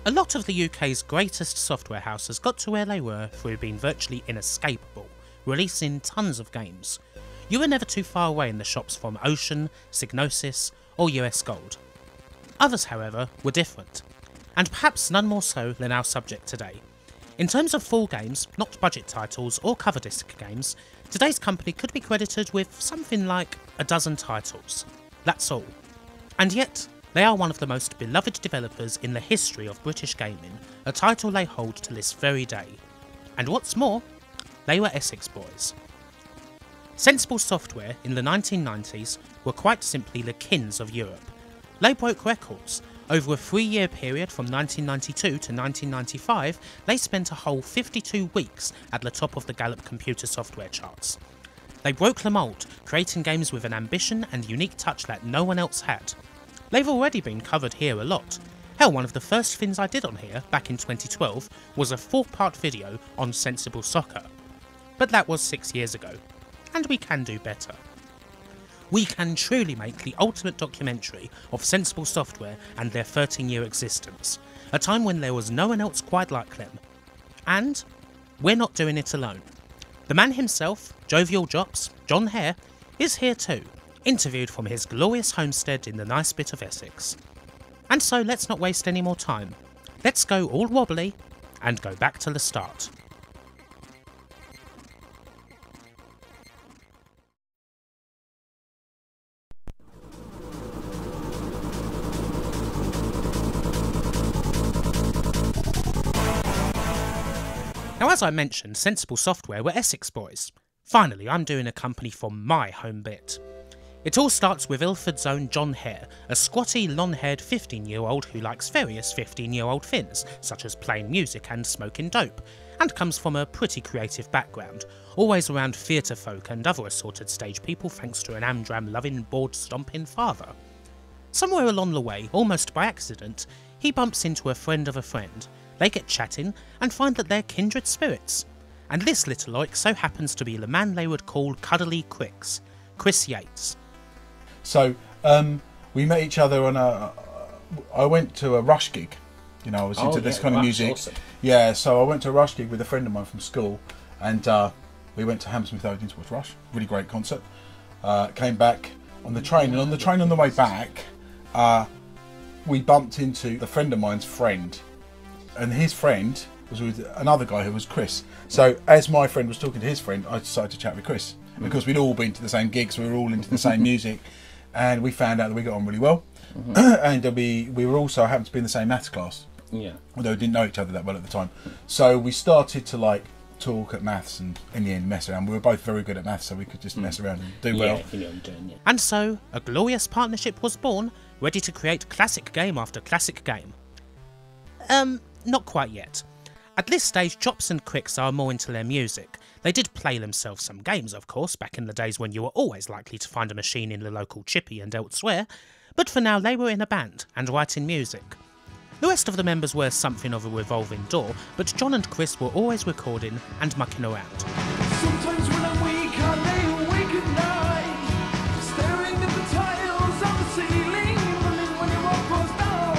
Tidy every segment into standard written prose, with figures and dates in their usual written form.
A lot of the UK's greatest software houses got to where they were through being virtually inescapable, releasing tons of games. You were never too far away in the shops from Ocean, Psygnosis or US Gold. Others, however, were different, and perhaps none more so than our subject today. In terms of full games, not budget titles or cover disc games, today's company could be credited with something like a dozen titles. That's all. And yet, they are one of the most beloved developers in the history of British gaming, a title they hold to this very day. And what's more, they were Essex boys. Sensible Software in the 1990s were quite simply the kings of Europe. They broke records. Over a 3-year period from 1992 to 1995, they spent a whole 52 weeks at the top of the Gallup computer software charts. They broke the mould, creating games with an ambition and unique touch that no one else had. They've already been covered here a lot. Hell, one of the first things I did on here, back in 2012, was a 4-part video on Sensible Soccer. But that was 6 years ago, and we can do better. We can truly make the ultimate documentary of Sensible Software and their 13-year existence, a time when there was no one else quite like them. And we're not doing it alone. The man himself, Jovial Jops, Jon Hare, is here too, interviewed from his glorious homestead in the nice bit of Essex. And so let's not waste any more time. Let's go all wobbly and go back to the start. Now, as I mentioned, Sensible Software were Essex boys. Finally, I'm doing a company from my home bit. It all starts with Ilford's own Jon Hare, a squatty, long-haired 15-year-old who likes various 15-year-old things, such as playing music and smoking dope, and comes from a pretty creative background, always around theatre folk and other assorted stage people thanks to an Amdram-loving, board-stomping father. Somewhere along the way, almost by accident, he bumps into a friend of a friend. They get chatting and find that they're kindred spirits. And this little oik so happens to be the man they would call Cuddly Quicks, Chris Yates. So we met each other on I went to a Rush gig. You know, I was into this kind of music. Awesome. Yeah, so I went to a Rush gig with a friend of mine from school, and we went to Hammersmith Odeon to watch Rush. Really great concert. Came back on the train, and on the train on the way back, we bumped into a friend of mine's friend, and his friend was with another guy who was Chris. So as my friend was talking to his friend, I decided to chat with Chris. And because we'd all been to the same gigs, we were all into the same music, and we found out that we got on really well. And we were also happened to be in the same maths class. Yeah. Although we didn't know each other that well at the time. So we started to like talk at maths and in the end mess around. We were both very good at maths, so we could just mess around and do well. You know what I'm doing, yeah. And so, a glorious partnership was born, ready to create classic game after classic game. Not quite yet. At this stage, Chops and Quicks are more into their music. They did play themselves some games, of course, back in the days when you were always likely to find a machine in the local chippy and elsewhere, but for now they were in a band and writing music. The rest of the members were something of a revolving door, but Jon and Chris were always recording and mucking around. Sometimes when I'm weak, I lay awake at night, staring at the tiles on the ceiling, running when your rock goes down.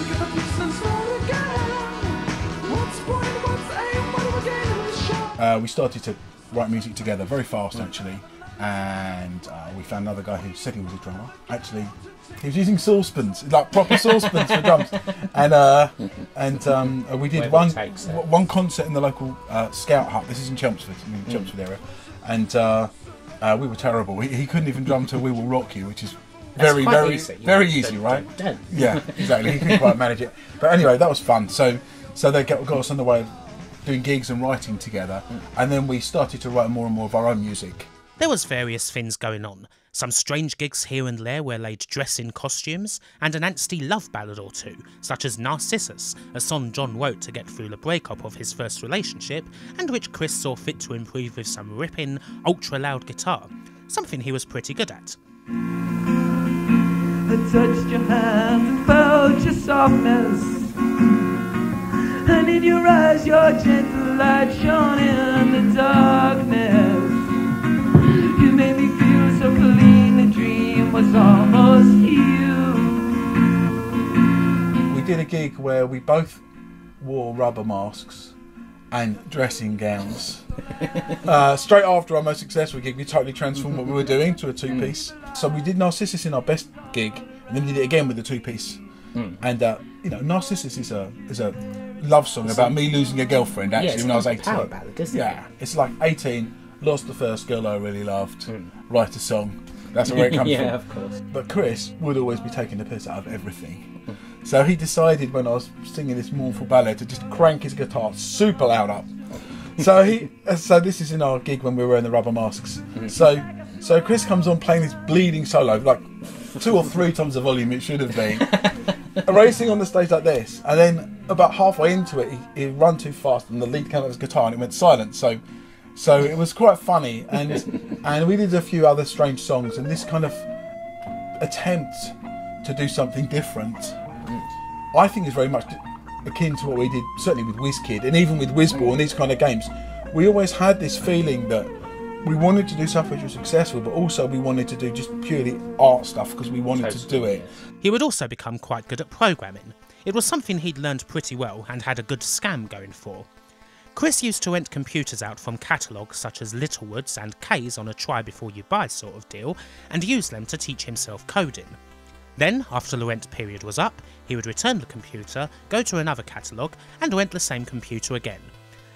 Pick up a piece and start again. What's point, what's aim, what do I gain in the shot? We started to write music together very fast, actually, and we found another guy who said he was a drummer. Actually, he was using saucepans, like proper saucepans for drums, and we did one concert in the local scout hut. This is in Chelmsford, in the Chelmsford area, and we were terrible. He couldn't even drum to "We Will Rock You," which is very easy, right? Yeah, exactly. He couldn't quite manage it, but anyway, that was fun. So they got us on the way of doing gigs and writing together, and then we started to write more and more of our own music. There was various things going on, some strange gigs here and there where they'd dress in costumes, and an angsty love ballad or two, such as Narcissus, a song Jon wrote to get through the breakup of his first relationship, and which Chris saw fit to improve with some ripping, ultra-loud guitar, something he was pretty good at. And touched your hands and felt your softness. And in your eyes your gentle light shone in the darkness. You made me feel so clean, the dream was almost you. We did a gig where we both wore rubber masks and dressing gowns. Straight after our most successful gig, we totally transformed what we were doing to a two-piece. So we did Narcissus in our best gig, and then we did it again with the two-piece. And you know, Narcissus is a love song about me losing a girlfriend. Actually, when I was 18. Power ballad, isn't it? Yeah, it's like 18, lost the first girl I really loved, write a song. That's where it comes from. Yeah, of course. But Chris would always be taking the piss out of everything. So he decided when I was singing this mournful ballad to just crank his guitar super loud up. So this is in our gig when we were wearing the rubber masks. So Chris comes on playing this bleeding solo, like 2 or 3 times the volume it should have been, racing on the stage like this, and then about halfway into it he ran too fast and the lead came out of his guitar and it went silent. So it was quite funny, and we did a few other strange songs, and this kind of attempt to do something different, I think is very much akin to what we did, certainly with WizKid and even with Whizball and these kind of games. We always had this feeling that we wanted to do stuff which was successful, but also we wanted to do just purely art stuff because we wanted to do it. He would also become quite good at programming. It was something he'd learned pretty well and had a good scam going for. Chris used to rent computers out from catalogues such as Littlewoods and K's on a try-before-you-buy sort of deal, and use them to teach himself coding. Then, after the rent period was up, he would return the computer, go to another catalogue, and rent the same computer again.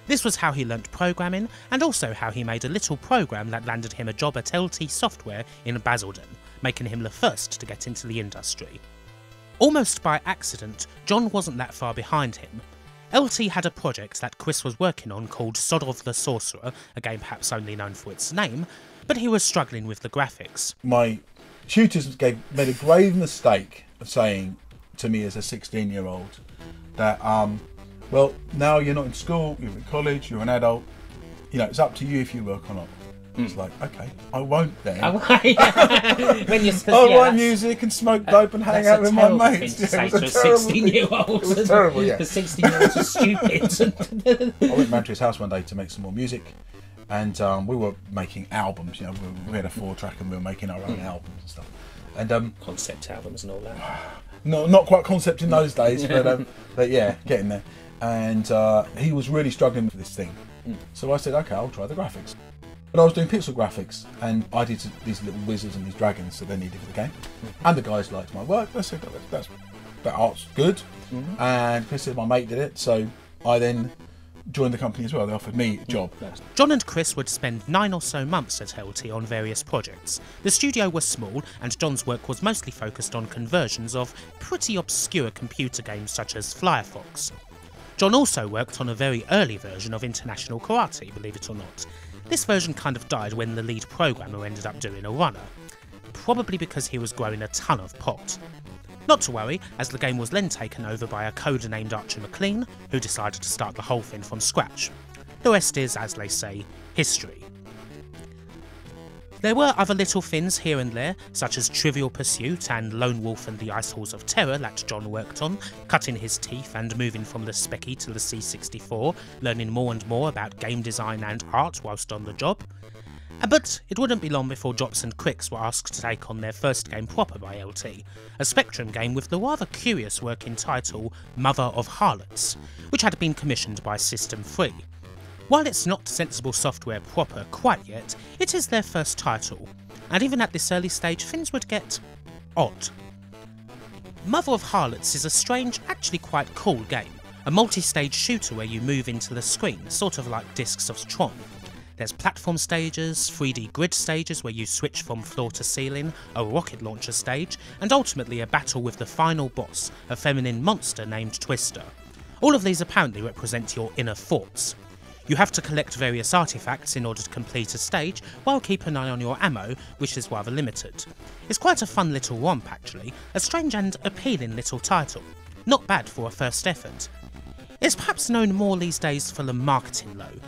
This was how he learnt programming, and also how he made a little program that landed him a job at LT Software in Basildon, making him the first to get into the industry. Almost by accident, Jon wasn't that far behind him. LT had a project that Chris was working on called Fodder the Sorcerer, a game perhaps only known for its name, but he was struggling with the graphics. My tutors made a grave mistake of saying to me as a 16-year-old that, well, now you're not in school, you're in college, you're an adult, you know, it's up to you if you work or not. It's like, okay, I won't then. When I want music and smoke dope and hang out with my mates. It was a terrible 16-year-old. It was terrible, yeah. The 16-year-olds are stupid. I went round to his house one day to make some more music, and we were making albums. You know, we had a 4-track and we were making our own albums and stuff. And concept albums and all that. Not quite concept in those days, but yeah, getting there. And he was really struggling with this thing. So I said, okay, I'll try the graphics. But I was doing pixel graphics, and I did these little wizards and these dragons that they needed for the game. And the guys liked my work. They said, that art's good. And Chris said my mate did it, so I then joined the company as well. They offered me a job. Jon and Chris would spend 9 or so months at LT on various projects. The studio was small, and Jon's work was mostly focused on conversions of pretty obscure computer games such as Firefox. Jon also worked on a very early version of International Karate, believe it or not. This version kind of died when the lead programmer ended up doing a runner, probably because he was growing a ton of pot. Not to worry, as the game was then taken over by a coder named Archer McLean, who decided to start the whole thing from scratch. The rest is, as they say, history. There were other little things here and there, such as Trivial Pursuit and Lone Wolf and the Ice Halls of Terror that Jon worked on, cutting his teeth and moving from the Specky to the C64, learning more and more about game design and art whilst on the job. But it wouldn't be long before Jops and Quicks were asked to take on their first game proper by LT, a Spectrum game with the rather curious working title Mother of Harlots, which had been commissioned by System 3. While it's not Sensible Software proper quite yet, it is their first title, and even at this early stage things would get odd. Mother of Harlots is a strange, actually quite cool game, a multi-stage shooter where you move into the screen, sort of like Discs of Tron. There's platform stages, 3D grid stages where you switch from floor to ceiling, a rocket launcher stage, and ultimately a battle with the final boss, a feminine monster named Twister. All of these apparently represent your inner thoughts. You have to collect various artifacts in order to complete a stage, while keep an eye on your ammo, which is rather limited. It's quite a fun little romp actually, a strange and appealing little title. Not bad for a first effort. It's perhaps known more these days for the marketing though.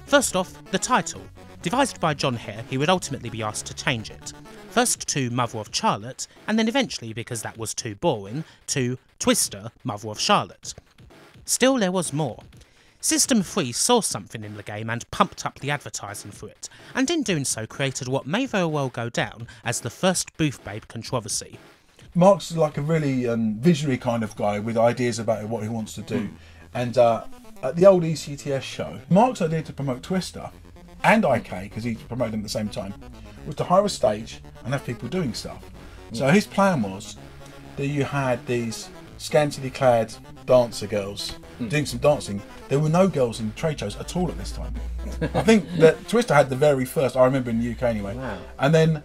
First off, the title. Devised by Jon Hare, he would ultimately be asked to change it. First to Mother of Charlotte, and then eventually, because that was too boring, to Twister, Mother of Charlotte. Still, there was more. System 3 saw something in the game and pumped up the advertising for it, and in doing so created what may very well go down as the first Booth Babe controversy. Mark's like a really visionary kind of guy with ideas about what he wants to do. And at the old ECTS show, Mark's idea to promote Twister and IK, because he promoted them at the same time, was to hire a stage and have people doing stuff. So his plan was that you had these scantily clad dancer girls doing some dancing. There were no girls in trade shows at all at this time. I think that Twister had the very first, I remember in the UK anyway. Wow. And then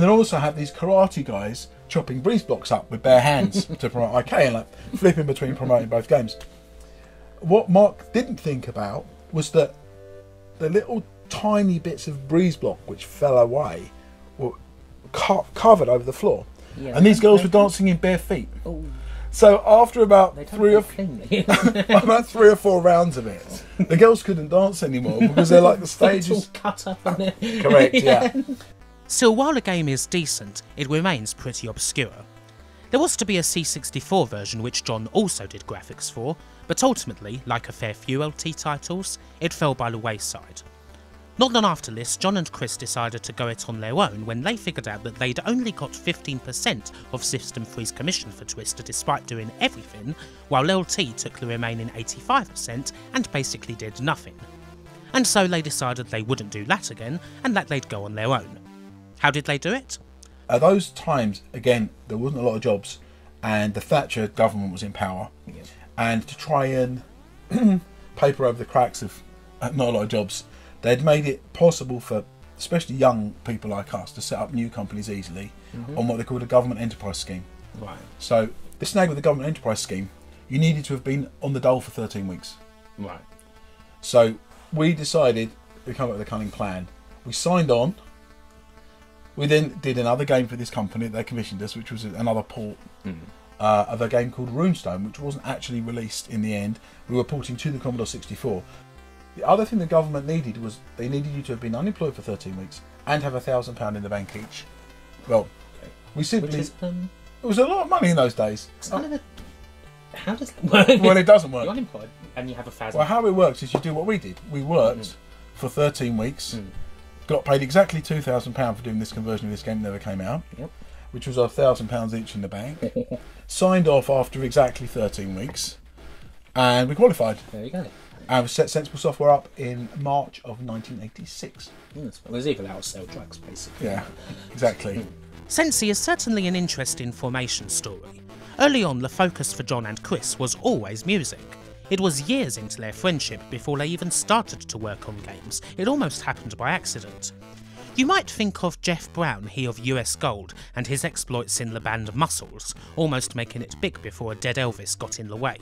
also had these karate guys chopping breeze blocks up with bare hands to promote IK and like flipping between promoting both games. What Mark didn't think about was that the little tiny bits of breeze block which fell away were covered over the floor. Yeah, and these girls were dancing in bare feet. Oh, So after about they don't three or cleanly. about 3 or 4 rounds of it, the girls couldn't dance anymore because they're like the It's all stages. cut up on it. Correct, yeah. Still, while the game is decent, it remains pretty obscure. There was to be a C64 version which Jon also did graphics for, but ultimately, like a fair few LT titles, it fell by the wayside. Not long after this, Jon and Chris decided to go it on their own when they figured out that they'd only got 15% of System 3's commission for Twister despite doing everything, while LT took the remaining 85% and basically did nothing. And so they decided they wouldn't do that again, and that they'd go on their own. How did they do it? At those times, again, there wasn't a lot of jobs, and the Thatcher government was in power. Yeah. And to try and paper over the cracks of not a lot of jobs, they'd made it possible for especially young people like us to set up new companies easily on what they called a government enterprise scheme. Right. So the snag with the government enterprise scheme, you needed to have been on the dole for 13 weeks. Right. So we decided to come up with a cunning plan. We signed on. We then did another game for this company that they commissioned us, which was another port of a game called Runestone, which wasn't actually released in the end. We were porting to the Commodore 64. The other thing the government needed was they needed you to have been unemployed for 13 weeks and have £1,000 in the bank each. Well, we simply... Which is, it was a lot of money in those days. it's kind of a... How does that work? Well, it doesn't work. You're unemployed and you have £1,000. Well, how it works is you do what we did. We worked for 13 weeks, got paid exactly £2,000 for doing this conversion of this game that never came out, which was £1,000 each in the bank, signed off after exactly 13 weeks, and we qualified. There you go. And we set Sensible Software up in March of 1986. Well, there's even out sell drugs, basically. Yeah, exactly. Sensi is certainly an interesting formation story. Early on, the focus for Jon and Chris was always music. It was years into their friendship before they even started to work on games. It almost happened by accident. You might think of Jeff Brown, he of US Gold, and his exploits in the band Muscles, almost making it big before a dead Elvis got in the way.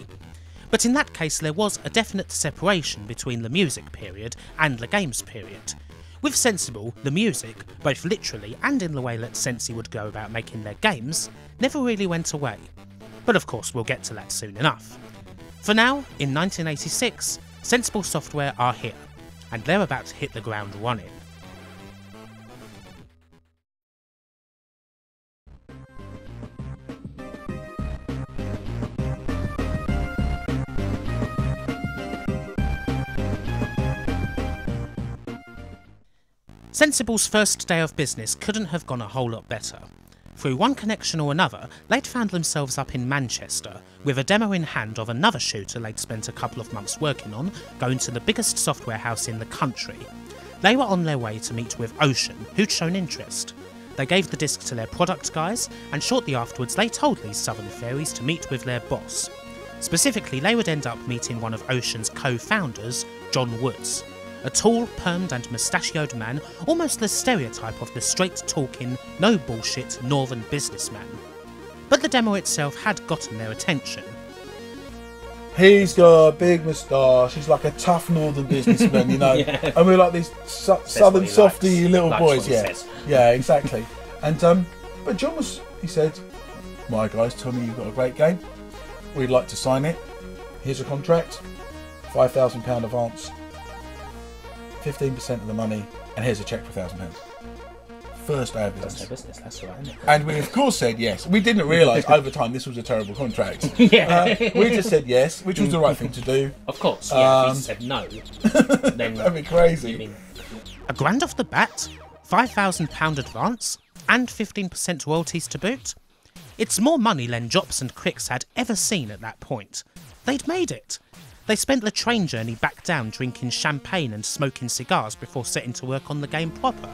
But in that case there was a definite separation between the music period and the games period. With Sensible, the music, both literally and in the way that Sensi would go about making their games, never really went away. But of course we'll get to that soon enough. For now, in 1986, Sensible Software are here, and they're about to hit the ground running. Sensible's first day of business couldn't have gone a whole lot better. Through one connection or another, they'd found themselves up in Manchester, with a demo in hand of another shooter they'd spent a couple of months working on, going to the biggest software house in the country. They were on their way to meet with Ocean, who'd shown interest. They gave the disc to their product guys, and shortly afterwards they told these Southern Fairies to meet with their boss. Specifically, they would end up meeting one of Ocean's co-founders, John Woods. A tall, permed and mustachioed man, almost the stereotype of the straight-talking, no-bullshit northern businessman. But the demo itself had gotten their attention. He's got a big moustache, he's like a tough northern businessman, you know. Yeah. And we're like these southern he softy likes. little Likes boys, what he yeah. says. Yeah, exactly. And but John he said, my guys told me you've got a great game. We'd like to sign it. Here's a contract, £5,000 advance, 15% of the money, and here's a cheque for £1,000. first day of That's business. no business, that's right. Isn't it? And we of course said yes. We didn't realise over time this was a terrible contract. Yeah. We just said yes, which was the right thing to do. Of course, yeah. If you said no, then That'd be crazy. I mean, A grand off the bat, £5,000 advance, and 15% royalties to boot. It's more money than Jops and Cricks had ever seen at that point. They'd made it. They spent the train journey back down drinking champagne and smoking cigars before setting to work on the game proper.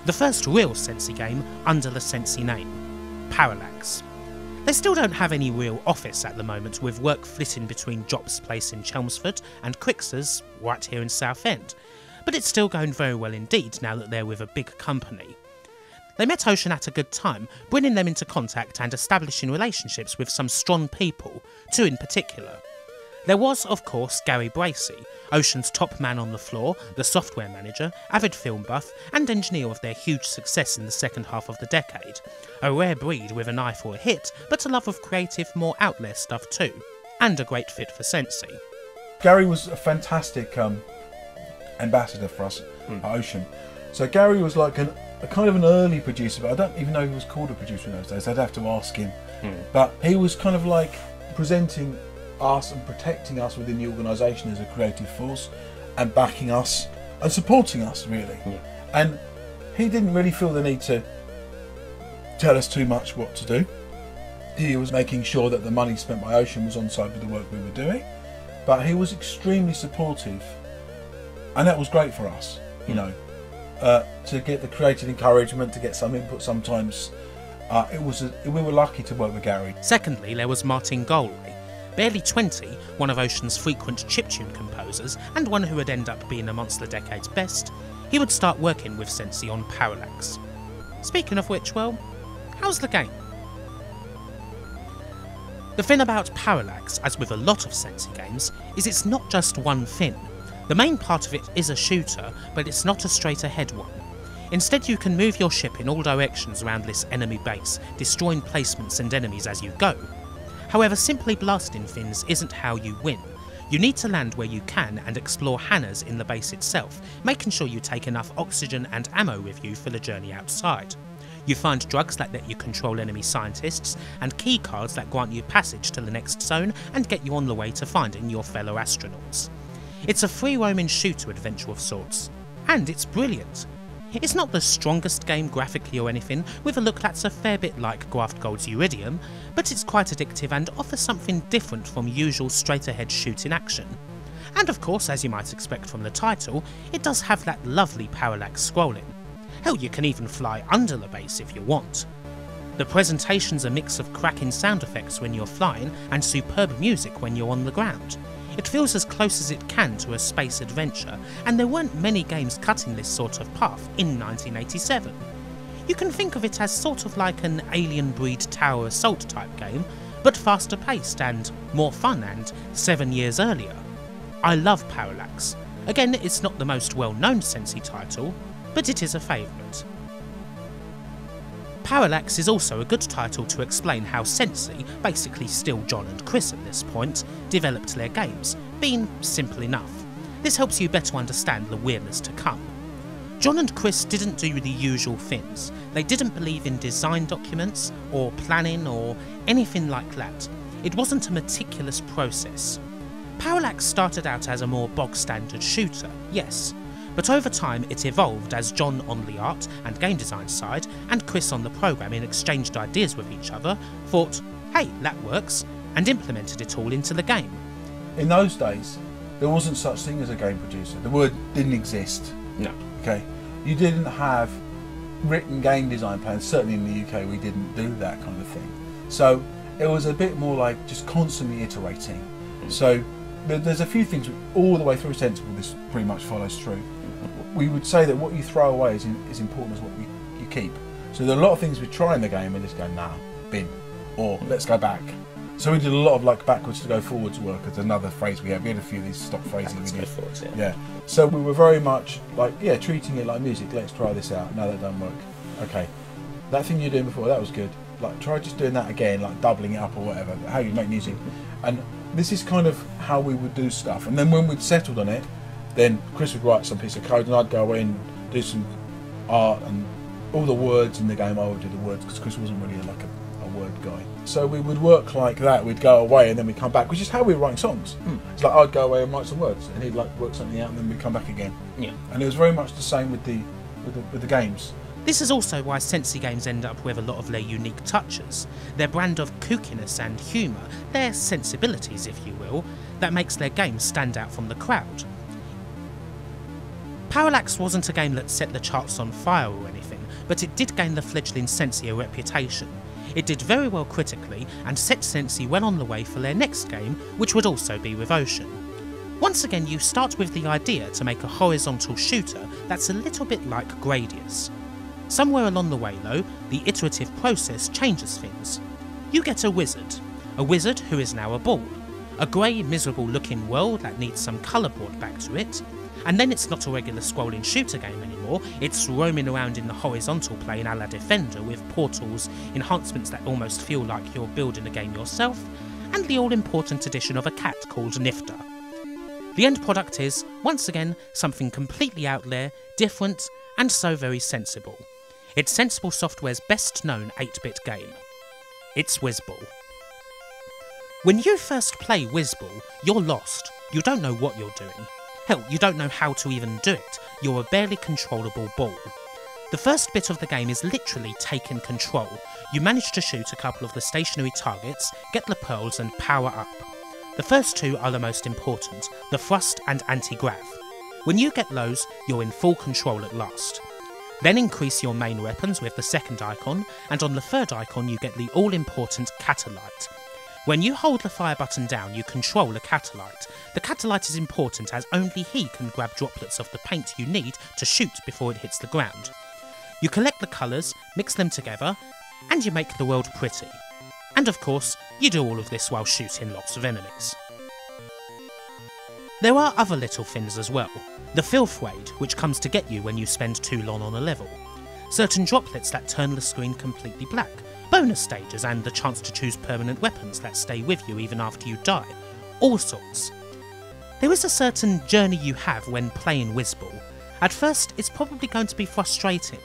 The first real Sensi game under the Sensi name, Parallax. They still don't have any real office at the moment, with work flitting between Jops' place in Chelmsford and Cricks's right here in Southend. But it's still going very well indeed now that they're with a big company. They met Ocean at a good time, bringing them into contact and establishing relationships with some strong people, two in particular. There was, of course, Gary Bracey, Ocean's top man on the floor, the software manager, avid film buff, and engineer of their huge success in the second half of the decade. A rare breed with an eye for a hit, but a love of creative, more out there stuff too. And a great fit for Sensi. Gary was a fantastic ambassador for us at Ocean. So Gary was like a kind of an early producer, but I don't even know he was called a producer in those days. I'd have to ask him. But he was kind of like presenting us and protecting us within the organisation as a creative force, and backing us and supporting us really. And he didn't really feel the need to tell us too much what to do. He was making sure that the money spent by Ocean was on side with the work we were doing, but he was extremely supportive, and that was great for us, you know, to get the creative encouragement, to get some input sometimes. We were lucky to work with Gary. Secondly, there was Martin Galway. Barely 20, one of Ocean's frequent chiptune composers, and one who would end up being amongst the decade's best. He would start working with Sensi on Parallax. Speaking of which, well, how's the game? The thing about Parallax, as with a lot of Sensi games, is it's not just one thing. The main part of it is a shooter, but it's not a straight ahead one. Instead, you can move your ship in all directions around this enemy base, destroying placements and enemies as you go. However, simply blasting things isn't how you win. You need to land where you can and explore hangars in the base itself, making sure you take enough oxygen and ammo with you for the journey outside. You find drugs that let you control enemy scientists, and key cards that grant you passage to the next zone and get you on the way to finding your fellow astronauts. It's a free roaming shooter adventure of sorts, and it's brilliant. It's not the strongest game graphically or anything, with a look that's a fair bit like Graft Gold's Iridium, but it's quite addictive and offers something different from usual straight-ahead shooting action. And of course, as you might expect from the title, it does have that lovely parallax scrolling. Hell, you can even fly under the base if you want. The presentation's a mix of cracking sound effects when you're flying and superb music when you're on the ground. It feels as close as it can to a space adventure, and there weren't many games cutting this sort of path in 1987. You can think of it as sort of like an Alien Breed Tower Assault type game, but faster paced and more fun and 7 years earlier. I love Parallax. Again, it's not the most well-known Sensi title, but it is a favourite. Parallax is also a good title to explain how Sensi, basically still Jon and Chris at this point, developed their games, being simple enough. This helps you better understand the weirdness to come. Jon and Chris didn't do the usual things. They didn't believe in design documents, or planning, or anything like that. It wasn't a meticulous process. Parallax started out as a more bog-standard shooter, yes, but over time it evolved as Jon on the art and game design side and Chris on the programming exchanged ideas with each other, thought, hey, that works, and implemented it all into the game. In those days, there wasn't such thing as a game producer. The word didn't exist. No. Okay, you didn't have written game design plans. Certainly in the UK, we didn't do that kind of thing. So it was a bit more like just constantly iterating. So there's a few things all the way through Sensible. This pretty much follows through. We would say that what you throw away is important as what you keep. So there are a lot of things we try in the game and just go, nah, bin, or let's go back. So we did a lot of like backwards to go forwards work. It's another phrase we had. We had a few of these stock phrases. Let's go forwards, yeah. Yeah. So we were very much like, yeah, treating it like music. Let's try this out. No, that doesn't work. Okay, that thing you were doing before, that was good. Like, try just doing that again, like doubling it up or whatever. How you make music, and this is kind of how we would do stuff. And then when we'd settled on it, then Chris would write some piece of code, and I'd go away and do some art and all the words in the game, I would do the words because Chris wasn't really like a word guy. So we would work like that. We'd go away and then we'd come back, which is how we were writing songs. It's like I'd go away and write some words, and he'd like work something out, and then we'd come back again. Yeah. And it was very much the same with the games. This is also why Sensi games end up with a lot of their unique touches, their brand of kookiness and humour, their sensibilities, if you will, that makes their games stand out from the crowd. Parallax wasn't a game that set the charts on fire or anything, but it did gain the fledgling Sensi a reputation. It did very well critically and set Sensi well on the way for their next game, which would also be with Ocean. Once again, you start with the idea to make a horizontal shooter that's a little bit like Gradius. Somewhere along the way though, the iterative process changes things. You get a wizard who is now a ball, a grey miserable looking world that needs some colour brought back to it, and then it's not a regular scrolling shooter game anymore, it's roaming around in the horizontal plane a la Defender with portals, enhancements that almost feel like you're building a game yourself, and the all-important addition of a cat called Nifter. The end product is, once again, something completely out there, different, and so very sensible. It's Sensible Software's best known 8-bit game. It's Whizball. When you first play Whizball, you're lost. You don't know what you're doing. Hell, you don't know how to even do it. You're a barely controllable ball. The first bit of the game is literally taking control. You manage to shoot a couple of the stationary targets, get the pearls and power up. The first two are the most important, the thrust and anti-grav. When you get those, you're in full control at last. Then increase your main weapons with the second icon, and on the third icon you get the all-important Catalyte. When you hold the fire button down, you control the Catalyte. The Catalyte is important as only he can grab droplets of the paint you need to shoot before it hits the ground. You collect the colours, mix them together, and you make the world pretty. And of course, you do all of this while shooting lots of enemies. There are other little things as well. The filth raid, which comes to get you when you spend too long on a level. Certain droplets that turn the screen completely black. Bonus stages and the chance to choose permanent weapons that stay with you even after you die. All sorts. There is a certain journey you have when playing Whizball. At first, it's probably going to be frustrating.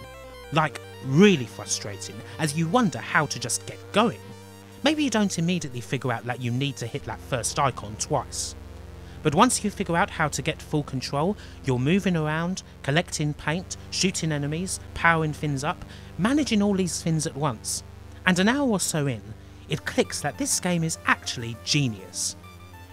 Like, really frustrating, as you wonder how to just get going. Maybe you don't immediately figure out that you need to hit that first icon twice. But once you figure out how to get full control, you're moving around, collecting paint, shooting enemies, powering things up, managing all these things at once. And an hour or so in, it clicks that this game is actually genius.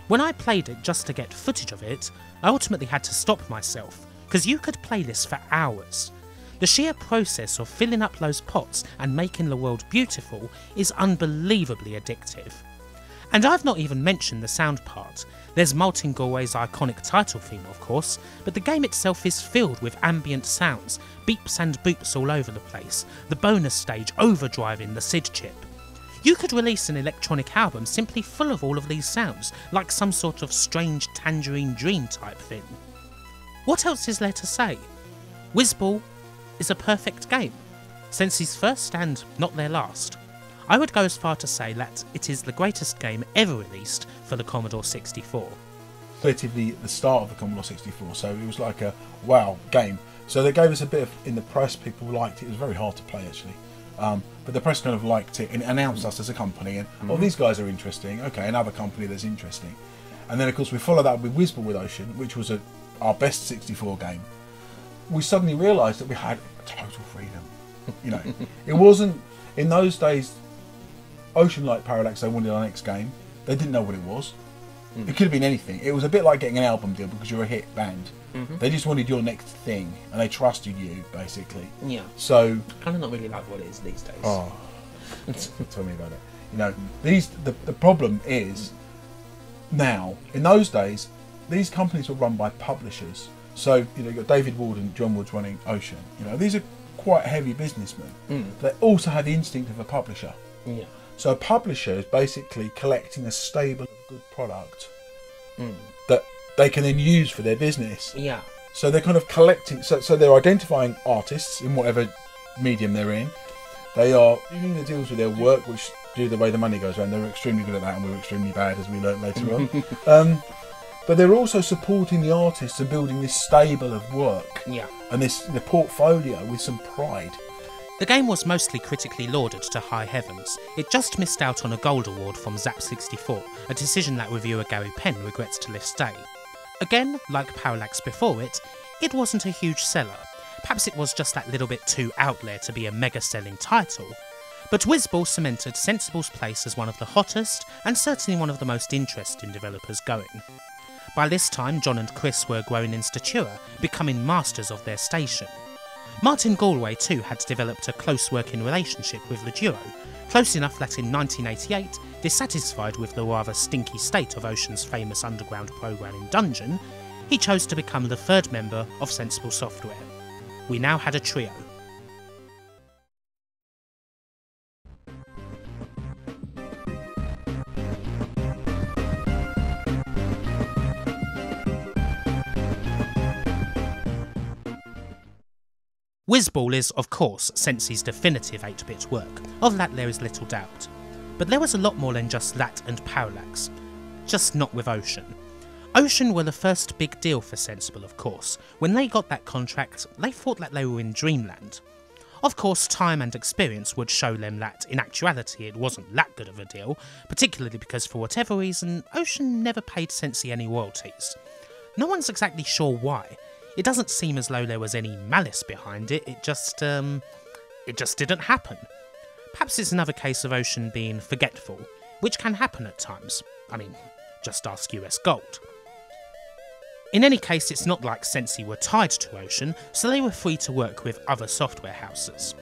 When I played it just to get footage of it, I ultimately had to stop myself, because you could play this for hours. The sheer process of filling up those pots and making the world beautiful is unbelievably addictive. And I've not even mentioned the sound part. There's Martin Galway's iconic title theme, of course, but the game itself is filled with ambient sounds, beeps and boops all over the place, the bonus stage overdriving the SID chip. You could release an electronic album simply full of all of these sounds, like some sort of strange tangerine dream type thing. What else is there to say? Whizball is a perfect game. Sensi's first and not their last. I would go as far to say that it is the greatest game ever released for the Commodore 64. Relatively the start of the Commodore 64, so it was like a wow game. So they gave us a bit of, in the press, people liked it. It was very hard to play actually, but the press kind of liked it and announced us as a company. And oh, these guys are interesting. Okay, another company that's interesting. And then of course we followed that with Whizball with Ocean, which was our best 64 game. We suddenly realised that we had total freedom. You know, it wasn't in those days. Ocean like Parallax, they wanted our next game. They didn't know what it was. It could have been anything. It was a bit like getting an album deal because you're a hit band. They just wanted your next thing, and they trusted you basically. Yeah. So kind of not really like what it is these days. Oh, tell me about it. You know, the problem is now. In those days, these companies were run by publishers. So you know, you've got David Ward and John Woods running Ocean. You know, these are quite heavy businessmen. They also have the instinct of a publisher. Yeah. So a publisher is basically collecting a stable of good product that they can then use for their business. Yeah. So they're kind of collecting, so they're identifying artists in whatever medium they're in. They are doing the deals with their work, which do the way the money goes around. They're extremely good at that, and we're extremely bad, as we learnt later on. But they're also supporting the artists and building this stable of work. Yeah. And the portfolio with some pride. The game was mostly critically lauded to high heavens. It just missed out on a gold award from Zap64, a decision that reviewer Gary Penn regrets to this day. Again, like Parallax before it, it wasn't a huge seller. Perhaps it was just that little bit too out there to be a mega-selling title. But Whizball cemented Sensible's place as one of the hottest and certainly one of the most interesting developers going. By this time, Jon and Chris were growing in stature, becoming masters of their station. Martin Galway too had developed a close working relationship with the duo, close enough that in 1988, dissatisfied with the rather stinky state of Ocean's famous underground programming dungeon, he chose to become the third member of Sensible Software. We now had a trio. Whizball is, of course, Sensi's definitive 8-bit work, of that there is little doubt. But there was a lot more than just that and Parallax. Just not with Ocean. Ocean were the first big deal for Sensible, of course. When they got that contract, they thought that they were in dreamland. Of course, time and experience would show them that, in actuality, it wasn't that good of a deal, particularly because for whatever reason, Ocean never paid Sensi any royalties. No one's exactly sure why. It doesn't seem as though there was any malice behind it, it just didn't happen. Perhaps it's another case of Ocean being forgetful, which can happen at times. I mean, just ask US Gold. In any case, it's not like Sensi were tied to Ocean, so they were free to work with other software houses.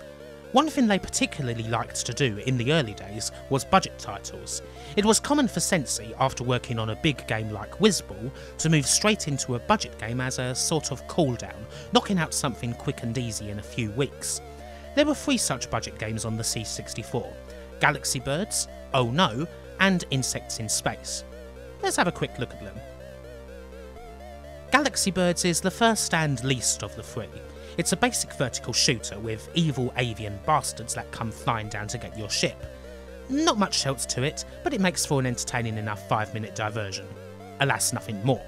One thing they particularly liked to do in the early days was budget titles. It was common for Sensi, after working on a big game like Whizball, to move straight into a budget game as a sort of cool-down, knocking out something quick and easy in a few weeks. There were 3 such budget games on the C64, Galaxy Birds, Oh No, and Insects in Space. Let's have a quick look at them. Galaxy Birds is the first and least of the 3. It's a basic vertical shooter with evil avian bastards that come flying down to get your ship. Not much else to it, but it makes for an entertaining enough 5-minute diversion. Alas, nothing more.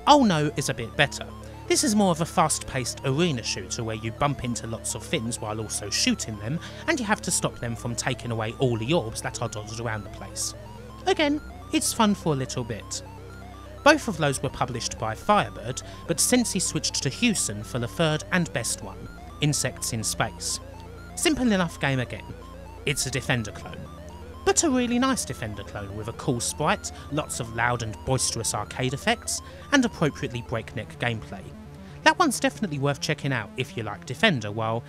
Oh No is a bit better. This is more of a fast-paced arena shooter where you bump into lots of fins while also shooting them, and you have to stop them from taking away all the orbs that are dotted around the place. Again, it's fun for a little bit. Both of those were published by Firebird, but Sensi switched to Hewson for the third and best one, Insects in Space. Simple enough game again. It's a Defender clone. But a really nice Defender clone with a cool sprite, lots of loud and boisterous arcade effects, and appropriately breakneck gameplay. That one's definitely worth checking out if you like Defender, while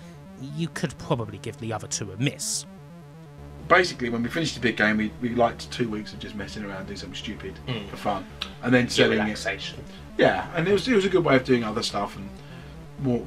you could probably give the other 2 a miss. Basically, when we finished the big game, we liked 2 weeks of just messing around, doing something stupid for fun, and then selling relaxation. it. Yeah, and it was a good way of doing other stuff and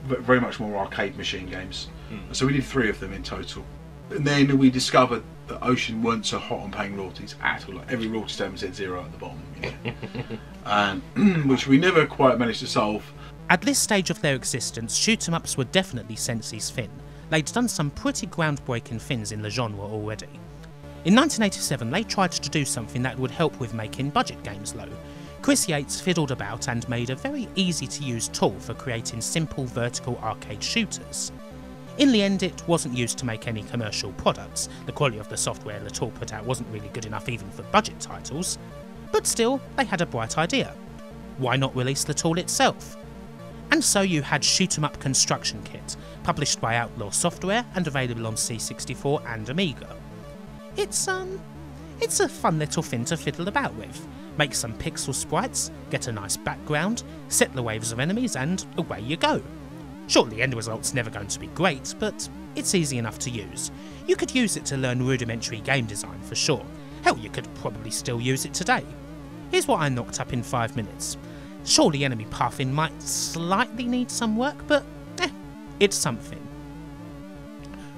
very much more arcade machine games. So we did 3 of them in total, and then we discovered that Ocean weren't so hot on paying royalties at all. Like, every royalty statement said 0 at the bottom, you know? And which we never quite managed to solve. At this stage of their existence, shoot-em-ups were definitely Sensi's thing. They'd done some pretty groundbreaking things in the genre already. In 1987, they tried to do something that would help with making budget games low. Chris Yates fiddled about and made a very easy-to-use tool for creating simple vertical arcade shooters. In the end, it wasn't used to make any commercial products. The quality of the software the tool put out wasn't really good enough even for budget titles. But still, they had a bright idea. Why not release the tool itself? And so you had Shoot 'em Up Construction Kit, published by Outlaw Software and available on C64 and Amiga. It's a fun little thing to fiddle about with. Make some pixel sprites, get a nice background, set the waves of enemies, and away you go. Sure, the end result's never going to be great, but it's easy enough to use. You could use it to learn rudimentary game design for sure. Hell, you could probably still use it today. Here's what I knocked up in 5 minutes. Sure, the enemy pathing might slightly need some work, but it's something.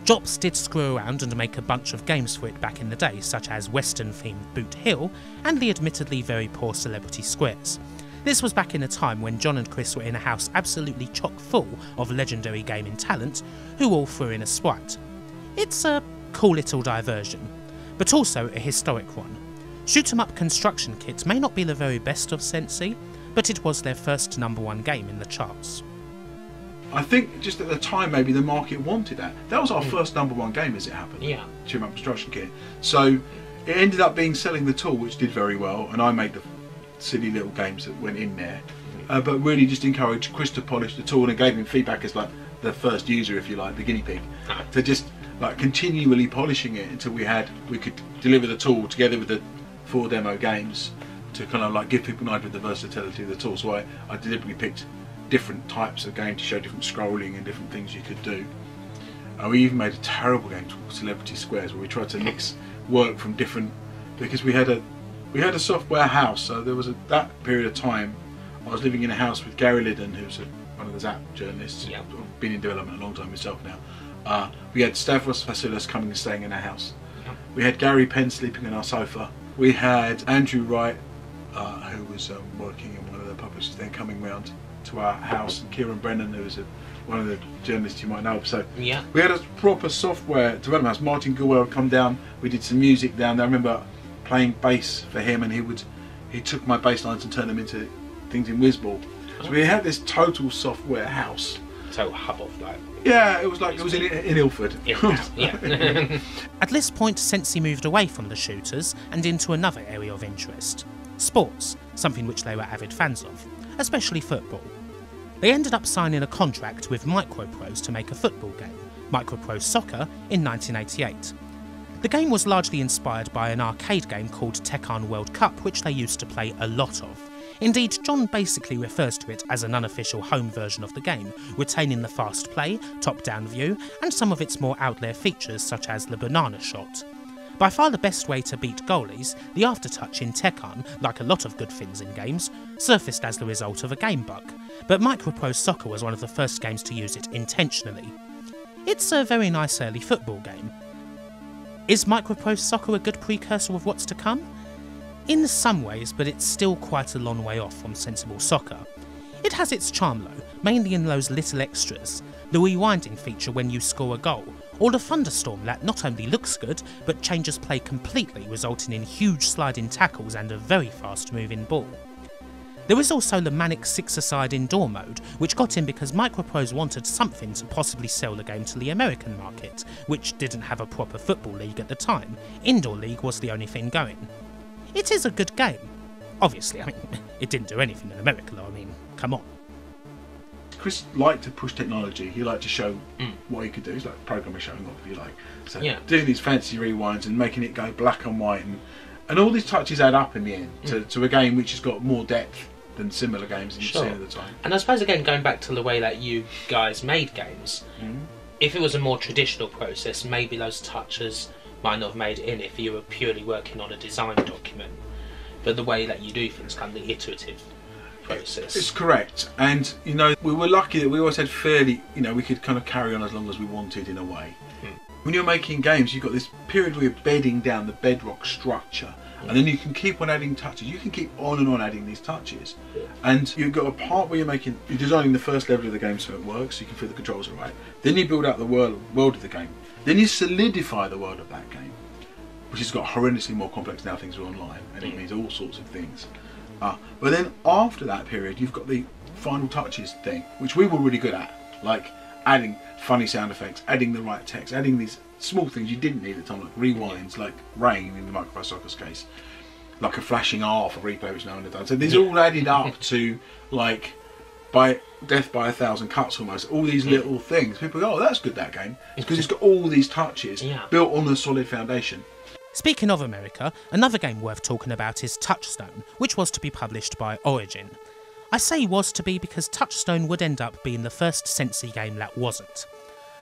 Jops did screw around and make a bunch of games for it back in the day, such as Western-themed Boot Hill and the admittedly very poor Celebrity Squares. This was back in a time when Jon and Chris were in a house absolutely chock full of legendary gaming talent, who all threw in a sprite. It's a cool little diversion, but also a historic one. Shoot 'em Up Construction Kit may not be the very best of Sensi, but it was their first #1 game in the charts. I think just at the time maybe the market wanted that. That was our first #1 game as it happened. Yeah. Tune-up construction kit. So it ended up being selling the tool, which did very well, and I made the silly little games that went in there. But really just encouraged Chris to polish the tool and gave him feedback as like the first user, if you like, the guinea pig, to just like continually polishing it until we could deliver the tool together with the 4 demo games to kind of like give people an idea of the versatility of the tool. So I deliberately picked different types of game to show different scrolling and different things you could do. We even made a terrible game called Celebrity Squares where we tried to mix work from different, because we had a software house. So there was that period of time I was living in a house with Gary Liddon, who's one of the Zap journalists. Yeah. I've been in development a long time myself now. We had Stavros Vassilis coming and staying in our house. Yeah. We had Gary Penn sleeping on our sofa. We had Andrew Wright, who was working in one of the publishers, then coming round to our house, and Kieran Brennan, who was one of the journalists you might know. So Yeah. we had a proper software development house. Martin Goodwell would come down. We did some music down there. I remember playing bass for him, and he took my bass lines and turned them into things in Whizball. So we had this total software house. So hub of like. Yeah, it was in Ilford. Yeah. At this point, Sensi moved away from the shooters and into another area of interest: sports, something which they were avid fans of, especially football. They ended up signing a contract with Microprose to make a football game, Microprose Soccer, in 1988. The game was largely inspired by an arcade game called Tekken World Cup, which they used to play a lot of. Indeed, Jon basically refers to it as an unofficial home version of the game, retaining the fast play, top-down view, and some of its more out there features such as the banana shot. By far the best way to beat goalies, the aftertouch in Tekken, like a lot of good things in games, surfaced as the result of a game bug, but Microprose Soccer was one of the first games to use it intentionally. It's a very nice early football game. Is Microprose Soccer a good precursor of what's to come? In some ways, but it's still quite a long way off from sensible soccer. It has its charm though, mainly in those little extras, the rewinding feature when you score a goal, or the thunderstorm that not only looks good, but changes play completely, resulting in huge sliding tackles and a very fast moving ball. There is also the manic 6-a-side indoor mode, which got in because Microprose wanted something to possibly sell the game to the American market, which didn't have a proper football league at the time. Indoor league was the only thing going. It is a good game. Obviously, it didn't do anything in America though, come on. Chris liked to push technology. He liked to show what he could do. He's like a programmer showing off, if you like. So doing these fancy rewinds and making it go black and white, and all these touches add up in the end to a game which has got more depth than similar games that you've seen at the time. And I suppose again, going back to the way that you guys made games, if it was a more traditional process, maybe those touches might not have made it in if you were purely working on a design document. But the way that you do things, kind of the iterative process. It's correct, and we were lucky that we always had fairly, we could kind of carry on as long as we wanted in a way. When you're making games, you've got this period where you're bedding down the bedrock structure, and then you can keep on adding touches. You can keep on and on adding these touches, and you've got a part where you're designing the first level of the game so it works, so you can feel the controls are right. Then you build out the world of the game. Then you solidify the world of that game, which has got horrendously more complex now. Things are online, and it means all sorts of things. But then after that period, you've got the final touches thing, which we were really good at, like adding funny sound effects, adding the right text, adding these small things you didn't need at the time, like rewinds, like rain in the Microprose Soccer's case, like a flashing R for replay, which no one had done. So these all added up to like by death by 1,000 cuts almost. All these little things. People go, "Oh, that's good, that game," because it's got all these touches built on a solid foundation. Speaking of America, another game worth talking about is Touchstone, which was to be published by Origin. I say was to be because Touchstone would end up being the first Sensi game that wasn't.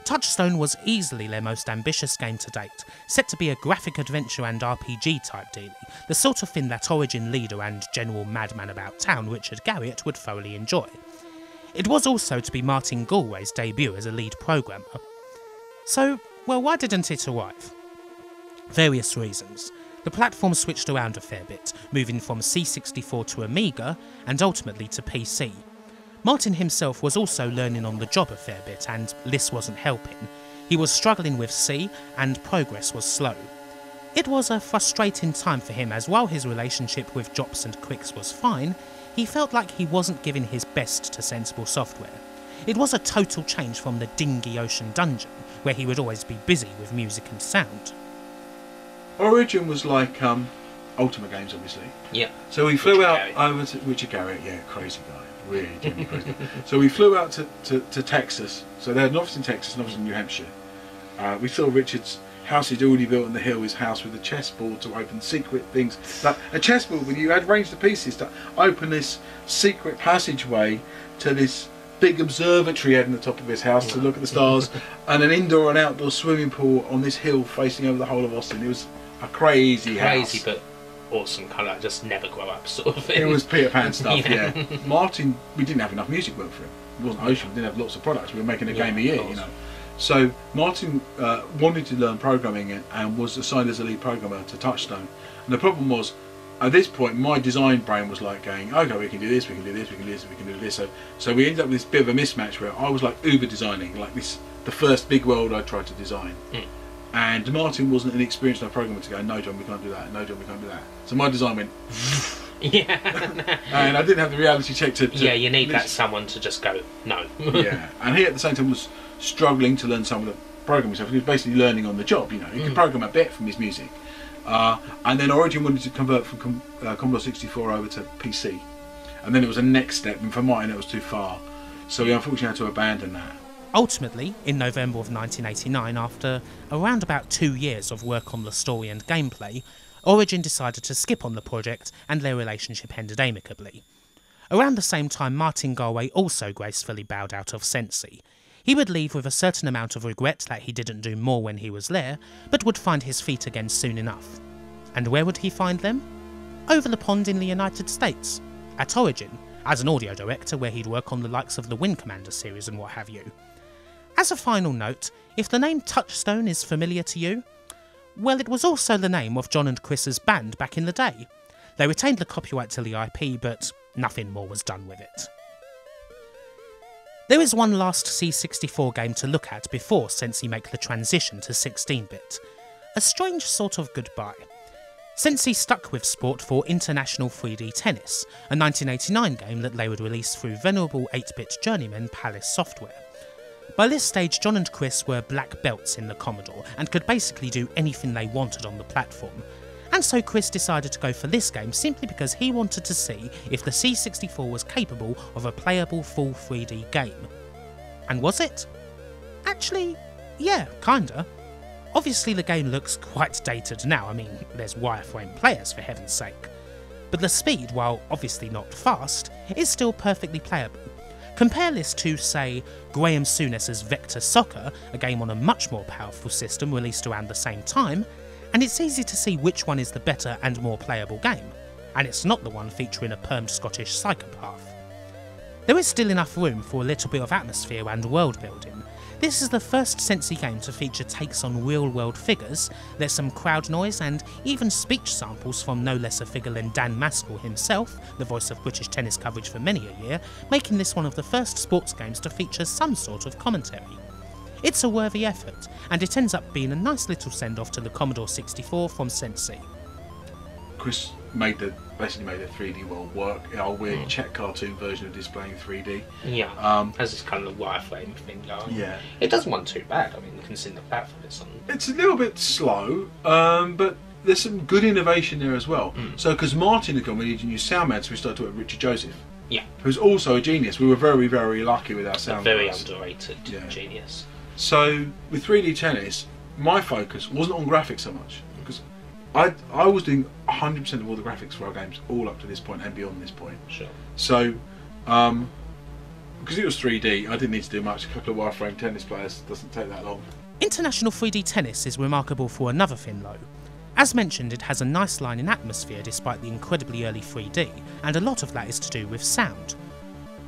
Touchstone was easily their most ambitious game to date, set to be a graphic adventure and RPG type dealie, the sort of thing that Origin leader and general madman about town Richard Garriott would thoroughly enjoy. It was also to be Martin Galway's debut as a lead programmer. So, well, why didn't it arrive? Various reasons. The platform switched around a fair bit, moving from C64 to Amiga, and ultimately to PC. Martin himself was also learning on the job a fair bit, and this wasn't helping. He was struggling with C, and progress was slow. It was a frustrating time for him, as while his relationship with Jops and Quicks was fine, he felt like he wasn't giving his best to Sensible Software. It was a total change from the dingy ocean dungeon, where he would always be busy with music and sound. Origin was like Ultimate Games, obviously. Yeah. So we flew Richard out over to Richard Garriott, yeah, crazy guy, really genuinely crazy. So we flew out to Texas. So they had an office in Texas, an office in New Hampshire. We saw Richard's house he'd already built on the hill, his house with a chessboard to open secret things. Like a chessboard, when you had arranged the pieces to open this secret passageway to this big observatory he had on the top of his house to look at the stars, and an indoor and outdoor swimming pool on this hill facing over the whole of Austin. It was a crazy house. Crazy, but awesome, kind of like just never grow up sort of thing. It was Peter Pan stuff, Yeah. yeah. Martin, we didn't have enough music work for him. It wasn't Ocean, we didn't have lots of products. We were making a game a year, you know. So Martin wanted to learn programming and was assigned as a lead programmer to Touchstone. And the problem was, at this point, my design brain was like going, okay, we can do this, we can do this, we can do this, we can do this. So we ended up with this bit of a mismatch where I was like uber designing, like this, the first big world I tried to design. And Martin wasn't an experienced enough programmer to go, no John, we can't do that, no John, we can't do that. So my design went, Yeah. and I didn't have the reality check to Yeah, you need that someone to just go, no. Yeah, and he at the same time was struggling to learn some of the programming stuff. He was basically learning on the job, you know. He could program a bit from his music. And then Origin wanted to convert from Commodore 64 over to PC. And then it was a next step, and for Martin it was too far. So we unfortunately had to abandon that. Ultimately, in November of 1989, after around about 2 years of work on the story and gameplay, Origin decided to skip on the project and their relationship ended amicably. Around the same time, Martin Galway also gracefully bowed out of Sensi. He would leave with a certain amount of regret that he didn't do more when he was there, but would find his feet again soon enough. And where would he find them? Over the pond in the United States, at Origin, as an audio director where he'd work on the likes of the Wind Commander series and what have you. As a final note, if the name Touchstone is familiar to you, well, it was also the name of Jon and Chris's band back in the day. They retained the copyright to the IP, but nothing more was done with it. There is one last C64 game to look at before Sensi make the transition to 16-bit. A strange sort of goodbye. Sensi stuck with sport for International 3D Tennis, a 1989 game that they would release through venerable 8-bit journeyman Palace Software. By this stage, Jon and Chris were black belts in the Commodore and could basically do anything they wanted on the platform. And so Chris decided to go for this game simply because he wanted to see if the C64 was capable of a playable full 3D game. And was it? Actually, yeah, kinda. Obviously the game looks quite dated now, I mean, there's wireframe players for heaven's sake. But the speed, while obviously not fast, is still perfectly playable. Compare this to, say, Graham Souness's Vector Soccer, a game on a much more powerful system released around the same time, and it's easy to see which one is the better and more playable game, and it's not the one featuring a permed Scottish psychopath. There is still enough room for a little bit of atmosphere and world building. This is the first Sensi game to feature takes on real-world figures, there's some crowd noise and even speech samples from no less a figure than Dan Maskell himself, the voice of British tennis coverage for many a year, making this one of the first sports games to feature some sort of commentary. It's a worthy effort, and it ends up being a nice little send-off to the Commodore 64 from Sensi. Chris basically made a 3D world work, a weird Czech cartoon version of displaying 3D. Yeah, has this kind of wireframe thing going. Yeah. It doesn't want too bad, I mean, considering the platform it's on. It's a little bit slow, but there's some good innovation there as well. So, because Martin had gone, we need a new sound man, so we started to work with Richard Joseph. Yeah. Who's also a genius. We were very, very lucky with our sound Very guys. underrated genius. So, with 3D Tennis, my focus wasn't on graphics so much, because I was doing 100% of all the graphics for our games, all up to this point and beyond this point. Sure. So, because it was 3D, I didn't need to do much. A couple of wireframe tennis players doesn't take that long. International 3D Tennis is remarkable for another thing though. As mentioned, it has a nice line in atmosphere despite the incredibly early 3D, and a lot of that is to do with sound.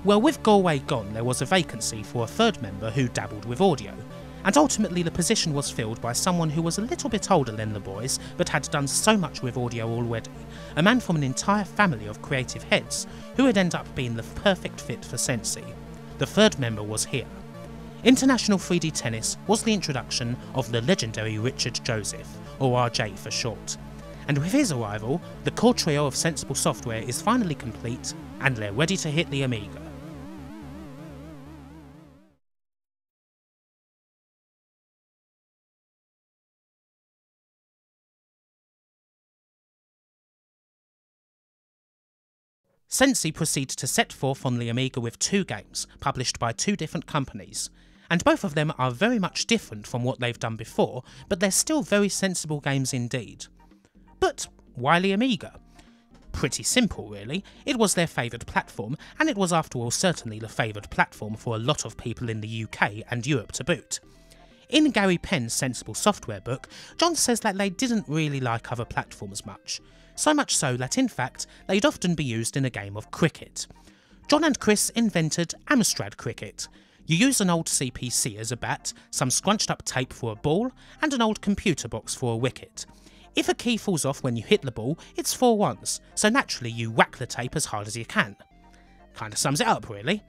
Well, with Galway gone, there was a vacancy for a third member who dabbled with audio, and ultimately the position was filled by someone who was a little bit older than the boys, but had done so much with audio already, a man from an entire family of creative heads, who would end up being the perfect fit for Sensi. The third member was here. International 3D Tennis was the introduction of the legendary Richard Joseph, or RJ for short. And with his arrival, the core trio of sensible software is finally complete, and they're ready to hit the Amiga. Sensi proceeded to set forth on the Amiga with 2 games, published by 2 different companies, and both of them are very much different from what they've done before, but they're still very sensible games indeed. But why the Amiga? Pretty simple really, it was their favoured platform, and it was after all certainly the favoured platform for a lot of people in the UK and Europe to boot. In Gary Penn's Sensible Software book, Jon says that they didn't really like other platforms much, so much so that in fact they'd often be used in a game of cricket. Jon and Chris invented Amstrad cricket. You use an old CPC as a bat, some scrunched up tape for a ball, and an old computer box for a wicket. If a key falls off when you hit the ball, it's 4 ones, so naturally you whack the tape as hard as you can. Kinda sums it up really.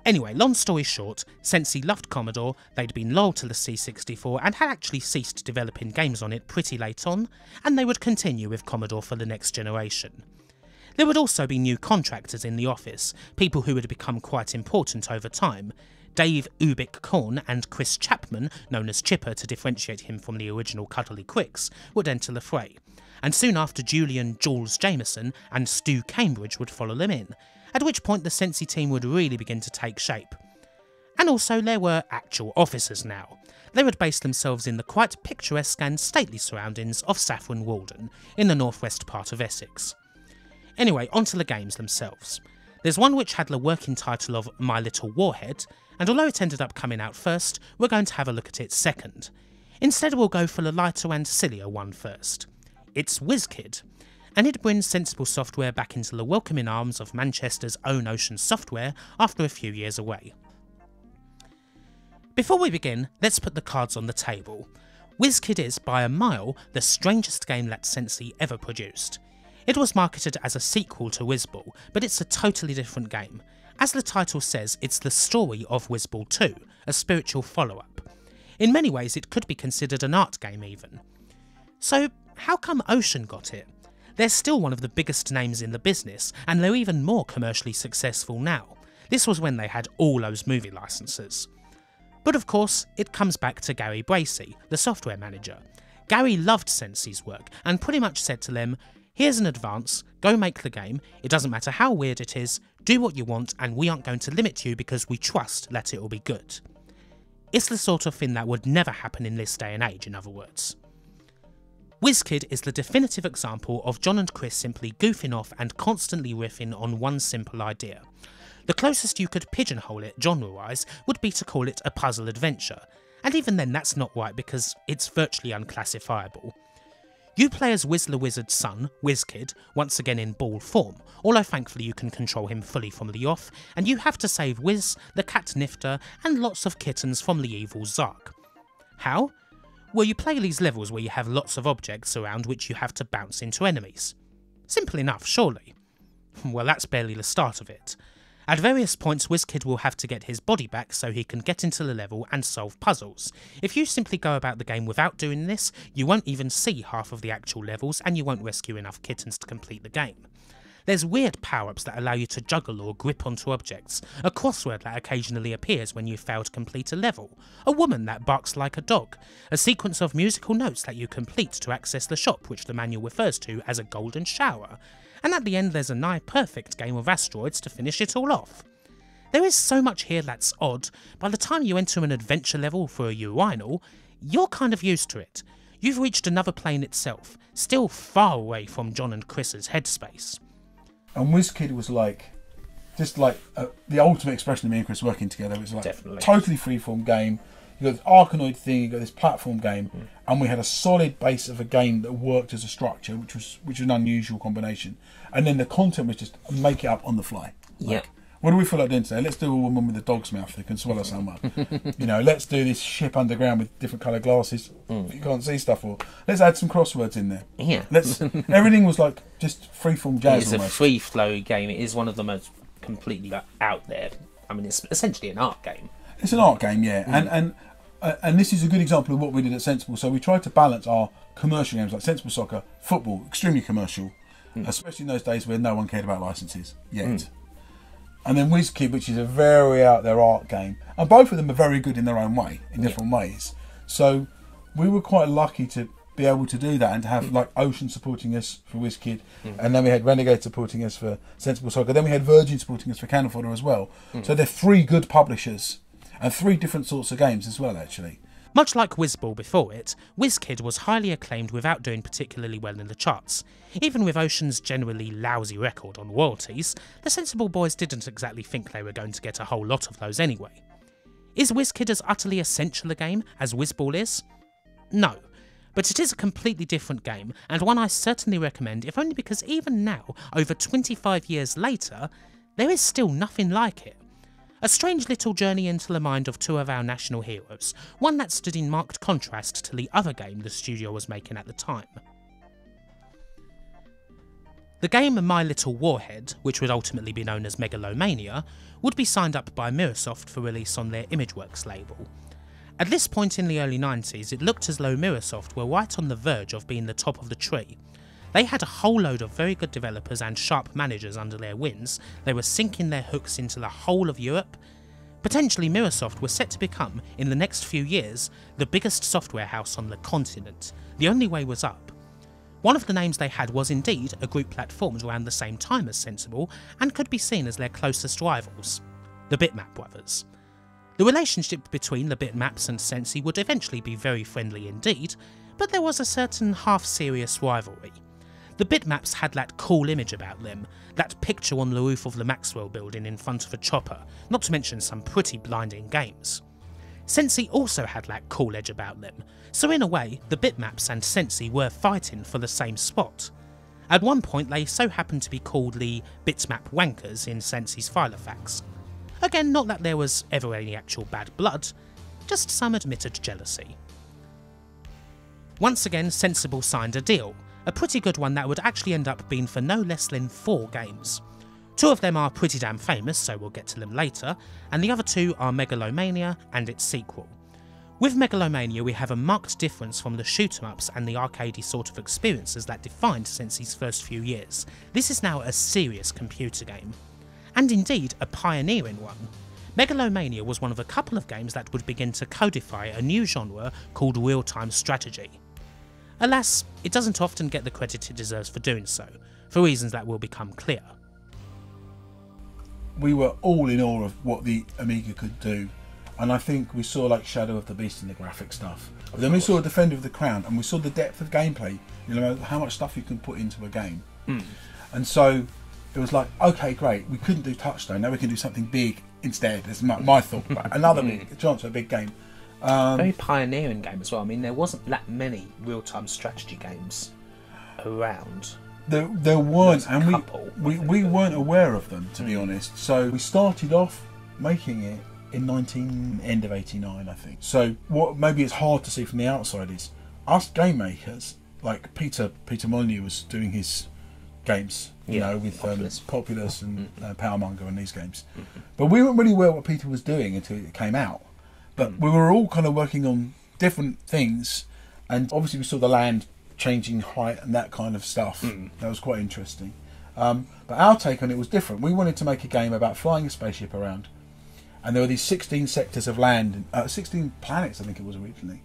Anyway, long story short, Sensi loved Commodore, they'd been loyal to the C64 and had actually ceased developing games on it pretty late on, and they would continue with Commodore for the next generation. There would also be new contractors in the office, people who would become quite important over time. Dave Ubik Korn and Chris Chapman, known as Chipper to differentiate him from the original Cuddly Quicks, would enter the fray, and soon after Julian Jules Jameson and Stu Cambridge would follow them in, at which point the Sensi team would really begin to take shape. And also there were actual officers now. They would base themselves in the quite picturesque and stately surroundings of Saffron Walden, in the northwest part of Essex. Anyway, onto the games themselves. There's one which had the working title of My Little Warhead, and although it ended up coming out first, we're going to have a look at it second. Instead we'll go for the lighter and sillier one first. It's WizKid, and it brings Sensible Software back into the welcoming arms of Manchester's own Ocean Software after a few years away. Before we begin, let's put the cards on the table. WizKid is, by a mile, the strangest game that Sensi ever produced. It was marketed as a sequel to Wizball, but it's a totally different game. As the title says, it's the story of Wizball 2, a spiritual follow-up. In many ways it could be considered an art game even. So how come Ocean got it? They're still one of the biggest names in the business, and they're even more commercially successful now. This was when they had all those movie licenses. But of course, it comes back to Gary Bracey, the software manager. Gary loved Sensi's work and pretty much said to them, "Here's an advance, go make the game, it doesn't matter how weird it is, do what you want and we aren't going to limit you because we trust that it will be good." It's the sort of thing that would never happen in this day and age, in other words. WizKid is the definitive example of Jon and Chris simply goofing off and constantly riffing on one simple idea. The closest you could pigeonhole it genre-wise would be to call it a puzzle adventure, and even then that's not right because it's virtually unclassifiable. You play as Wiz the Wizard's son, WizKid, once again in ball form, although thankfully you can control him fully from the off, and you have to save Wiz, the cat Nifter, and lots of kittens from the evil Zark. How? Well, you play these levels where you have lots of objects around which you have to bounce into enemies. Simple enough, surely. Well, that's barely the start of it. At various points, WizKid will have to get his body back so he can get into the level and solve puzzles. If you simply go about the game without doing this, you won't even see half of the actual levels and you won't rescue enough kittens to complete the game. There's weird power-ups that allow you to juggle or grip onto objects, a crossword that occasionally appears when you fail to complete a level, a woman that barks like a dog, a sequence of musical notes that you complete to access the shop which the manual refers to as a golden shower, and at the end there's a nigh-perfect game of asteroids to finish it all off. There is so much here that's odd, by the time you enter an adventure level for a urinal, you're kind of used to it. You've reached another plane itself, still far away from Jon and Chris's headspace. And WizKid was just like the ultimate expression of me and Chris working together. It was like Definitely. Totally freeform game. You got this Arkanoid thing, you got this platform game, and we had a solid base of a game that worked as a structure, which was an unusual combination. And then the content was just make it up on the fly. Yeah. What do we feel like doing today? Let's do a woman with a dog's mouth that can swallow someone. Let's do this ship underground with different coloured glasses that you can't see stuff for. Let's add some crosswords in there. Yeah. Everything was like just freeform jazz. It's almost. a free flow game. It is one of the most completely out there. I mean, it's essentially an art game. It's an art game, yeah. And this is a good example of what we did at Sensible. So we tried to balance our commercial games like Sensible Soccer, football, extremely commercial, especially in those days where no one cared about licenses yet. And then WizKid, which is a very out there art game, and both of them are very good in their own way, in different ways. So we were quite lucky to be able to do that and to have like Ocean supporting us for WizKid, and then we had Renegade supporting us for Sensible Soccer, then we had Virgin supporting us for Cannon Fodder as well. So they're 3 good publishers and 3 different sorts of games as well, actually. Much like Whizball before it, WizKid was highly acclaimed without doing particularly well in the charts. Even with Ocean's generally lousy record on royalties, the Sensible Boys didn't exactly think they were going to get a whole lot of those anyway. Is WizKid as utterly essential a game as Whizball is? No. But it is a completely different game, and one I certainly recommend, if only because even now, over 25 years later, there is still nothing like it. A strange little journey into the mind of 2 of our national heroes, one that stood in marked contrast to the other game the studio was making at the time. The game My Little Warhead, which would ultimately be known as Megalomania, would be signed up by Mirrorsoft for release on their Imageworks label. At this point in the early 90s, it looked as though Mirrorsoft were right on the verge of being the top of the tree. They had a whole load of very good developers and sharp managers under their wings. They were sinking their hooks into the whole of Europe. Potentially Mirrorsoft were set to become, in the next few years, the biggest software house on the continent. The only way was up. One of the names they had was indeed a group that formed around the same time as Sensible and could be seen as their closest rivals, the Bitmap brothers. The relationship between the Bitmaps and Sensi would eventually be very friendly indeed, but there was a certain half-serious rivalry. The Bitmaps had that cool image about them, that picture on the roof of the Maxwell building in front of a chopper, not to mention some pretty blinding games. Sensi also had that cool edge about them, so in a way, the Bitmaps and Sensi were fighting for the same spot. At one point they so happened to be called the Bitmap Wankers in Sensi's Filofax. Again, not that there was ever any actual bad blood, just some admitted jealousy. Once again, Sensible signed a deal, a pretty good one that would actually end up being for no less than 4 games. 2 of them are pretty damn famous, so we'll get to them later, and the other 2 are Megalomania and its sequel. With Megalomania we have a marked difference from the shoot-em-ups and the arcadey sort of experiences that defined Sensi's first few years. This is now a serious computer game. And indeed a pioneering one. Megalomania was one of a couple of games that would begin to codify a new genre called real-time strategy. Alas, it doesn't often get the credit it deserves for doing so, for reasons that will become clear. We were all in awe of what the Amiga could do, and I think we saw like Shadow of the Beast in the graphic stuff. But then we saw Defender of the Crown, and we saw the depth of gameplay, you know, how much stuff you can put into a game. And so it was like, okay, great, we couldn't do Touchstone, now we can do something big instead. That's my thought. Another big chance for a big game. Very pioneering game as well. I mean, there wasn't that many real-time strategy games around. There weren't, and we weren't weren't aware of them, to be honest. So we started off making it in end of '89, I think. So what maybe it's hard to see from the outside is us game makers, like Peter Molyneux was doing his games, you know, with Populous and Powermonger and these games. But we weren't really aware what Peter was doing until it came out. But we were all kind of working on different things, and obviously we saw the land changing height and that kind of stuff. That was quite interesting. But our take on it was different. We wanted to make a game about flying a spaceship around, and there were these 16 sectors of land, 16 planets I think it was originally,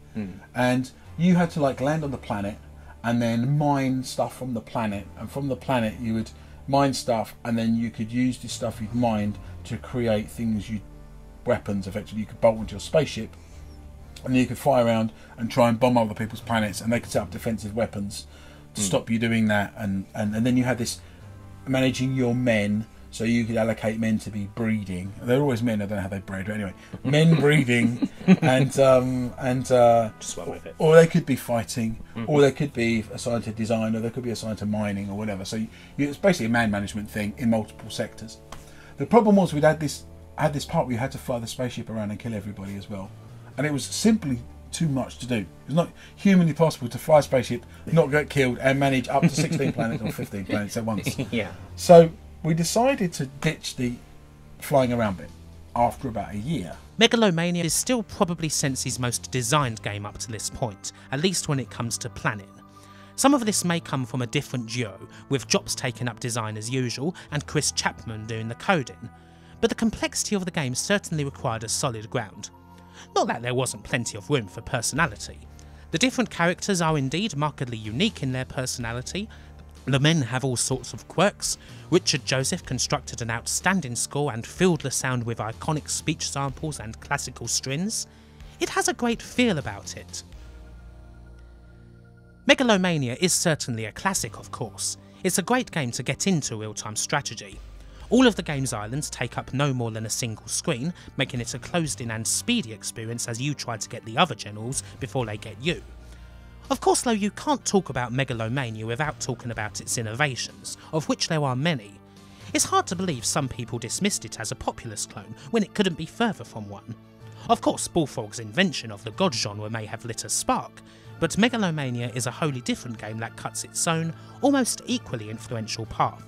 and you had to like land on the planet and then mine stuff from the planet, and from the planet you would mine stuff, and then you could use the stuff you'd mined to create things weapons effectively. You could bolt into your spaceship and then you could fly around and try and bomb other people's planets, and they could set up defensive weapons to stop you doing that, and then you had this managing your men, so you could allocate men to be breeding. They're always men, I don't know how they bred, but anyway, men breeding and Just went with it. or they could be fighting, or they could be assigned to design, or they could be assigned to mining or whatever. So it's basically a man management thing in multiple sectors. The problem was we'd had this part where you had to fly the spaceship around and kill everybody as well, and it was simply too much to do. It was not humanly possible to fly a spaceship, not get killed, and manage up to 16 planets or 15 planets at once. Yeah. So we decided to ditch the flying around bit after about a year. Megalomania is still probably Sensi's most designed game up to this point, at least when it comes to planning. Some of this may come from a different duo, with Jops taking up design as usual and Chris Chapman doing the coding, but the complexity of the game certainly required a solid ground. Not that there wasn't plenty of room for personality. The different characters are indeed markedly unique in their personality. The men have all sorts of quirks. Richard Joseph constructed an outstanding score and filled the sound with iconic speech samples and classical strings. It has a great feel about it. Megalomania is certainly a classic, of course. It's a great game to get into real-time strategy. All of the game's islands take up no more than a single screen, making it a closed-in and speedy experience as you try to get the other generals before they get you. Of course though, you can't talk about Megalomania without talking about its innovations, of which there are many. It's hard to believe some people dismissed it as a Populous clone when it couldn't be further from one. Of course, Bullfrog's invention of the God genre may have lit a spark, but Megalomania is a wholly different game that cuts its own, almost equally influential path.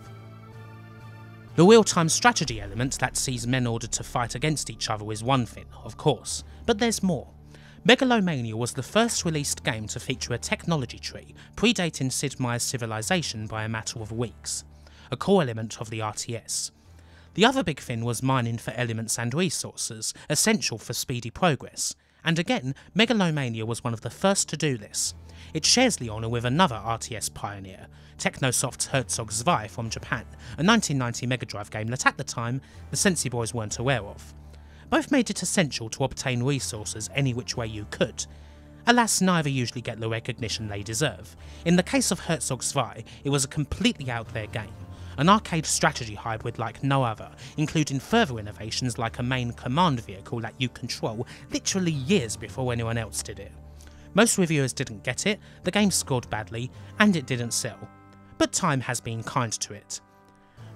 The real-time strategy element that sees men ordered to fight against each other is one thing, of course, but there's more. Megalomania was the first released game to feature a technology tree, predating Sid Meier's Civilization by a matter of weeks, a core element of the RTS. The other big thing was mining for elements and resources, essential for speedy progress, and again, Megalomania was one of the first to do this. It shares the honour with another RTS pioneer, Technosoft's Herzog Zwei from Japan, a 1990 Mega Drive game that at the time, the Sensi boys weren't aware of. Both made it essential to obtain resources any which way you could. Alas, neither usually get the recognition they deserve. In the case of Herzog Zwei, it was a completely out there game, an arcade strategy hybrid like no other, including further innovations like a main command vehicle that you control literally years before anyone else did it. Most reviewers didn't get it, the game scored badly, and it didn't sell. But time has been kind to it.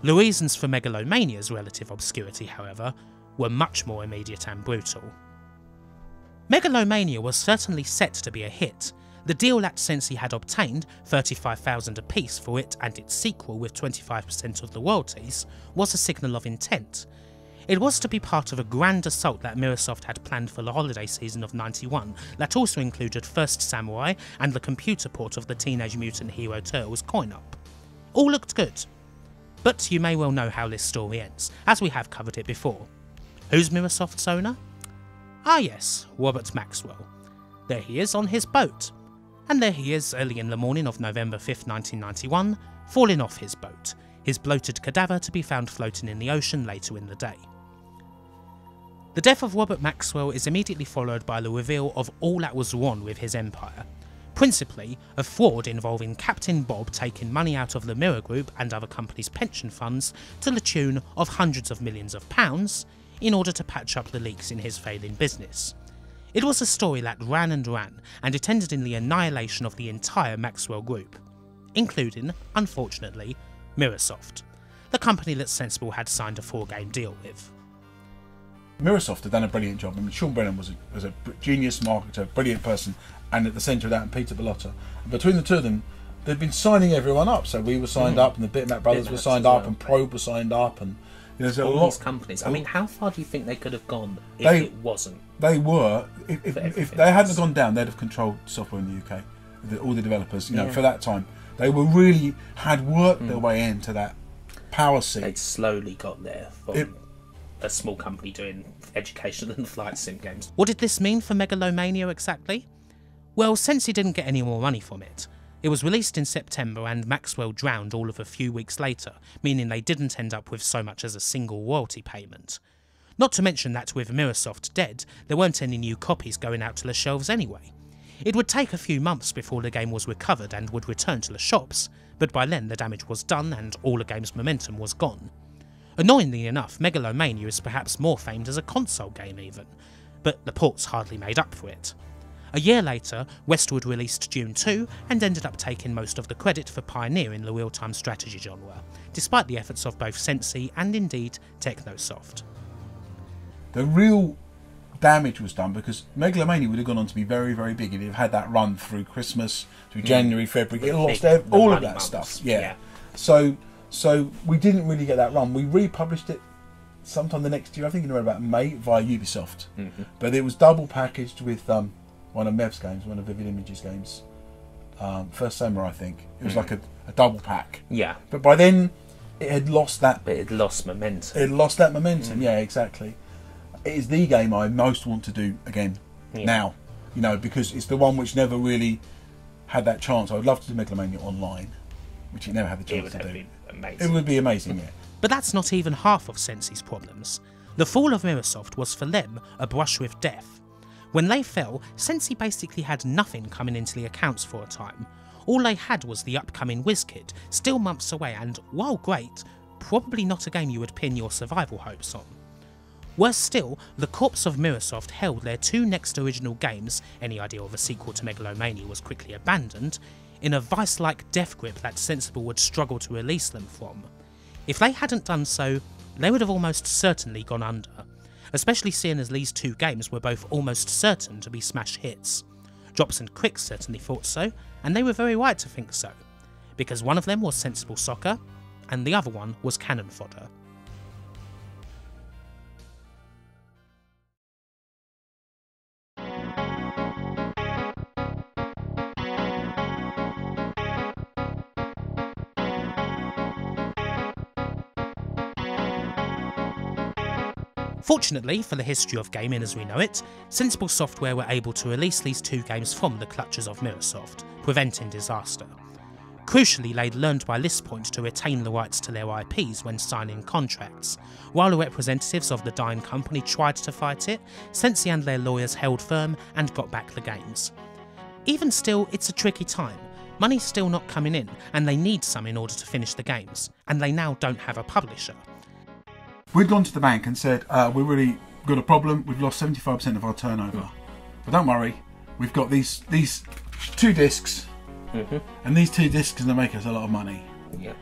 The reasons for Megalomania's relative obscurity, however, were much more immediate and brutal. Megalomania was certainly set to be a hit. The deal that Sensi had obtained, $35,000 apiece for it and its sequel with 25% of the royalties, was a signal of intent. It was to be part of a grand assault that Microsoft had planned for the holiday season of '91 that also included First Samurai and the computer port of the Teenage Mutant Hero Turtles coin-op. All looked good. But you may well know how this story ends, as we have covered it before. Who's Microsoft's owner? Ah yes, Robert Maxwell. There he is on his boat. And there he is early in the morning of November 5th, 1991, falling off his boat, his bloated cadaver to be found floating in the ocean later in the day. The death of Robert Maxwell is immediately followed by the reveal of all that was wrong with his empire. Principally, a fraud involving Captain Bob taking money out of the Mirror Group and other companies' pension funds to the tune of hundreds of millions of pounds in order to patch up the leaks in his failing business. It was a story that ran, and it ended in the annihilation of the entire Maxwell Group, including, unfortunately, Microsoft, the company that Sensible had signed a 4-game deal with. Microsoft had done a brilliant job. I mean, Sean Brennan was a genius marketer, brilliant person, and at the centre of that, and Peter Bellotta. And between the two of them, they'd been signing everyone up. So we were signed up, and the Bitmap brothers were signed up, and Probe was signed up, and there's a all lot. these companies. I mean, how far do you think they could have gone if it wasn't? They were. If they hadn't gone down, they'd have controlled software in the UK. All the developers, you know, for that time, they were really had worked their way into that power seat. They'd slowly got there from a small company doing educational and flight sim games. What did this mean for Megalomania exactly? Well, Sensi didn't get any more money from it. It was released in September and Maxwell drowned all of a few weeks later, meaning they didn't end up with so much as a single royalty payment. Not to mention that with Microsoft dead, there weren't any new copies going out to the shelves anyway. It would take a few months before the game was recovered and would return to the shops, but by then the damage was done and all the game's momentum was gone. Annoyingly enough, Megalomania is perhaps more famed as a console game even, but the ports hardly made up for it. A year later, Westwood released Dune 2 and ended up taking most of the credit for pioneering the real-time strategy genre, despite the efforts of both Sensi and indeed Technosoft. The real damage was done because Megalomania would have gone on to be very, very big if it had that run through Christmas, through January, February. It lost all of that stuff. Yeah. So we didn't really get that run. We republished it sometime the next year, I think in around about May, via Ubisoft. But it was double packaged with one of Mev's games, one of Vivid Images games. First Samurai, I think. It was like a double pack. Yeah. But by then, it had lost that... But it lost momentum. It lost that momentum, yeah, exactly. It is the game I most want to do again now. you know, because it's the one which never really had that chance. I would love to do Megalomania online, which it never had the chance to do. Been amazing. It would be amazing, yeah. But that's not even half of Sensi's problems. The fall of Mirrorsoft was for them a brush with death. When they fell, Sensi basically had nothing coming into the accounts for a time. All they had was the upcoming WizKid, still months away and, while great, probably not a game you would pin your survival hopes on. Worse still, the corpse of Mirrorsoft held their two next original games, any idea of a sequel to Megalomania was quickly abandoned, in a vice-like death grip that Sensible would struggle to release them from. If they hadn't done so, they would have almost certainly gone under, especially seeing as these two games were both almost certain to be smash hits. Drops and Quicks certainly thought so, and they were very right to think so, because one of them was Sensible Soccer, and the other one was Cannon Fodder. Fortunately for the history of gaming as we know it, Sensible Software were able to release these two games from the clutches of Mirrorsoft, preventing disaster. Crucially, they'd learned by this point to retain the rights to their IPs when signing contracts. While the representatives of the dying company tried to fight it, Sensi and their lawyers held firm and got back the games. Even still, it's a tricky time. Money's still not coming in, and they need some in order to finish the games, and they now don't have a publisher. We'd gone to the bank and said, we've really got a problem, we've lost 75% of our turnover. But don't worry, we've got these two discs, and these two discs are going to make us a lot of money. Yeah.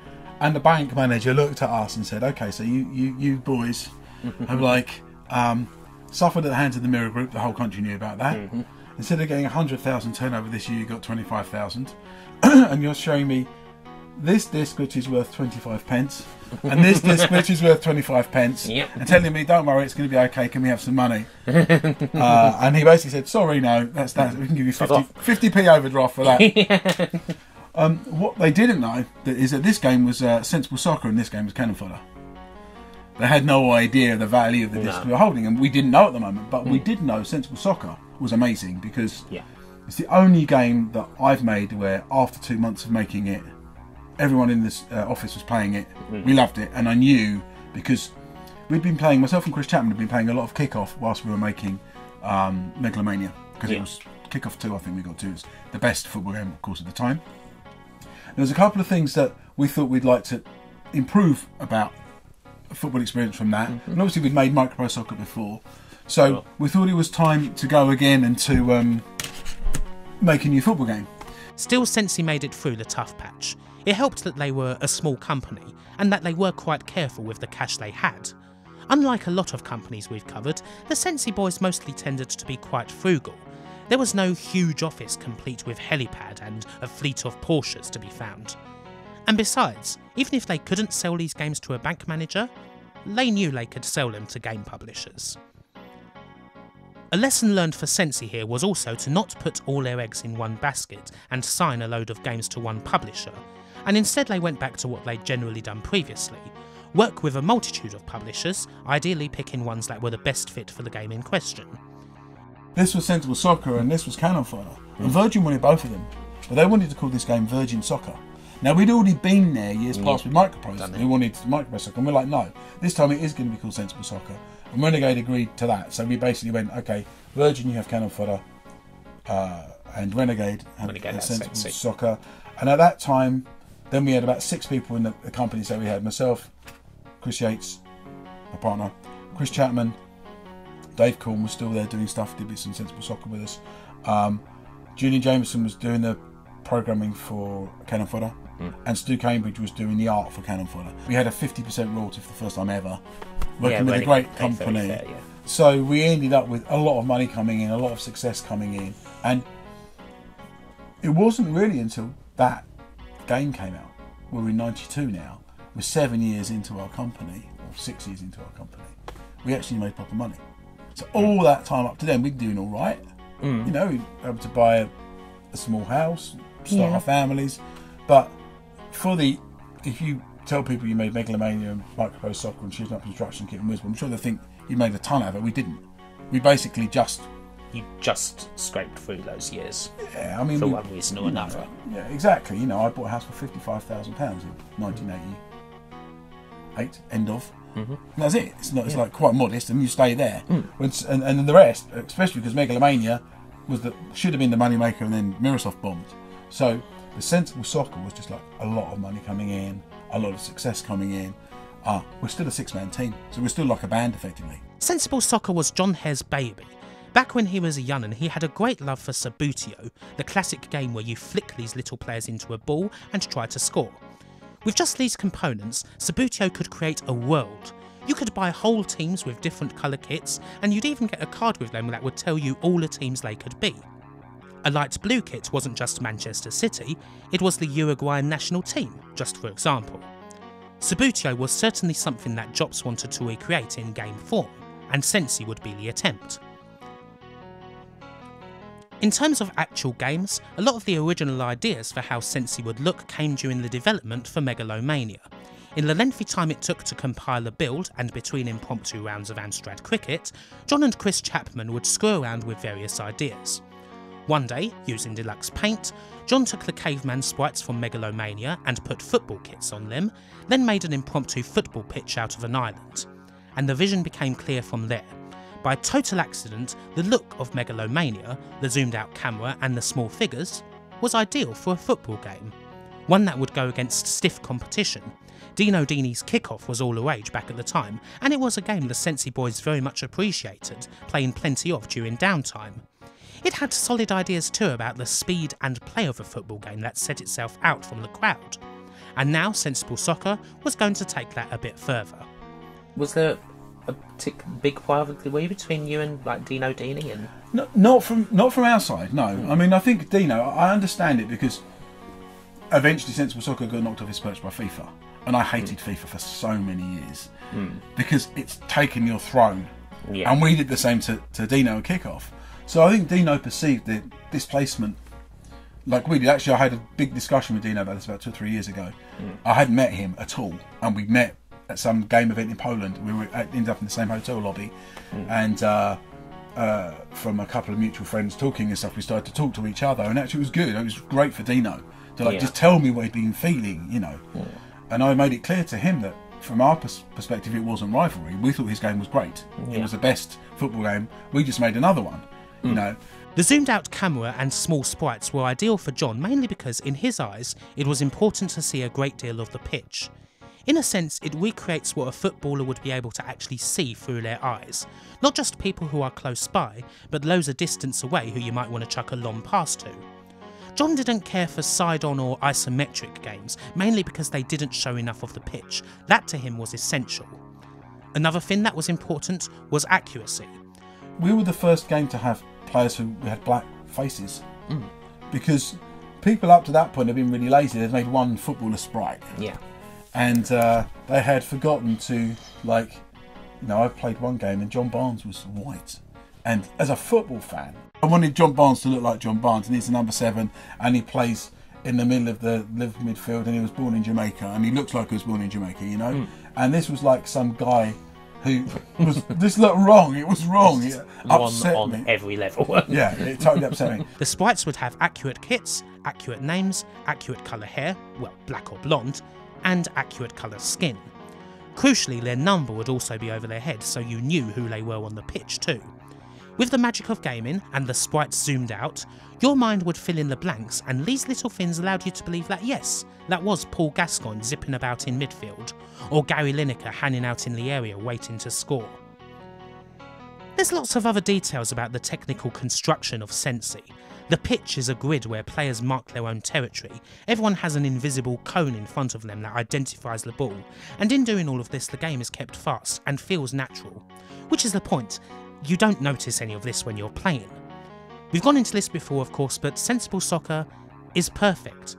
And the bank manager looked at us and said, okay, so you boys have like suffered at the hands of the Mirror Group, the whole country knew about that. Instead of getting 100,000 turnover this year, you got 25,000. And you're showing me this disc which is worth 25 pence and this disc which is worth 25 pence and telling me don't worry, it's going to be okay, can we have some money? And he basically said sorry, no, that's we can give you 50p overdraft for that. What they didn't know is that this game was Sensible Soccer and this game was Cannon Fodder. They had no idea the value of the disc we were holding, and we didn't know at the moment, but we did know Sensible Soccer was amazing because it's the only game that I've made where after 2 months of making it, everyone in this office was playing it. We loved it, and I knew because we'd been playing, myself and Chris Chapman had been playing a lot of Kick-Off whilst we were making Megalomania, because it was Kick-Off 2, I think we got to. It was the best football game, of course, at the time. There was a couple of things that we thought we'd like to improve about a football experience from that, and obviously we'd made Micro Soccer before, so we thought it was time to go again and to make a new football game. Still, Sensi made it through the tough patch. It helped that they were a small company, and that they were quite careful with the cash they had. Unlike a lot of companies we've covered, the Sensi boys mostly tended to be quite frugal. There was no huge office complete with helipad and a fleet of Porsches to be found. And besides, even if they couldn't sell these games to a bank manager, they knew they could sell them to game publishers. A lesson learned for Sensi here was also to not put all their eggs in one basket and sign a load of games to one publisher, and instead they went back to what they'd generally done previously, work with a multitude of publishers, ideally picking ones that were the best fit for the game in question. This was Sensible Soccer and this was Cannon Fodder, and Virgin wanted both of them, but they wanted to call this game Virgin Soccer. Now we'd already been there years past with Microprose, we wanted Microprose Soccer, and we're like, no, this time it is going to be called Sensible Soccer, and Renegade agreed to that, so we basically went, okay, Virgin you have Cannon Fodder, and Renegade have Sensible Soccer, and at that time, then we had about 6 people in the company, so we had myself, Chris Yates, my partner, Chris Chapman, Dave Corn was still there doing stuff, did some Sensible Soccer with us, Julian Jameson was doing the programming for Cannon Fodder, and Stu Cambridge was doing the art for Cannon Fodder. We had a 50% royalty for the first time ever, working with a great company. Fair, so we ended up with a lot of money coming in, a lot of success coming in, and it wasn't really until that game came out, we're in 92 now, we're 7 years into our company, or 6 years into our company, we actually made proper money. So all that time up to then, we'd been doing all right. You know, we were able to buy a small house, start our families, but if you tell people you made Megalomania and Microprose Soccer and Shooting Up Construction Kit and Wisdom, I'm sure they think you made a ton out of it. We didn't. We basically just you just scraped through those years Yeah, I mean, for one reason or you know, another. yeah, exactly. You know, I bought a house for £55,000 in 1988. End of. Mm-hmm. That's it. It's not. It's like quite modest, and you stay there. And then the rest, especially because Megalomania should have been the money maker, and then Microsoft bombed. So the Sensible Soccer was just like a lot of money coming in, a lot of success coming in. We're still a six-man team, so we're still like a band effectively. Sensible Soccer was Jon Hare's baby. Back when he was a young'un, he had a great love for Sabutio, the classic game where you flick these little players into a ball and try to score. With just these components, Sabutio could create a world. You could buy whole teams with different colour kits, and you'd even get a card with them that would tell you all the teams they could be. A light blue kit wasn't just Manchester City, it was the Uruguayan national team, just for example. Sabutio was certainly something that Jops wanted to recreate in game form, and Sensi would be the attempt. In terms of actual games, a lot of the original ideas for how Sensi would look came during the development for Megalomania. In the lengthy time it took to compile a build, and between impromptu rounds of Amstrad cricket, Jon and Chris Chapman would screw around with various ideas. One day, using deluxe paint, Jon took the caveman sprites from Megalomania and put football kits on them, then made an impromptu football pitch out of an island. And the vision became clear from there. By total accident, the look of Megalomania, the zoomed out camera and the small figures, was ideal for a football game. One that would go against stiff competition. Dino Dini's Kickoff was all the rage back at the time, and it was a game the Sensi boys very much appreciated, playing plenty of during downtime. It had solid ideas too about the speed and play of a football game that set itself out from the crowd. And now Sensible Soccer was going to take that a bit further. Was there a big rivalry between you and like Dino Dini and? No, not from our side. No, I mean I think Dino. I understand it because eventually Sensible Soccer got knocked off his perch by FIFA, and I hated FIFA for so many years because it's taken your throne, and we did the same to Dino at Kickoff. So I think Dino perceived the displacement like we did. Actually, I had a big discussion with Dino about this about 2 or 3 years ago. I hadn't met him at all, and we met at some game event in Poland. We ended up in the same hotel lobby, and from a couple of mutual friends talking and stuff, we started to talk to each other, and actually it was good. It was great for Dino to just tell me what he'd been feeling, you know. And I made it clear to him that from our perspective, it wasn't rivalry. We thought his game was great. It was the best football game. We just made another one, you know. The zoomed out camera and small sprites were ideal for Jon mainly because in his eyes it was important to see a great deal of the pitch. In a sense, it recreates what a footballer would be able to actually see through their eyes. Not just people who are close by, but loads of distance away who you might want to chuck a long pass to. Jon didn't care for side-on or isometric games, mainly because they didn't show enough of the pitch. That to him was essential. Another thing that was important was accuracy. We were the first game to have players who had black faces, because people up to that point have been really lazy. They've made one footballer sprite. And they had forgotten to, like, you know, I played one game and John Barnes was white. And as a football fan, I wanted John Barnes to look like John Barnes, and he's the number 7, and he plays in the middle of the Liverpool midfield, and he was born in Jamaica, and he looks like he was born in Jamaica, you know? And this was like some guy who was, this looked wrong, it was wrong, it upset on me. every level. Yeah, it totally upset me. The sprites would have accurate kits, accurate names, accurate colour hair, well, black or blonde, and accurate colour skin. Crucially, their number would also be over their head, so you knew who they were on the pitch too. With the magic of gaming and the sprites zoomed out, your mind would fill in the blanks, and these little things allowed you to believe that yes, that was Paul Gascoigne zipping about in midfield, or Gary Lineker hanging out in the area waiting to score. There's lots of other details about the technical construction of Sensi. The pitch is a grid where players mark their own territory. Everyone has an invisible cone in front of them that identifies the ball, and in doing all of this the game is kept fast and feels natural. Which is the point, you don't notice any of this when you're playing. We've gone into this before of course, but Sensible Soccer is perfect.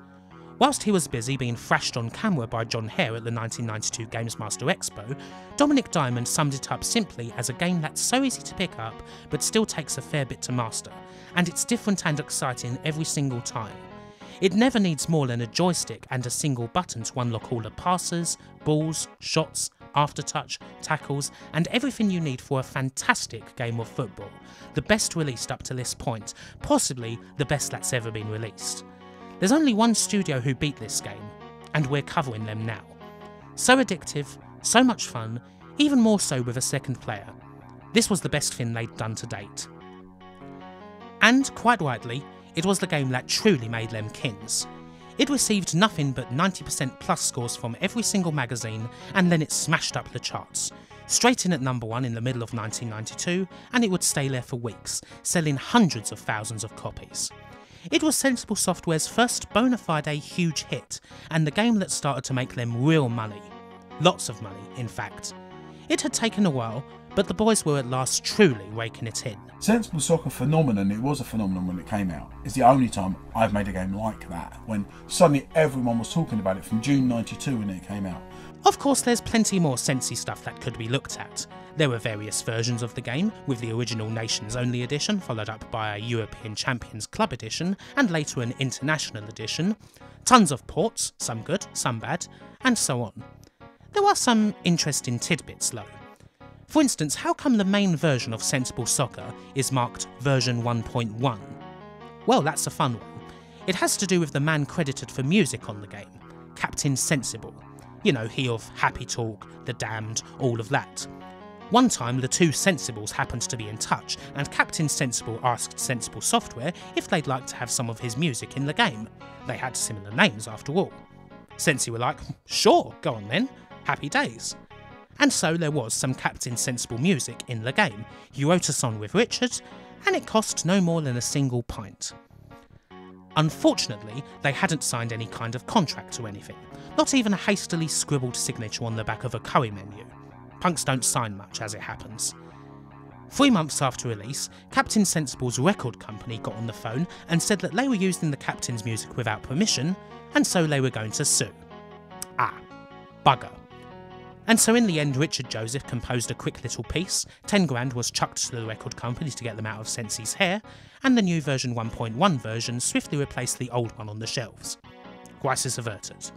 Whilst he was busy being thrashed on camera by Jon Hare at the 1992 Games Master Expo, Dominic Diamond summed it up simply as a game that's so easy to pick up but still takes a fair bit to master, and it's different and exciting every single time. It never needs more than a joystick and a single button to unlock all the passes, balls, shots, aftertouch, tackles, and everything you need for a fantastic game of football. The best released up to this point, possibly the best that's ever been released. There's only one studio who beat this game, and we're covering them now. So addictive, so much fun, even more so with a second player. This was the best thing they'd done to date. And, quite rightly, it was the game that truly made them kings. It received nothing but 90% plus scores from every single magazine, and then it smashed up the charts. Straight in at number 1 in the middle of 1992, and it would stay there for weeks, selling hundreds of thousands of copies. It was Sensible Software's first bona fide huge hit, and the game that started to make them real money. Lots of money, in fact. It had taken a while, but the boys were at last truly raking it in. Sensible Soccer phenomenon, it was a phenomenon when it came out. It's the only time I've made a game like that, when suddenly everyone was talking about it from June 92 when it came out. Of course, there's plenty more Sensi stuff that could be looked at. There were various versions of the game, with the original Nations Only edition, followed up by a European Champions Club edition, and later an International edition. Tons of ports, some good, some bad, and so on. There are some interesting tidbits though. For instance, how come the main version of Sensible Soccer is marked version 1.1? Well, that's a fun one. It has to do with the man credited for music on the game, Captain Sensible. You know, he of Happy Talk, The Damned, all of that. One time the two Sensibles happened to be in touch, and Captain Sensible asked Sensible Software if they'd like to have some of his music in the game. They had similar names after all. Sensi were like, sure, go on then, happy days. And so there was some Captain Sensible music in the game. He wrote a song with Richard, and it cost no more than a single pint. Unfortunately, they hadn't signed any kind of contract or anything, not even a hastily scribbled signature on the back of a curry menu. Punks don't sign much, as it happens. 3 months after release, Captain Sensible's record company got on the phone and said that they were using the Captain's music without permission, and so they were going to sue. Ah, bugger. And so in the end, Richard Joseph composed a quick little piece, 10 grand was chucked to the record company to get them out of Sensi's hair, and the new version 1.1 version swiftly replaced the old one on the shelves. Crisis averted.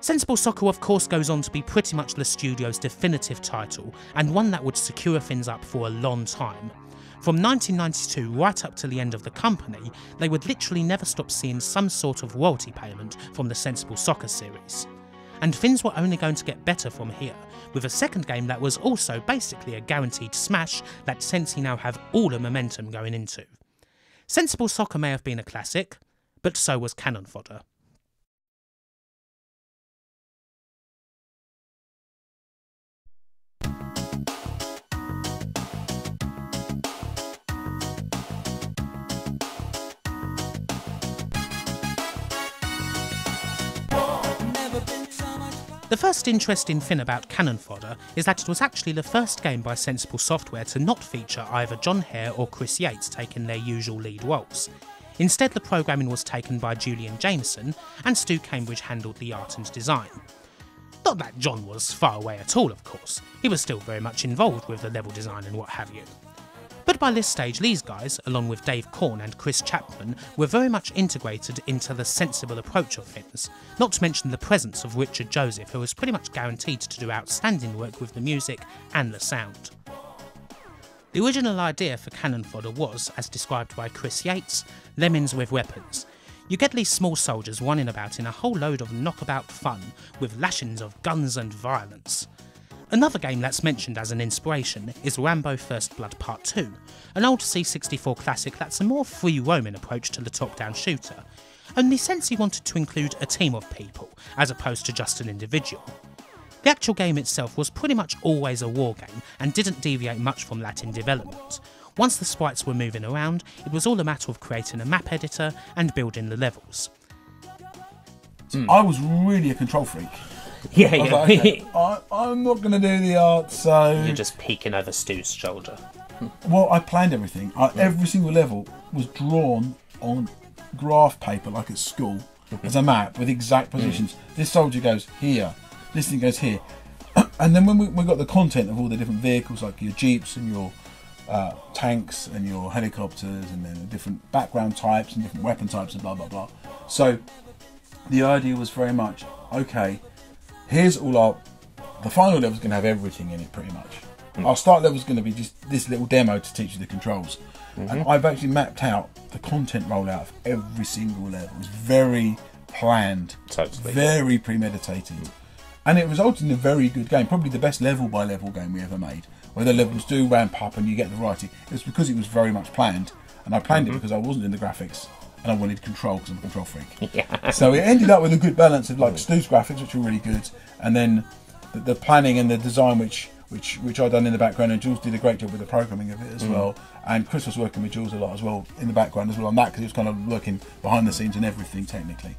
Sensible Soccer of course goes on to be pretty much the studio's definitive title, and one that would secure things up for a long time. From 1992 right up to the end of the company, they would literally never stop seeing some sort of royalty payment from the Sensible Soccer series. And things were only going to get better from here, with a second game that was also basically a guaranteed smash that Sensi now have all the momentum going into. Sensible Soccer may have been a classic, but so was Cannon Fodder. The first interesting thing about Cannon Fodder is that it was actually the first game by Sensible Software to not feature either Jon Hare or Chris Yates taking their usual lead roles. Instead, the programming was taken by Julian Jameson, and Stu Cambridge handled the art and design. Not that John was far away at all, of course, he was still very much involved with the level design and what have you. But by this stage, these guys, along with Dave Korn and Chris Chapman, were very much integrated into the sensible approach of things, not to mention the presence of Richard Joseph, who was pretty much guaranteed to do outstanding work with the music and the sound. The original idea for Cannon Fodder was, as described by Chris Yates, lemmings with weapons. You get these small soldiers running about in a whole load of knockabout fun, with lashings of guns and violence. Another game that's mentioned as an inspiration is Rambo First Blood Part 2, an old C64 classic that's a more free-roaming approach to the top-down shooter, only Sensi wanted to include a team of people, as opposed to just an individual. The actual game itself was pretty much always a war game, and didn't deviate much from that in development. Once the sprites were moving around, it was all a matter of creating a map editor and building the levels. I was really a control freak. Yeah, I was yeah. like, okay, I'm not going to do the art, so... You're just peeking over Stu's shoulder. Well, I planned everything. Every single level was drawn on graph paper, like at school, as a map with exact positions. This soldier goes here, this thing goes here. And then when we got the content of all the different vehicles, like your jeeps and your tanks and your helicopters, and then the different background types and different weapon types and blah, blah, blah. So the idea was very much, okay, here's all our The final level's going to have everything in it, pretty much. Our start level's going to be just this little demo to teach you the controls. And I've actually mapped out the content rollout of every single level. It's very planned, very premeditated. And it resulted in a very good game, probably the best level-by-level game we ever made, where the levels do ramp up and you get the variety. It's because it was very much planned, and I planned it because I wasn't in the graphics, and I wanted control because I'm a control freak. So it ended up with a good balance of like Stu's graphics, which were really good, and then the planning and the design, which I'd done in the background, and Jules did a great job with the programming of it as well. And Chris was working with Jules a lot as well in the background as well on that, because he was kind of working behind the scenes and everything technically.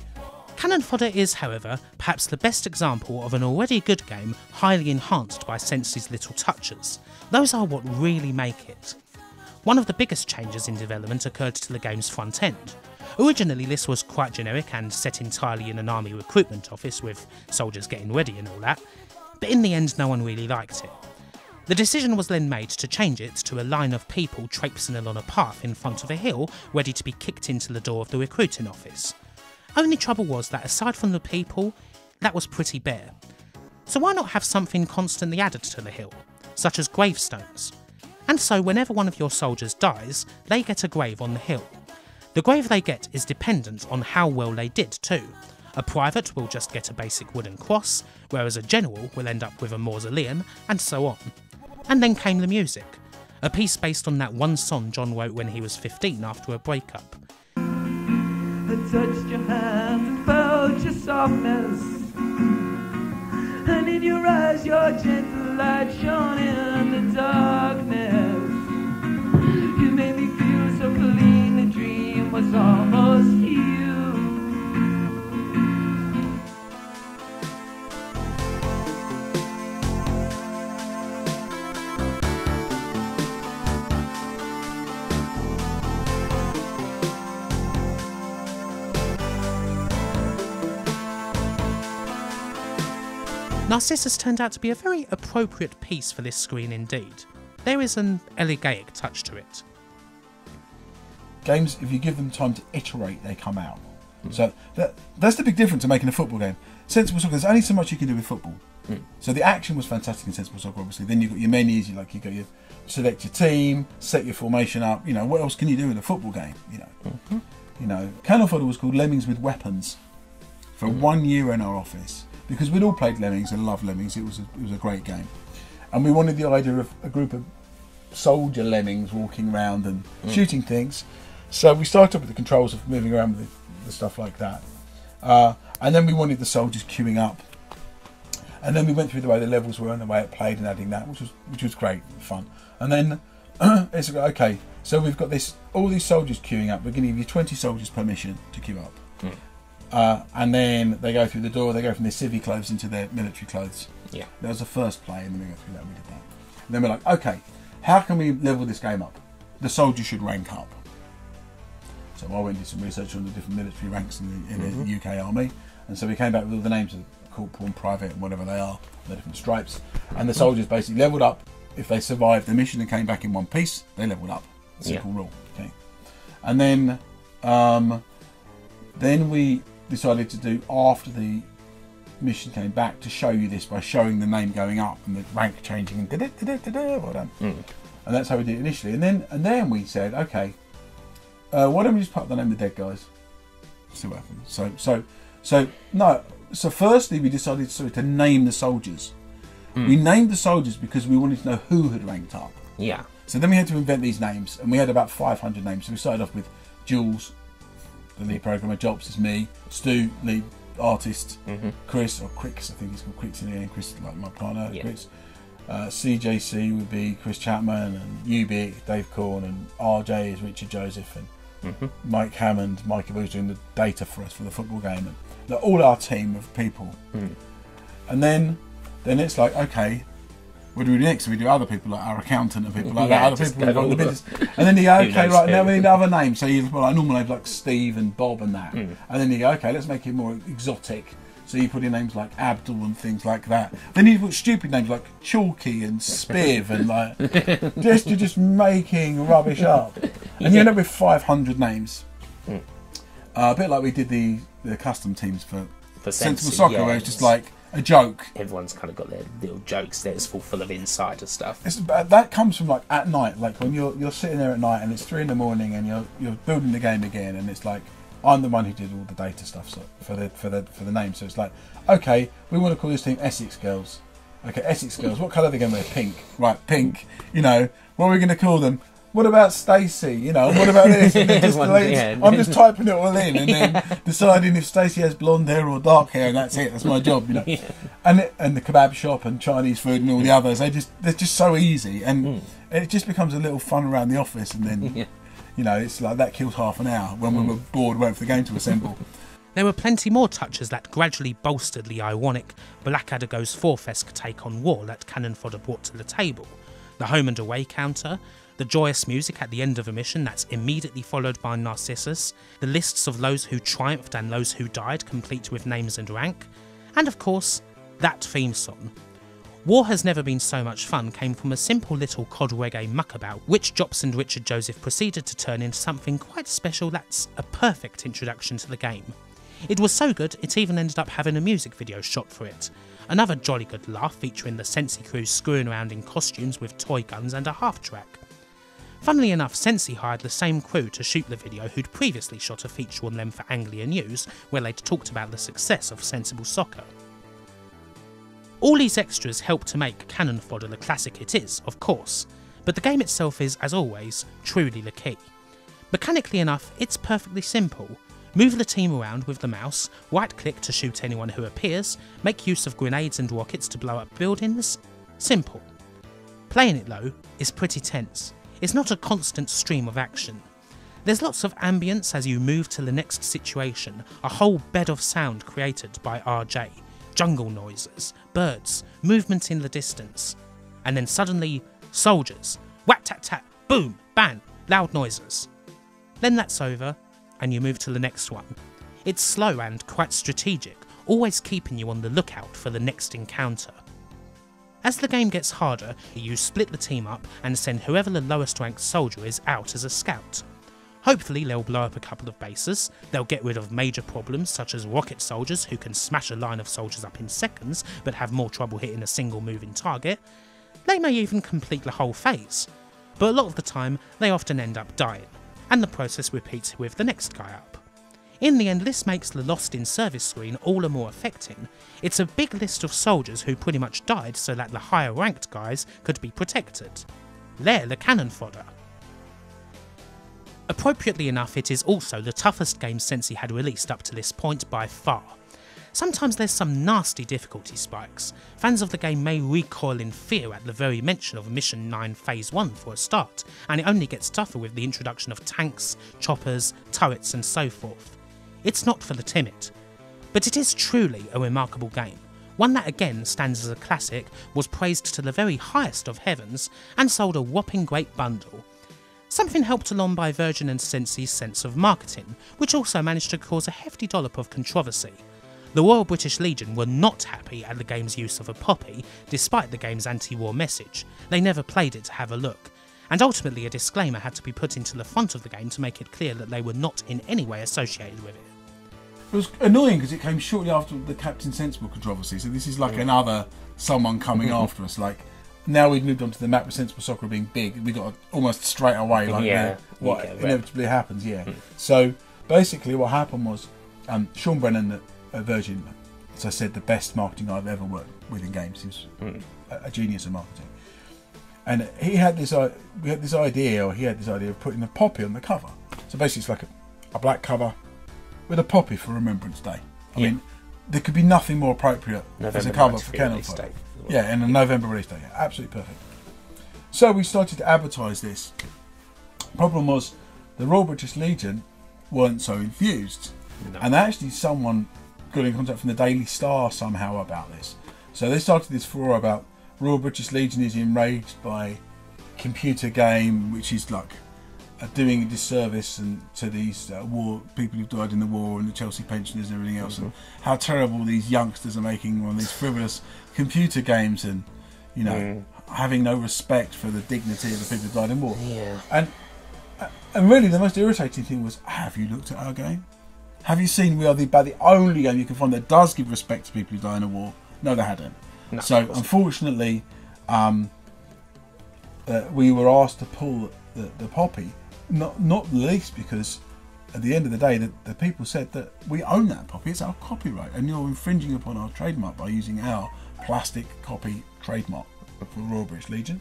Cannon Fodder is, however, perhaps the best example of an already good game highly enhanced by Sensi's little touches. Those are what really make it. One of the biggest changes in development occurred to the game's front end. Originally this was quite generic and set entirely in an army recruitment office with soldiers getting ready and all that, but in the end no one really liked it. The decision was then made to change it to a line of people traipsing along a path in front of a hill ready to be kicked into the door of the recruiting office. Only trouble was that aside from the people, that was pretty bare. So why not have something constantly added to the hill, such as gravestones? And so whenever one of your soldiers dies, they get a grave on the hill. The grave they get is dependent on how well they did too. A private will just get a basic wooden cross, whereas a general will end up with a mausoleum, and so on. And then came the music, a piece based on that one song Jon wrote when he was 15 after a breakup. I touched your hand and felt your softness, and in your eyes your gentle light shone in the darkness. You made me feel so clean, the dream was almost you. Narcissus turned out to be a very appropriate piece for this screen indeed. There is an elegaic touch to it. Games, if you give them time to iterate, they come out. So that's the big difference in making a football game. Sensible Soccer, there's only so much you can do with football. So the action was fantastic in Sensible Soccer, obviously. Then you've got your menus, you got your select your team, set your formation up. You know, what else can you do in a football game? You know, Cannon Fodder was called Lemmings with Weapons for 1 year in our office, because we'd all played Lemmings and loved Lemmings. It was a great game, and we wanted the idea of a group of soldier lemmings walking around and shooting things. So we started with the controls of moving around with the stuff like that, and then we wanted the soldiers queuing up, and then we went through the way the levels were and the way it played and adding that, which was great fun. And then it's okay, so we've got all these soldiers queuing up. We're going to give you 20 soldiers per mission to queue up. And then they go through the door, they go from their civvy clothes into their military clothes. Yeah. That was the first play, and then we go through that, we did that. And then we're like, okay, how can we level this game up? The soldiers should rank up. So I went and did some research on the different military ranks in the UK Army, and so we came back with all the names of corporal and private and whatever they are, the different stripes. And the soldiers basically leveled up. If they survived the mission and came back in one piece, they leveled up. Simple rule. Okay. And then we decided to do, after the mission came back, to show you this by showing the name going up and the rank changing and well done. And that's how we did it initially. And then we said, okay, why don't we just put up the name of the dead guys? See what happens. So firstly we decided to name the soldiers. We named the soldiers because we wanted to know who had ranked up. Yeah. So then we had to invent these names, and we had about 500 names. So we started off with Jules, the lead programmer, Jobs is me, Stu, lead artist, Chris, or Quicks, I think he's called Quicks in the end, Chris, like my partner, Chris. CJC would be Chris Chapman, and Ubik, Dave Corn, and RJ is Richard Joseph, and Mike Hammond, Mikey was doing the data for us for the football game, and all our team of people. And then it's like, okay, what do we do next? We do other people, like our accountant and people like that. Other people who've got the business. And then you go, okay, right, now we need other names. So you put like normal names like Steve and Bob and that. And then you go, okay, let's make it more exotic. So you put in names like Abdul and things like that. Then you put stupid names like Chalky and Spiv and like you're just making rubbish up. And you end up with 500 names. A bit like we did the custom teams for Sensible Soccer, where it's just like a joke. Everyone's kind of got their little jokes that's full of insider stuff. That comes from like at night, like when you're sitting there at night and it's 3 a.m. and you're building the game again, and it's like I'm the one who did all the data stuff for the name. So it's like, okay, we want to call this team Essex Girls. Okay, Essex Girls. What colour are they going to wear? Pink. Right, pink. You know, what are we going to call them? What about Stacey? You know, what about this? And I'm just typing it all in and then deciding if Stacey has blonde hair or dark hair, and that's it. That's my job, you know. Yeah. And the kebab shop and Chinese food and all the others, they're just so easy, and it just becomes a little fun around the office, and then you know, it's like that kills half an hour when we were bored, waiting for the game to assemble. There were plenty more touches that gradually bolstered the ironic Blackadder Goes Forth-esque take on war that Cannon Fodder brought to the table. The home and away counter, the joyous music at the end of a mission that's immediately followed by Narcissus, the lists of those who triumphed and those who died complete with names and rank, and of course, that theme song. War Has Never Been So Much Fun came from a simple little cod reggae muckabout, which Jops and Richard Joseph proceeded to turn into something quite special that's a perfect introduction to the game. It was so good, it even ended up having a music video shot for it. Another jolly good laugh featuring the Sensi crew screwing around in costumes with toy guns and a half-track. Funnily enough, Sensi hired the same crew to shoot the video who'd previously shot a feature on them for Anglia News, where they'd talked about the success of Sensible Soccer. All these extras help to make Cannon Fodder the classic it is, of course, but the game itself is, as always, truly the key. Mechanically enough, it's perfectly simple. Move the team around with the mouse, right-click to shoot anyone who appears, make use of grenades and rockets to blow up buildings. Simple. Playing it, though, is pretty tense. It's not a constant stream of action. There's lots of ambience as you move to the next situation, a whole bed of sound created by RJ. Jungle noises, birds, movement in the distance. And then suddenly, soldiers. Whack-tat-tat, boom, bang, loud noises. Then that's over, and you move to the next one. It's slow and quite strategic, always keeping you on the lookout for the next encounter. As the game gets harder, you split the team up and send whoever the lowest ranked soldier is out as a scout. Hopefully they'll blow up a couple of bases, they'll get rid of major problems such as rocket soldiers who can smash a line of soldiers up in seconds but have more trouble hitting a single moving target. They may even complete the whole phase, but a lot of the time they often end up dying, and the process repeats with the next guy up. In the end, this makes the Lost in Service screen all the more affecting. It's a big list of soldiers who pretty much died so that the higher ranked guys could be protected. They're the cannon fodder. Appropriately enough, it is also the toughest game Sensi had released up to this point by far. Sometimes there's some nasty difficulty spikes. Fans of the game may recoil in fear at the very mention of Mission 9 Phase 1 for a start, and it only gets tougher with the introduction of tanks, choppers, turrets and so forth. It's not for the timid. But it is truly a remarkable game. One that again stands as a classic, was praised to the very highest of heavens, and sold a whopping great bundle. Something helped along by Virgin and Sensi's sense of marketing, which also managed to cause a hefty dollop of controversy. The Royal British Legion were not happy at the game's use of a poppy, despite the game's anti-war message. They never played it to have a look, and ultimately a disclaimer had to be put into the front of the game to make it clear that they were not in any way associated with it. It was annoying because it came shortly after the Captain Sensible controversy, so this is like another someone coming after us. Like, now we've moved on to the map with Sensible Soccer being big, we got almost straight away, like what inevitably happens, So basically what happened was Sean Brennan at Virgin, as I said, the best marketing I've ever worked with in games. He was a genius in marketing. And he had this idea of putting a poppy on the cover. So basically it's like a black cover with a poppy for Remembrance Day. I mean, there could be nothing more appropriate as a cover for Cannon Fodder. Yeah, and a November release day. Yeah, absolutely perfect. So we started to advertise this. Problem was, the Royal British Legion weren't so enthused. No. And actually someone got in contact from the Daily Star somehow about this. So they started this furore about Royal British Legion is enraged by computer game, which is like doing a disservice to these war people who've died in the war and the Chelsea pensioners and everything else, and how terrible these youngsters are making on these frivolous computer games, and you know, having no respect for the dignity of the people who died in war. And really the most irritating thing was, have you looked at our game? Have you seen we are about the only game you can find that does give respect to people who die in a war No, they hadn't. No, So of course not. unfortunately, we were asked to pull the Poppy, not least because at the end of the day, the people said that we own that Poppy, it's our copyright, and you're infringing upon our trademark by using our plastic copy trademark for Royal British Legion.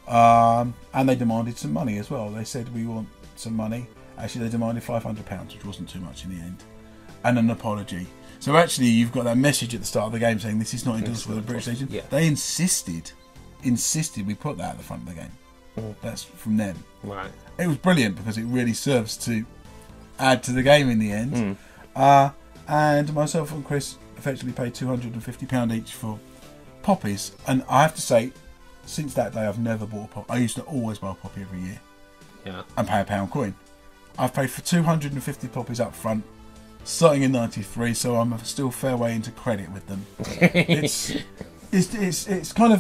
And they demanded some money as well. They said, we want some money. Actually, they demanded £500, which wasn't too much in the end, and an apology. So actually, you've got that message at the start of the game saying this is not endorsed for the British Legion. Yeah. They insisted we put that at the front of the game. That's from them. Right. It was brilliant because it really serves to add to the game in the end. And myself and Chris effectively paid £250 each for poppies. And I have to say, since that day, I've never bought a poppy. I used to always buy a poppy every year. Yeah. And pay £1 coin. I've paid for 250 poppies up front, starting in '93, so I'm still fair way into credit with them. It's kind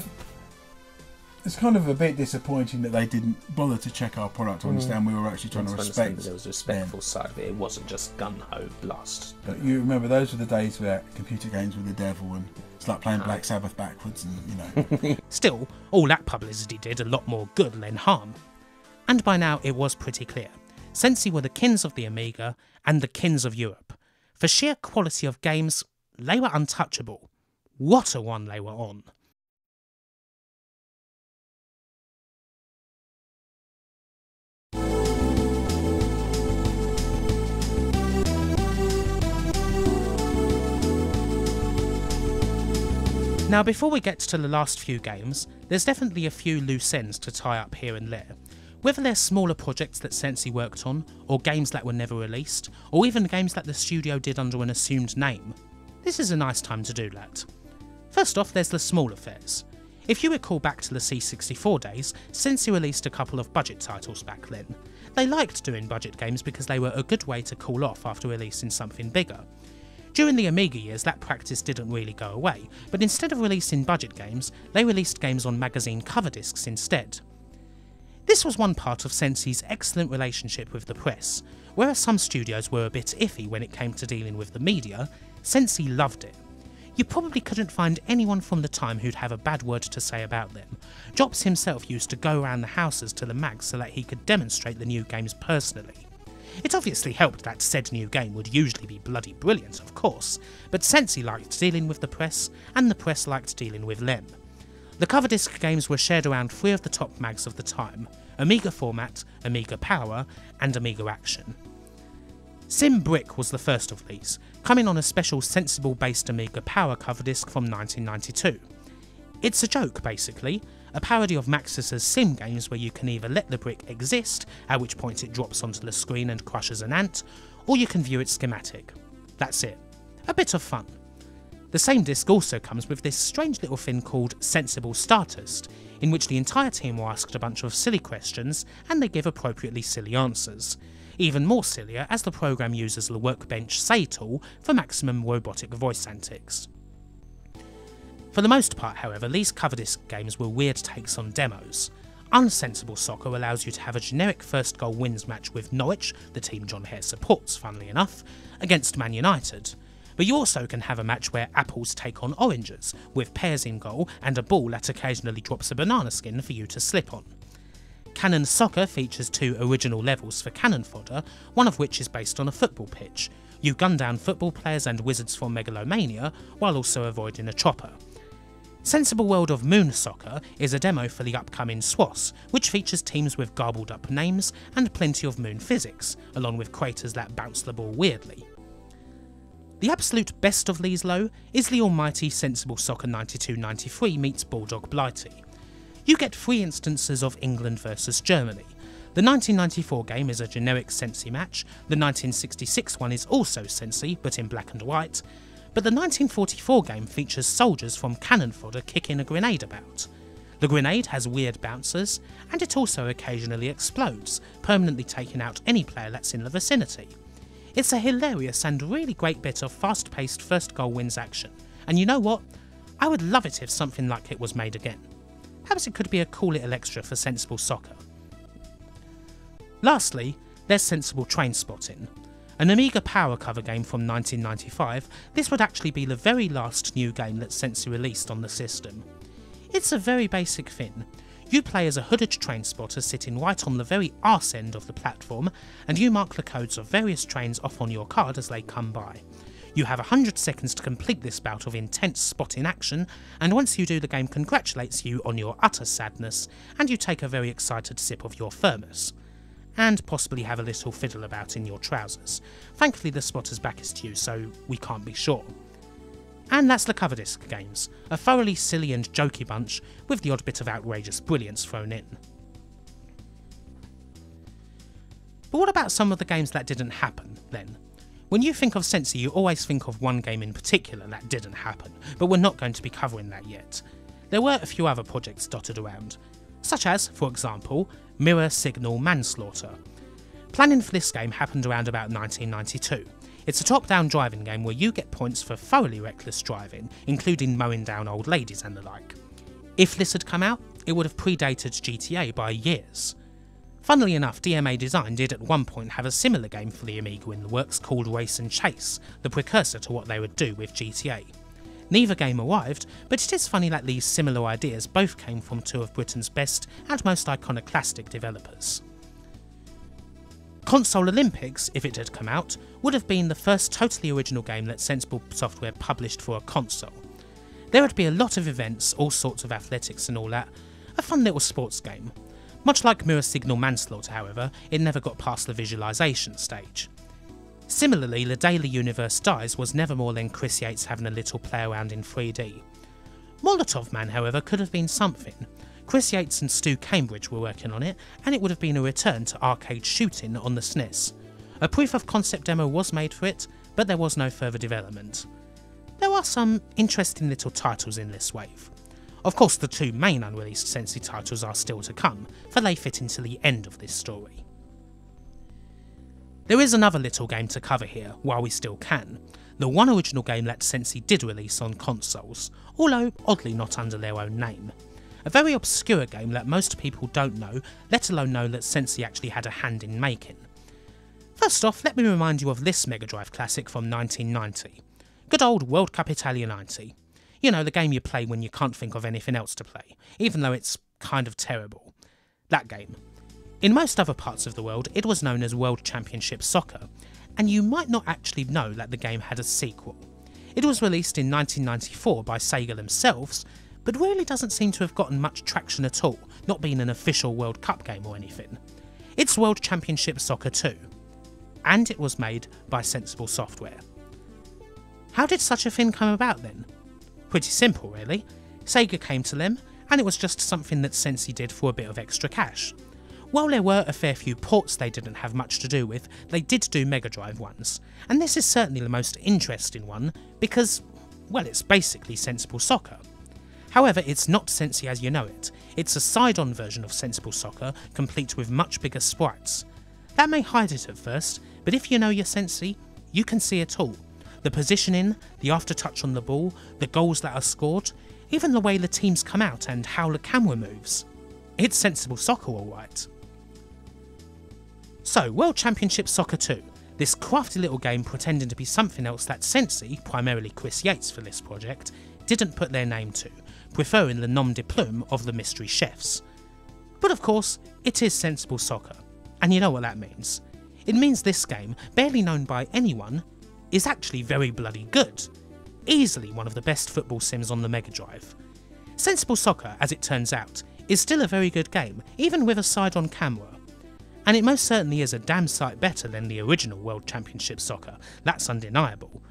of a bit disappointing that they didn't bother to check our product to understand we were actually trying to respect. There was a respectful side of it. It wasn't just gun ho blast. But you remember those were the days where computer games were the devil, and it's like playing Black Sabbath backwards, and you know. Still, all that publicity did a lot more good than harm. And by now it was pretty clear. Sensi were the kings of the Amiga and the kings of Europe. For sheer quality of games, they were untouchable. What a one they were on. Now, before we get to the last few games, there's definitely a few loose ends to tie up here and there. Whether they're smaller projects that Sensi worked on, or games that were never released, or even games that the studio did under an assumed name, this is a nice time to do that. First off, there's the small affairs. If you recall back to the C64 days, Sensi released a couple of budget titles back then. They liked doing budget games because they were a good way to cool off after releasing something bigger. During the Amiga years, that practice didn't really go away, but instead of releasing budget games, they released games on magazine cover discs instead. This was one part of Sensi's excellent relationship with the press. Whereas some studios were a bit iffy when it came to dealing with the media, Sensi loved it. You probably couldn't find anyone from the time who'd have a bad word to say about them. Jobs himself used to go around the houses to the mags so that he could demonstrate the new games personally. It obviously helped that said new game would usually be bloody brilliant, of course, but Sensi liked dealing with the press, and the press liked dealing with them. The cover disc games were shared around 3 of the top mags of the time: Amiga Format, Amiga Power, and Amiga Action. Sim Brick was the first of these, coming on a special Sensible-based Amiga Power cover disc from 1992. It's a joke, basically, a parody of Maxis's sim games where you can either let the brick exist, at which point it drops onto the screen and crushes an ant, or you can view its schematic. That's it. A bit of fun. The same disc also comes with this strange little thing called Sensible Startist, in which the entire team were asked a bunch of silly questions and they give appropriately silly answers. Even more sillier as the program uses the Workbench Say tool for maximum robotic voice antics. For the most part, however, these cover disc games were weird takes on demos. Unsensible Soccer allows you to have a generic first goal wins match with Norwich, the team Jon Hare supports funnily enough, against Man United. But you also can have a match where apples take on oranges, with pears in goal and a ball that occasionally drops a banana skin for you to slip on. Cannon Soccer features 2 original levels for Cannon Fodder, one of which is based on a football pitch. You gun down football players and wizards for megalomania, while also avoiding a chopper. Sensible World of Moon Soccer is a demo for the upcoming SWOS, which features teams with garbled up names and plenty of moon physics, along with craters that bounce the ball weirdly. The absolute best of these, though, is the almighty Sensible Soccer 92-93 meets Bulldog Blighty. You get 3 instances of England versus Germany. The 1994 game is a generic Sensi match, the 1966 one is also Sensi, but in black and white, but the 1944 game features soldiers from Cannon Fodder kicking a grenade about. The grenade has weird bouncers, and it also occasionally explodes, permanently taking out any player that's in the vicinity. It's a hilarious and really great bit of fast-paced first goal wins action, and you know what? I would love it if something like it was made again. Perhaps it could be a cool little extra for Sensible Soccer. Lastly, there's Sensible Train Spotting. An Amiga power cover game from 1995, this would actually be the very last new game that Sensi released on the system. It's a very basic thing. You play as a hooded train spotter sitting right on the very arse end of the platform, and you mark the codes of various trains off on your card as they come by. You have 100 seconds to complete this bout of intense spotting action, and once you do, the game congratulates you on your utter sadness, and you take a very excited sip of your thermos. And possibly have a little fiddle about in your trousers. Thankfully the spotter's back is to you, so we can't be sure. And that's the cover disc games, a thoroughly silly and jokey bunch, with the odd bit of outrageous brilliance thrown in. But what about some of the games that didn't happen, then? When you think of Sensi, you always think of one game in particular that didn't happen, but we're not going to be covering that yet. There were a few other projects dotted around, such as, for example, Mirror Signal Manslaughter. Planning for this game happened around about 1992. It's a top-down driving game where you get points for thoroughly reckless driving, including mowing down old ladies and the like. If this had come out, it would have predated GTA by years. Funnily enough, DMA Design did at one point have a similar game for the Amiga in the works called Race and Chase, the precursor to what they would do with GTA. Neither game arrived, but it is funny that these similar ideas both came from two of Britain's best and most iconoclastic developers. Console Olympics, if it had come out, would have been the first totally original game that Sensible Software published for a console. There would be a lot of events, all sorts of athletics and all that, a fun little sports game. Much like Mirror Signal Manslaughter, however, it never got past the visualisation stage. Similarly, The Daily Universe Dies was never more than Chris Yates having a little play around in 3D. Molotov Man, however, could have been something. Chris Yates and Stu Cambridge were working on it, and it would have been a return to arcade shooting on the SNES. A proof of concept demo was made for it, but there was no further development. There are some interesting little titles in this wave. Of course, the two main unreleased Sensi titles are still to come, for they fit into the end of this story. There is another little game to cover here, while we still can. The one original game that Sensi did release on consoles, although oddly not under their own name. A very obscure game that most people don't know, let alone know that Sensi actually had a hand in making. First off, let me remind you of this Mega Drive classic from 1990. Good old World Cup Italia 90. You know, the game you play when you can't think of anything else to play, even though it's kind of terrible. That game. In most other parts of the world, it was known as World Championship Soccer, and you might not actually know that the game had a sequel. It was released in 1994 by Sega themselves, but really doesn't seem to have gotten much traction at all, not being an official World Cup game or anything. It's World Championship Soccer 2, and it was made by Sensible Software. How did such a thing come about then? Pretty simple really. Sega came to them, and it was just something that Sensi did for a bit of extra cash. While there were a fair few ports they didn't have much to do with, they did do Mega Drive ones, and this is certainly the most interesting one because, well, it's basically Sensible Soccer. However, it's not Sensi as you know it. It's a side-on version of Sensible Soccer, complete with much bigger sprites. That may hide it at first, but if you know your Sensi, you can see it all. The positioning, the aftertouch on the ball, the goals that are scored, even the way the teams come out and how the camera moves. It's Sensible Soccer alright. So, World Championship Soccer 2, this crafty little game pretending to be something else that Sensi, primarily Chris Yates for this project, didn't put their name to, preferring the nom de plume of the mystery chefs. But of course, it is Sensible Soccer, and you know what that means. It means this game, barely known by anyone, is actually very bloody good. Easily one of the best football sims on the Mega Drive. Sensible Soccer, as it turns out, is still a very good game, even with a side-on camera. And it most certainly is a damn sight better than the original World Championship Soccer, that's undeniable.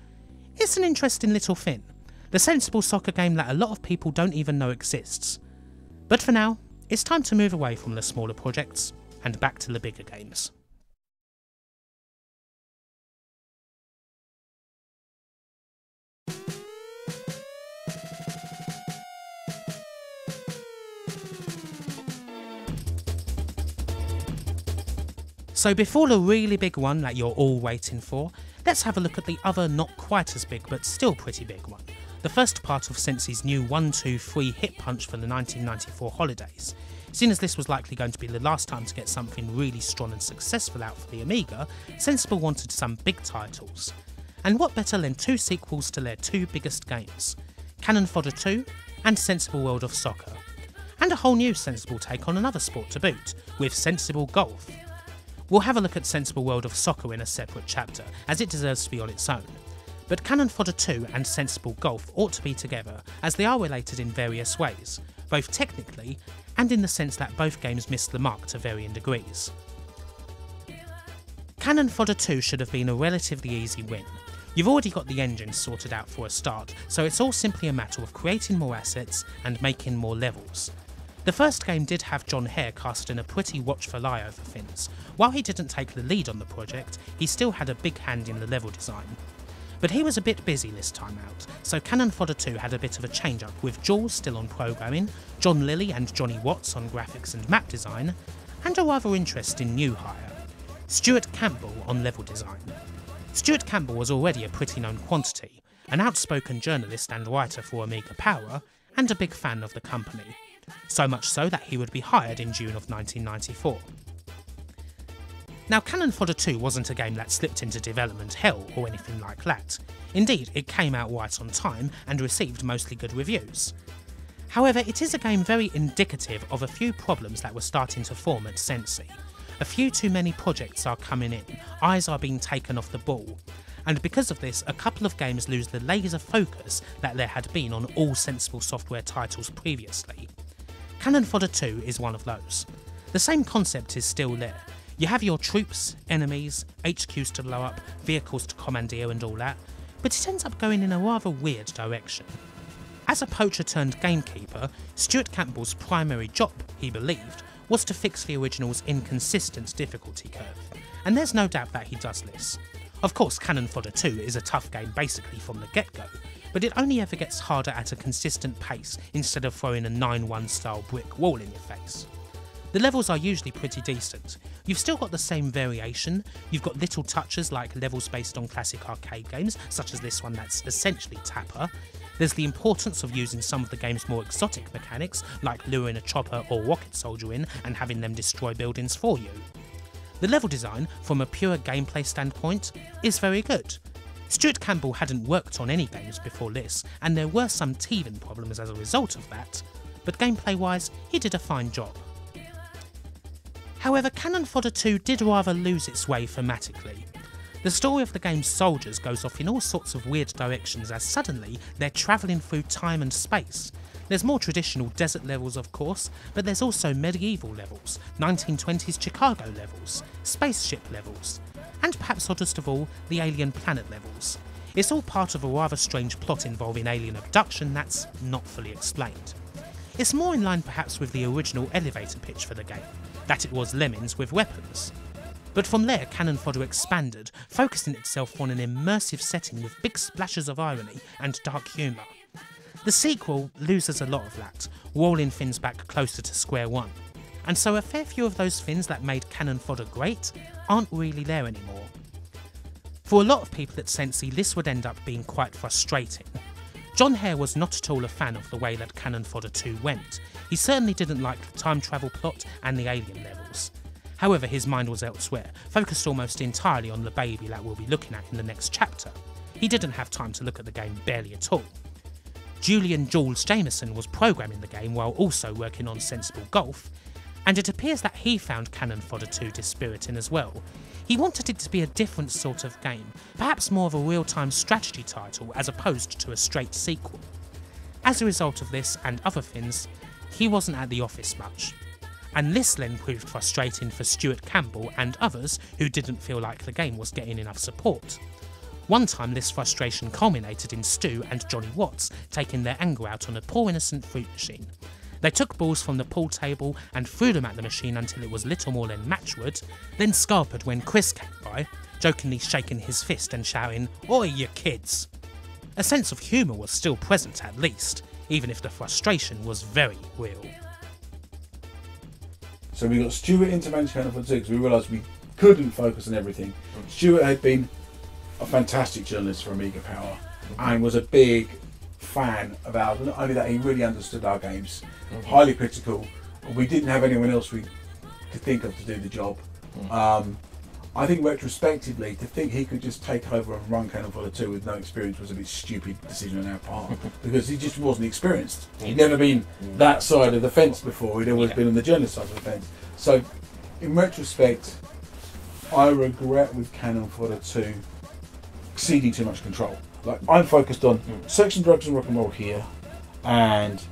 It's an interesting little thing, the Sensible Soccer game that a lot of people don't even know exists. But for now, it's time to move away from the smaller projects and back to the bigger games. So before the really big one that you're all waiting for, let's have a look at the other not quite as big but still pretty big one, the first part of Sensi's new 1-2-3 hit punch for the 1994 holidays. Seeing as this was likely going to be the last time to get something really strong and successful out for the Amiga, Sensible wanted some big titles. And what better than 2 sequels to their 2 biggest games, Cannon Fodder 2 and Sensible World of Soccer. And a whole new Sensible take on another sport to boot, with Sensible Golf. We'll have a look at Sensible World of Soccer in a separate chapter, as it deserves to be on its own. But Cannon Fodder 2 and Sensible Golf ought to be together, as they are related in various ways, both technically and in the sense that both games missed the mark to varying degrees. Cannon Fodder 2 should have been a relatively easy win. You've already got the engine sorted out for a start, so it's all simply a matter of creating more assets and making more levels. The first game did have Jon Hare cast in a pretty watchful eye over things. While he didn't take the lead on the project, he still had a big hand in the level design. But he was a bit busy this time out, so Cannon Fodder 2 had a bit of a change-up, with Jules still on programming, John Lilly and Johnny Watts on graphics and map design, and a rather interesting new hire, Stuart Campbell on level design. Stuart Campbell was already a pretty known quantity, an outspoken journalist and writer for Amiga Power, and a big fan of the company. So much so that he would be hired in June of 1994. Now, Cannon Fodder 2 wasn't a game that slipped into development hell or anything like that. Indeed, it came out right on time and received mostly good reviews. However, it is a game very indicative of a few problems that were starting to form at Sensi. A few too many projects are coming in, eyes are being taken off the ball, and because of this, a couple of games lose the laser focus that there had been on all Sensible Software titles previously. Cannon Fodder 2 is one of those. The same concept is still there. You have your troops, enemies, HQs to blow up, vehicles to commandeer and all that, but it ends up going in a rather weird direction. As a poacher turned gamekeeper, Stuart Campbell's primary job, he believed, was to fix the original's inconsistent difficulty curve, and there's no doubt that he does this. Of course, Cannon Fodder 2 is a tough game basically from the get-go, but it only ever gets harder at a consistent pace instead of throwing a 9-1 style brick wall in your face. The levels are usually pretty decent. You've still got the same variation, you've got little touches like levels based on classic arcade games, such as this one that's essentially Tapper. There's the importance of using some of the game's more exotic mechanics, like luring a chopper or rocket soldier in and having them destroy buildings for you. The level design, from a pure gameplay standpoint, is very good. Stuart Campbell hadn't worked on any games before this, and there were some teething problems as a result of that, but gameplay-wise, he did a fine job. However, Cannon Fodder 2 did rather lose its way thematically. The story of the game's soldiers goes off in all sorts of weird directions as suddenly they're travelling through time and space. There's more traditional desert levels of course, but there's also medieval levels, 1920s Chicago levels, spaceship levels, and perhaps oddest of all, the alien planet levels. It's all part of a rather strange plot involving alien abduction that's not fully explained. It's more in line perhaps with the original elevator pitch for the game, that it was lemmings with weapons. But from there, Cannon Fodder expanded, focusing itself on an immersive setting with big splashes of irony and dark humour. The sequel loses a lot of that, rolling things back closer to square one, and so a fair few of those things that made Cannon Fodder great aren't really there anymore. For a lot of people at Sensi, this would end up being quite frustrating. Jon Hare was not at all a fan of the way that Cannon Fodder 2 went. He certainly didn't like the time travel plot and the alien levels. However, his mind was elsewhere, focused almost entirely on the baby that we'll be looking at in the next chapter. He didn't have time to look at the game barely at all. Julian Jules Jameson was programming the game while also working on Sensible Golf, and it appears that he found Cannon Fodder 2 dispiriting as well. He wanted it to be a different sort of game, perhaps more of a real-time strategy title as opposed to a straight sequel. As a result of this and other things, he wasn't at the office much. And this then proved frustrating for Stuart Campbell and others who didn't feel like the game was getting enough support. One time this frustration culminated in Stu and Johnny Watts taking their anger out on a poor innocent fruit machine. They took balls from the pool table and threw them at the machine until it was little more than matchwood, then scarpered when Chris came by, jokingly shaking his fist and shouting, "Oi, you kids!" A sense of humour was still present at least, even if the frustration was very real. So we got Stuart into managing Cannon Fodder 2 because we realised we couldn't focus on everything. Stuart had been a fantastic journalist for Amiga Power and was a big fan of ours. Not only that, he really understood our games. Highly critical. We didn't have anyone else we could think of to do the job. I think retrospectively, to think he could just take over and run Cannon Fodder 2 with no experience was a bit stupid decision on our part, because he just wasn't experienced. He'd never been that side of the fence before. He'd always been on the journalist side of the fence. So, in retrospect, I regret with Cannon Fodder 2 exceeding too much control. Like, I'm focused on sex and drugs and rock and roll here, and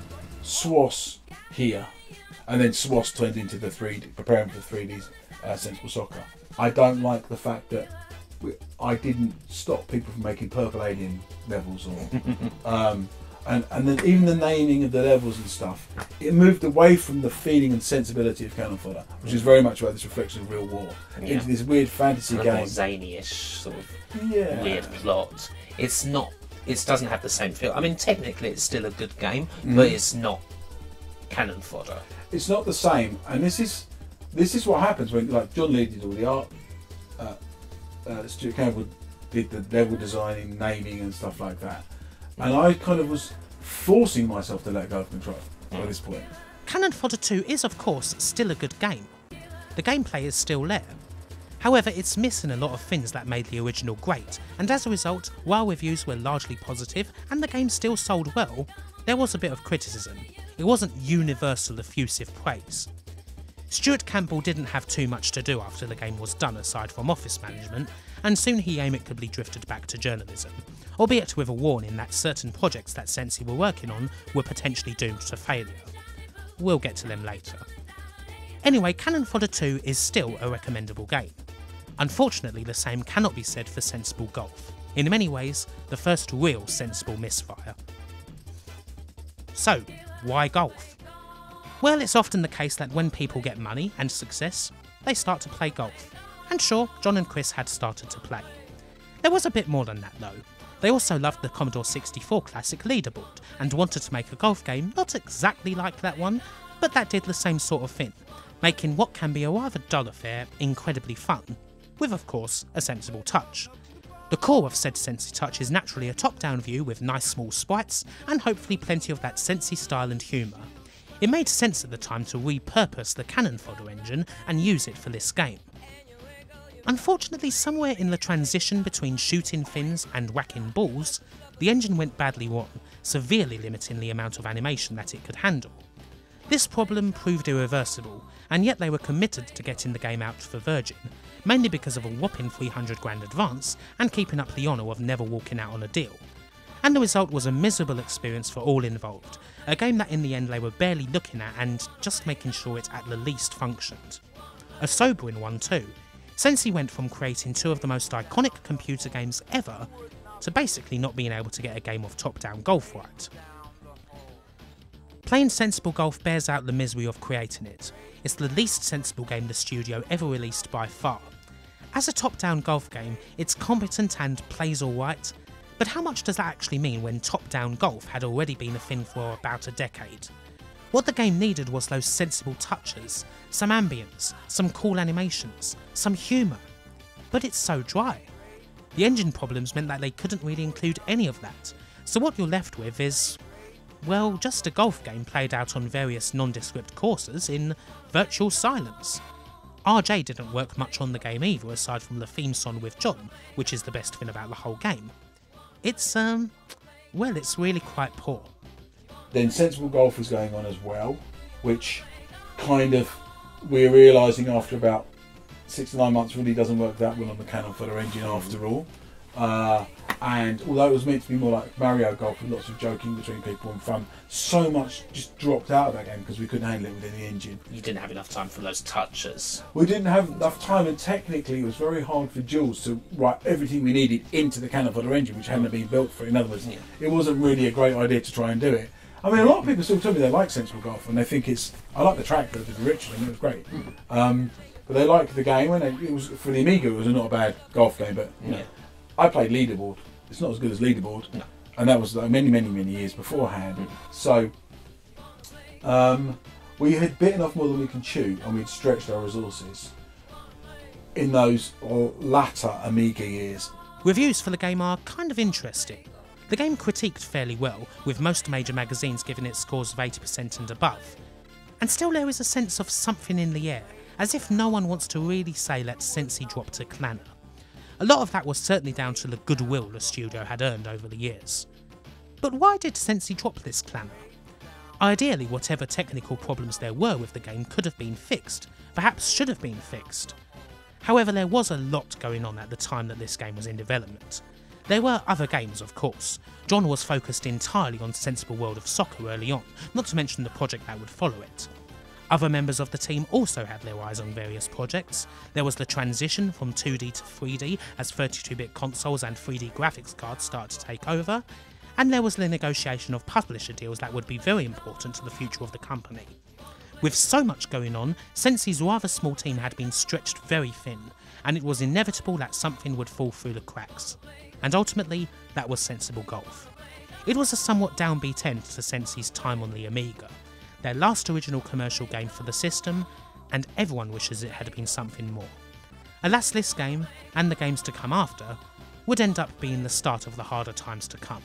SWAS here, and then SWAS turned into the 3D, preparing for the 3D sensible soccer. I don't like the fact that I didn't stop people from making Purple Alien levels, or and then even the naming of the levels and stuff. It moved away from the feeling and sensibility of Cannon Fodder, which is very much about this reflection of real war, into this weird fantasy game. More zany-ish sort of weird plot. It's not. It doesn't have the same feel. I mean, technically, it's still a good game, but it's not Cannon Fodder. It's not the same, and this is what happens when, like, John Lee did all the art, Stuart Campbell did the level designing, naming and stuff like that, and I kind of was forcing myself to let go of control at this point. Cannon Fodder 2 is, of course, still a good game. The gameplay is still there. However, it's missing a lot of things that made the original great, and as a result, while reviews were largely positive and the game still sold well, there was a bit of criticism. It wasn't universal effusive praise. Stuart Campbell didn't have too much to do after the game was done aside from office management, and soon he amicably drifted back to journalism, albeit with a warning that certain projects that Sensi were working on were potentially doomed to failure. We'll get to them later. Anyway, Cannon Fodder 2 is still a recommendable game. Unfortunately, the same cannot be said for Sensible Golf. In many ways, the first real sensible misfire. So, why golf? Well, it's often the case that when people get money and success, they start to play golf. And sure, John and Chris had started to play. There was a bit more than that though. They also loved the Commodore 64 classic leaderboard and wanted to make a golf game not exactly like that one, but that did the same sort of thing, making what can be a rather dull affair incredibly fun, with of course a sensible touch. The core of said Sensi touch is naturally a top-down view with nice small sprites and hopefully plenty of that Sensi style and humour. It made sense at the time to repurpose the Cannon Fodder engine and use it for this game. Unfortunately, somewhere in the transition between shooting fins and whacking balls, the engine went badly wrong, severely limiting the amount of animation that it could handle. This problem proved irreversible, and yet they were committed to getting the game out for Virgin, mainly because of a whopping 300 grand advance and keeping up the honour of never walking out on a deal. And the result was a miserable experience for all involved, a game that in the end they were barely looking at and just making sure it at the least functioned. A sobering one too. Sensi went from creating two of the most iconic computer games ever to basically not being able to get a game of top-down golf right. Playing sensible golf bears out the misery of creating it. It's the least sensible game the studio ever released by far. As a top-down golf game, it's competent and plays alright, but how much does that actually mean when top-down golf had already been a thing for about a decade? What the game needed was those sensible touches, some ambience, some cool animations, some humour. But it's so dry. The engine problems meant that they couldn't really include any of that, so what you're left with is, well, just a golf game played out on various nondescript courses in virtual silence. RJ didn't work much on the game either, aside from the theme song with John, which is the best thing about the whole game. It's, well, it's really quite poor. Then Sensible Golf was going on as well, which kind of we're realising after about 6 to 9 months really doesn't work that well on the Cannon Fodder engine after all. And although it was meant to be more like Mario Golf with lots of joking between people and fun, so much just dropped out of that game because we couldn't handle it within the engine. You didn't have enough time for those touches. We didn't have enough time, and technically it was very hard for Jules to write everything we needed into the Cannon Fodder engine, which hadn't been built for it. In other words, it wasn't really a great idea to try and do it. I mean, a lot of people still tell me they like Sensible Golf, and they think it's... I like the track that did Richard, and it was great. But they liked the game, and it was for the Amiga, it was not a bad golf game, but I played Leaderboard. It's not as good as Leaderboard, and that was like many years beforehand. So we had bitten off more than we can chew, and we'd stretched our resources in those latter Amiga years. Reviews for the game are kind of interesting. The game critiqued fairly well, with most major magazines giving it scores of 80% and above. And still there is a sense of something in the air, as if no one wants to really say let Sensi drop to Clannad. A lot of that was certainly down to the goodwill the studio had earned over the years. But why did Sensi drop this Clannad? Ideally, whatever technical problems there were with the game could have been fixed, perhaps should have been fixed. However, there was a lot going on at the time that this game was in development. There were other games, of course. Jon was focused entirely on Sensible World of Soccer early on, not to mention the project that would follow it. Other members of the team also had their eyes on various projects. There was the transition from 2D to 3D as 32-bit consoles and 3D graphics cards started to take over, and there was the negotiation of publisher deals that would be very important to the future of the company. With so much going on, Sensi's rather small team had been stretched very thin, and it was inevitable that something would fall through the cracks. And ultimately, that was Sensible Golf. It was a somewhat downbeat end to Sensi's time on the Amiga, their last original commercial game for the system, and everyone wishes it had been something more. Alas, this game, and the games to come after, would end up being the start of the harder times to come.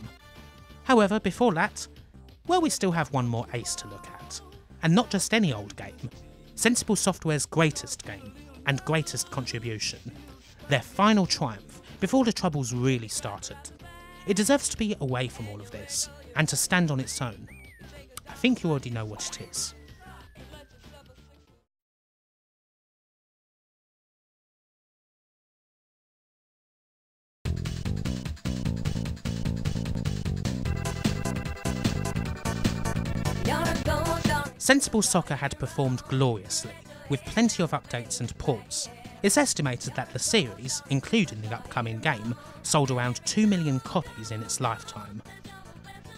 However, before that, well, we still have one more ace to look at. And not just any old game, Sensible Software's greatest game, and greatest contribution. Their final triumph, before the troubles really started. It deserves to be away from all of this, and to stand on its own. I think you already know what it is. Sensible Soccer had performed gloriously, with plenty of updates and ports. It's estimated that the series, including the upcoming game, sold around 2 million copies in its lifetime.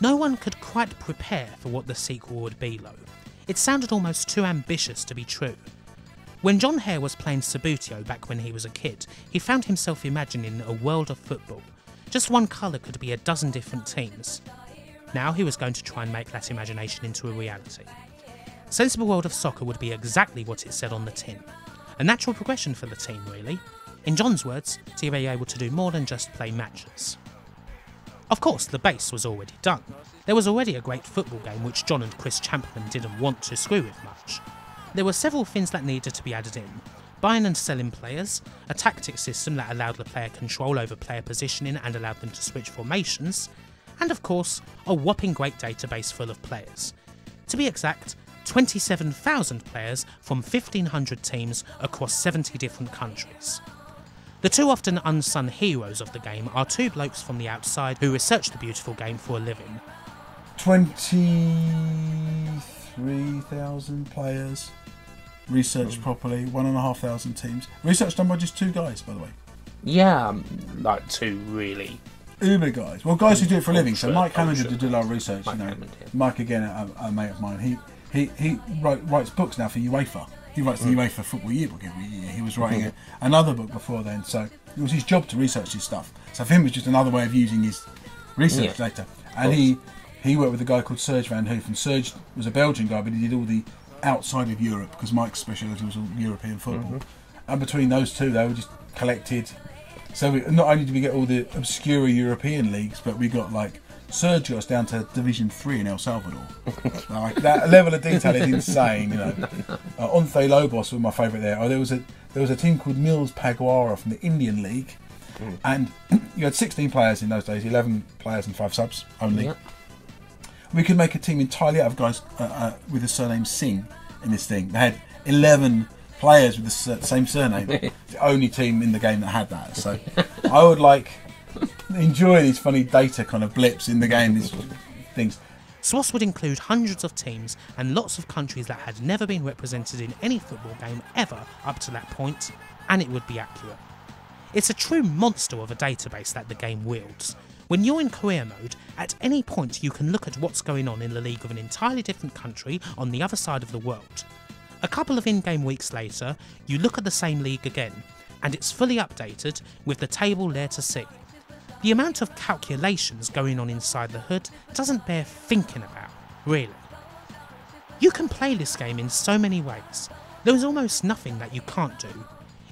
No one could quite prepare for what the sequel would be though. It sounded almost too ambitious to be true. When Jon Hare was playing Subbuteo back when he was a kid, he found himself imagining a world of football. Just one colour could be a dozen different teams. Now he was going to try and make that imagination into a reality. Sensible World of Soccer would be exactly what it said on the tin. A natural progression for the team, really. In Jon's words, to be able to do more than just play matches. Of course, the base was already done. There was already a great football game which Jon and Chris Champman didn't want to screw with much. There were several things that needed to be added in. Buying and selling players, a tactic system that allowed the player control over player positioning and allowed them to switch formations, and of course, a whopping great database full of players. To be exact, 27,000 players from 1,500 teams across 70 different countries. The two often unsung heroes of the game are two blokes from the outside who research the beautiful game for a living. 23,000 players, researched properly, 1,500 teams. Research done by just two guys, by the way. Yeah, like two really uber guys. Well, guys who do it for a living. So Mike Hammond did a lot of research. Mike you know, Hammond, yeah. Mike again, a mate of mine. He writes books now for UEFA. He writes the UEFA Football Yearbook every year. He was writing another book before then, so it was his job to research his stuff. So for him, it was just another way of using his research data. And he worked with a guy called Serge Van Hoof, and Serge was a Belgian guy, but he did all the outside of Europe because Mike's speciality was all European football. And between those two, they were just collected. So not only did we get all the obscure European leagues, but we got like Serge got us down to Division 3 in El Salvador. Like, that level of detail is insane, you know. Once Lobos were my favourite there. There was a team called Mills Paguara from the Indian League, and you had 16 players in those days, 11 players and 5 subs only. Yep. We could make a team entirely out of guys with the surname Singh in this thing. They had 11 players with the same surname. The only team in the game that had that. So I would enjoy these funny data kind of blips in the game, these things. SWOS would include hundreds of teams and lots of countries that had never been represented in any football game ever up to that point, and it would be accurate. It's a true monster of a database that the game wields. When you're in career mode, at any point you can look at what's going on in the league of an entirely different country on the other side of the world. A couple of in-game weeks later, you look at the same league again, and it's fully updated with the table there to see. The amount of calculations going on inside the hood doesn't bear thinking about, really. You can play this game in so many ways. There is almost nothing that you can't do.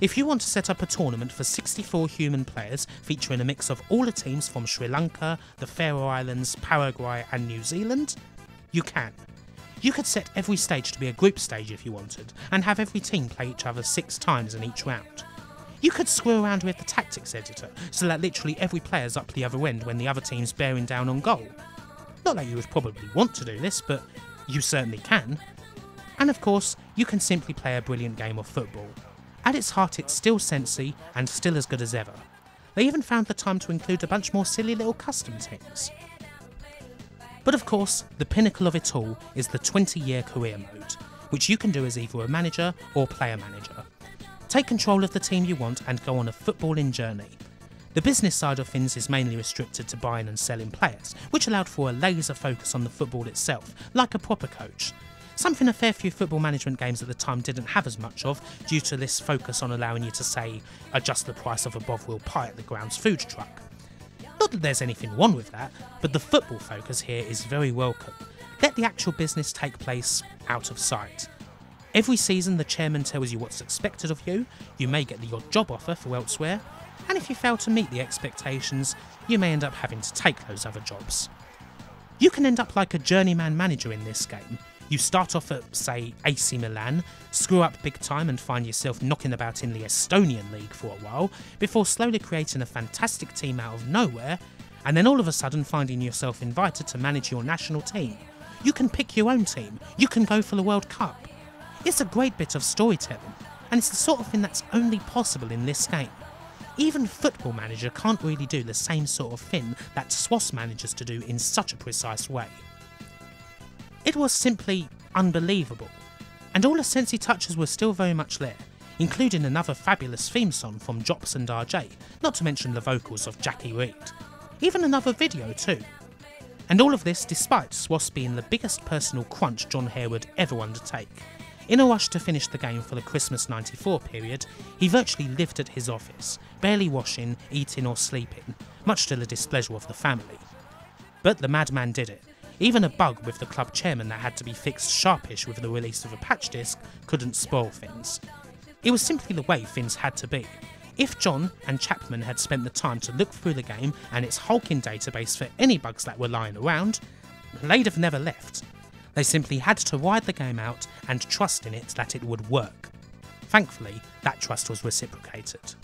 If you want to set up a tournament for 64 human players featuring a mix of all the teams from Sri Lanka, the Faroe Islands, Paraguay and New Zealand, you can. You could set every stage to be a group stage if you wanted, and have every team play each other 6 times in each round. You could screw around with the tactics editor, so that literally every player's up the other end when the other team's bearing down on goal. Not that you would probably want to do this, but you certainly can. And of course, you can simply play a brilliant game of football. At its heart, it's still Sensi and still as good as ever. They even found the time to include a bunch more silly little custom things. But of course, the pinnacle of it all is the 20-year career mode, which you can do as either a manager or player manager. Take control of the team you want and go on a footballing journey. The business side of things is mainly restricted to buying and selling players, which allowed for a laser focus on the football itself, like a proper coach. Something a fair few football management games at the time didn't have as much of, due to this focus on allowing you to, say, adjust the price of a Bovril pie at the ground's food truck. Not that there's anything wrong with that, but the football focus here is very welcome. Let the actual business take place out of sight. Every season the chairman tells you what's expected of you, you may get the odd job offer for elsewhere, and if you fail to meet the expectations, you may end up having to take those other jobs. You can end up like a journeyman manager in this game. You start off at, say, AC Milan, screw up big time and find yourself knocking about in the Estonian league for a while, before slowly creating a fantastic team out of nowhere, and then all of a sudden finding yourself invited to manage your national team. You can pick your own team, you can go for the World Cup. It's a great bit of storytelling, and it's the sort of thing that's only possible in this game. Even Football Manager can't really do the same sort of thing that SWOS manages to do in such a precise way. It was simply unbelievable, and all the Sensi touches were still very much there, including another fabulous theme song from Jops and RJ, not to mention the vocals of Jackie Reed. Even another video too. And all of this despite SWOS being the biggest personal crunch Jon Hare would ever undertake. In a rush to finish the game for the Christmas '94 period, he virtually lived at his office, barely washing, eating or sleeping, much to the displeasure of the family. But the madman did it. Even a bug with the club chairman that had to be fixed sharpish with the release of a patch disc couldn't spoil things. It was simply the way things had to be. If Jon and Chapman had spent the time to look through the game and its hulking database for any bugs that were lying around, they'd have never left. They simply had to ride the game out and trust in it that it would work. Thankfully, that trust was reciprocated.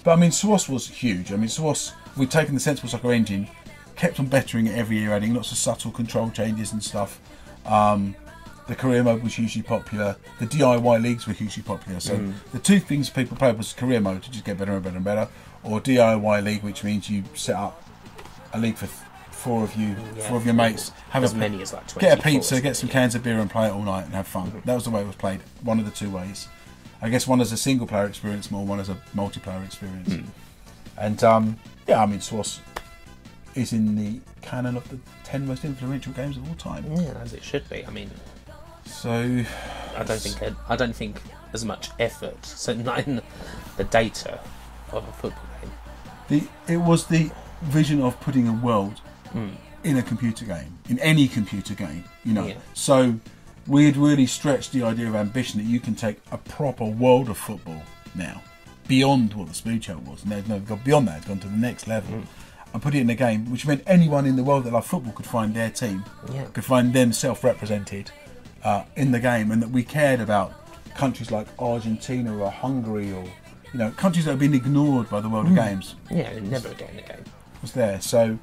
But I mean, SWOS was huge. I mean, SWOS, we'd taken the Sensible Soccer engine, kept on bettering it every year, adding lots of subtle control changes and stuff. The career mode was hugely popular. The DIY leagues were hugely popular. So the two things people played was career mode to just get better and better and better, or DIY league, which means you set up a league for four of your mates, have as many as like 20. Get a pizza, get some cans of beer, and play it all night and have fun. That was the way it was played. One of the two ways. I guess one as a single player experience, more one as a multiplayer experience. And yeah, I mean, SWOS is in the canon of the 10 most influential games of all time. Yeah, as it should be. I mean, so I don't think as much effort, so not in the data of a football game. It was the vision of putting a world in a computer game, in any computer game, you know. Yeah. So we had really stretched the idea of ambition that you can take a proper world of football now, beyond what the Speed Show was. And they've gone beyond that, gone to the next level. And put it in a game, which meant anyone in the world that loved football could find their team, could find themselves represented in the game, and that we cared about countries like Argentina or Hungary, or countries that have been ignored by the world of games. Yeah, never again a game was there. So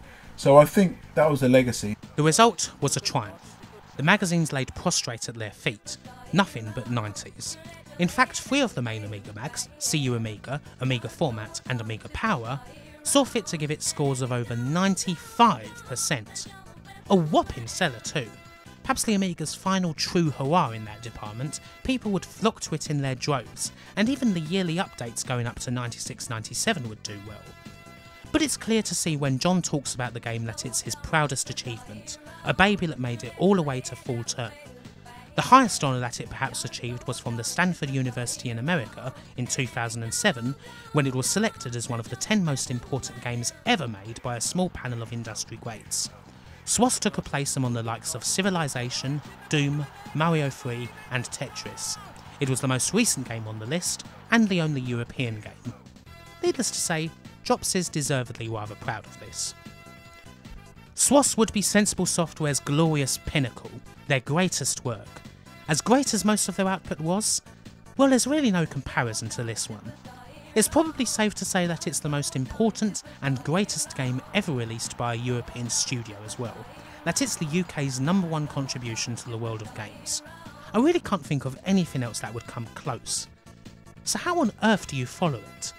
I think that was a legacy. The result was a triumph. The magazines laid prostrate at their feet, nothing but 90s. In fact, 3 of the main Amiga mags, CU Amiga, Amiga Format and Amiga Power, saw fit to give it scores of over 95%. A whopping seller too. Perhaps the Amiga's final true hurrah in that department, people would flock to it in their droves, and even the yearly updates going up to 96-97 would do well. But it's clear to see when Jon talks about the game that it's his proudest achievement, a baby that made it all the way to full term. The highest honour that it perhaps achieved was from the Stanford University in America in 2007, when it was selected as one of the 10 most important games ever made by a small panel of industry greats. SWOS took a place among the likes of Civilization, Doom, Mario 3 and Tetris. It was the most recent game on the list, and the only European game. Needless to say, Drops is deservedly rather proud of this. SWOS would be Sensible Software's glorious pinnacle, their greatest work. As great as most of their output was, well, there's really no comparison to this one. It's probably safe to say that it's the most important and greatest game ever released by a European studio as well, that it's the UK's #1 contribution to the world of games. I really can't think of anything else that would come close. So how on earth do you follow it?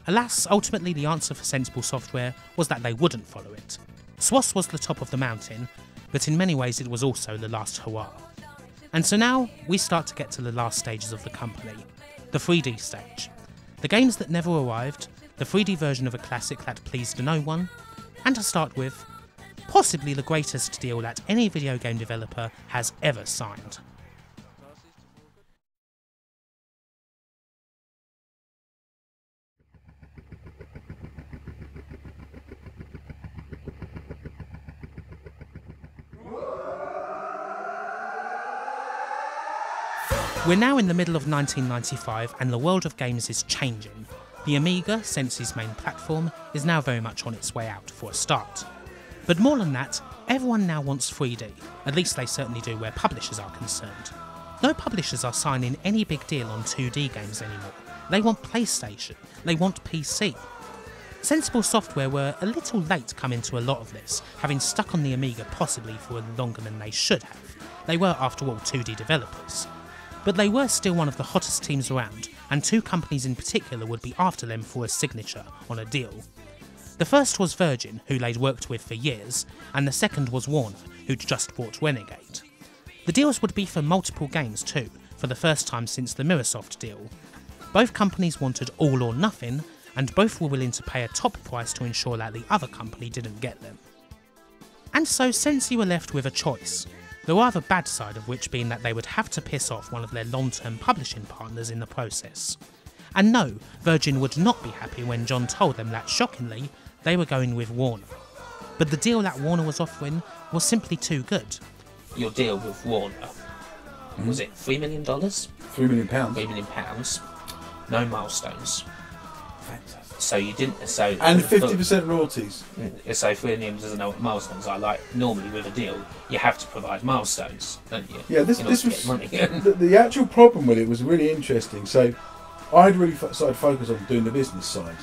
Alas, ultimately the answer for Sensible Software was that they wouldn't follow it. SWOS was the top of the mountain, but in many ways it was also the last hurrah. And so now we start to get to the last stages of the company, the 3D stage. The games that never arrived, the 3D version of a classic that pleased no one, and to start with, possibly the greatest deal that any video game developer has ever signed. We're now in the middle of 1995 and the world of games is changing. The Amiga, Sensi's main platform, is now very much on its way out for a start. But more than that, everyone now wants 3D, at least they certainly do where publishers are concerned. No publishers are signing any big deal on 2D games anymore. They want PlayStation, they want PC. Sensible Software were a little late coming to a lot of this, having stuck on the Amiga possibly for longer than they should have. They were, after all, 2D developers. But they were still one of the hottest teams around, and two companies in particular would be after them for a signature on a deal. The first was Virgin, who they'd worked with for years, and the second was Warner, who'd just bought Renegade. The deals would be for multiple games too, for the first time since the Microsoft deal. Both companies wanted all or nothing, and both were willing to pay a top price to ensure that the other company didn't get them. And so Sensi were left with a choice. The rather bad side of which being that they would have to piss off one of their long-term publishing partners in the process. And no, Virgin would not be happy when Jon told them that, shockingly, they were going with Warner. But the deal that Warner was offering was simply too good. Your deal with Warner, was it $3 million? £3 million. £3 million. No milestones. Fantastic. So you didn't. So And 50% royalties. So for anyone who doesn't know what milestones are, like normally with a deal, you have to provide milestones, don't you? Yeah, this in order was to get money. the actual problem with it was really interesting. So I'd really started focus on doing the business side,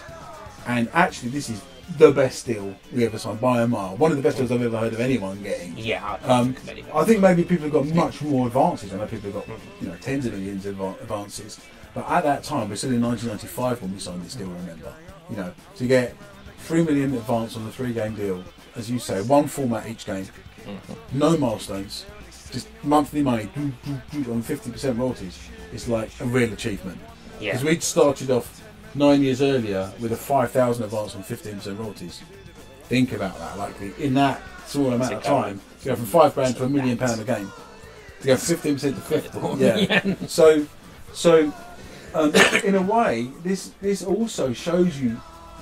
and actually this is the best deal we ever signed by a mile. One of the best deals I've ever heard of anyone getting. Yeah, I think maybe people have got much more advances. I know people have got tens of millions of advances, but at that time we're still in 1995 when we signed this deal. Remember, to get $3 million advance on the 3-game deal, as you say, one format each game, no milestones, just monthly money on 50% royalties. It's like a real achievement. Because we'd started off 9 years earlier with a 5,000 advance on 15% royalties. Think about that, like in that small amount of time, to go from £5,000 to £1 million a game, to go from 15% to 50. Yeah. So in a way, this also shows you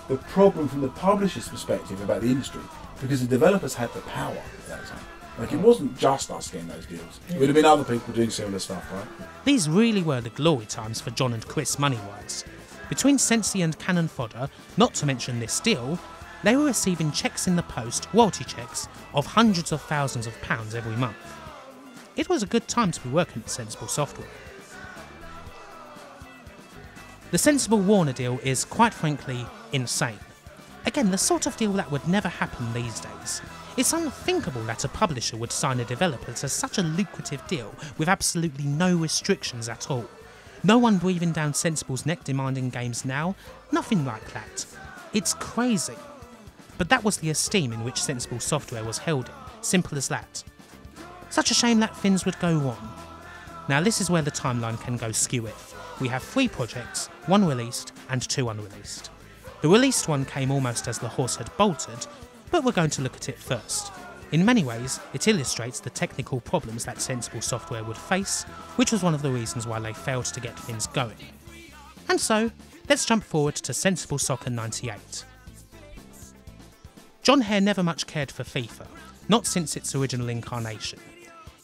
the problem from the publisher's perspective about the industry, because the developers had the power at that time. Like, it wasn't just us getting those deals. It would have been other people doing similar stuff, right? These really were the glory times for Jon and Chris money-wise. Between Sensi and Canon Fodder, not to mention this deal, they were receiving checks in the post, royalty checks, of hundreds of thousands of pounds every month. It was a good time to be working at Sensible Software. The Sensible Warner deal is, quite frankly, insane. Again, the sort of deal that would never happen these days. It's unthinkable that a publisher would sign a developer to such a lucrative deal with absolutely no restrictions at all. No one breathing down Sensible's neck demanding games now, nothing like that. It's crazy. But that was the esteem in which Sensible Software was held in, simple as that. Such a shame that things would go wrong. Now this is where the timeline can go skew-if. We have 3 projects, 1 released and 2 unreleased. The released one came almost as the horse had bolted, but we're going to look at it first. In many ways, it illustrates the technical problems that Sensible Software would face, which was one of the reasons why they failed to get things going. And so, let's jump forward to Sensible Soccer 98. Jon Hare never much cared for FIFA, not since its original incarnation.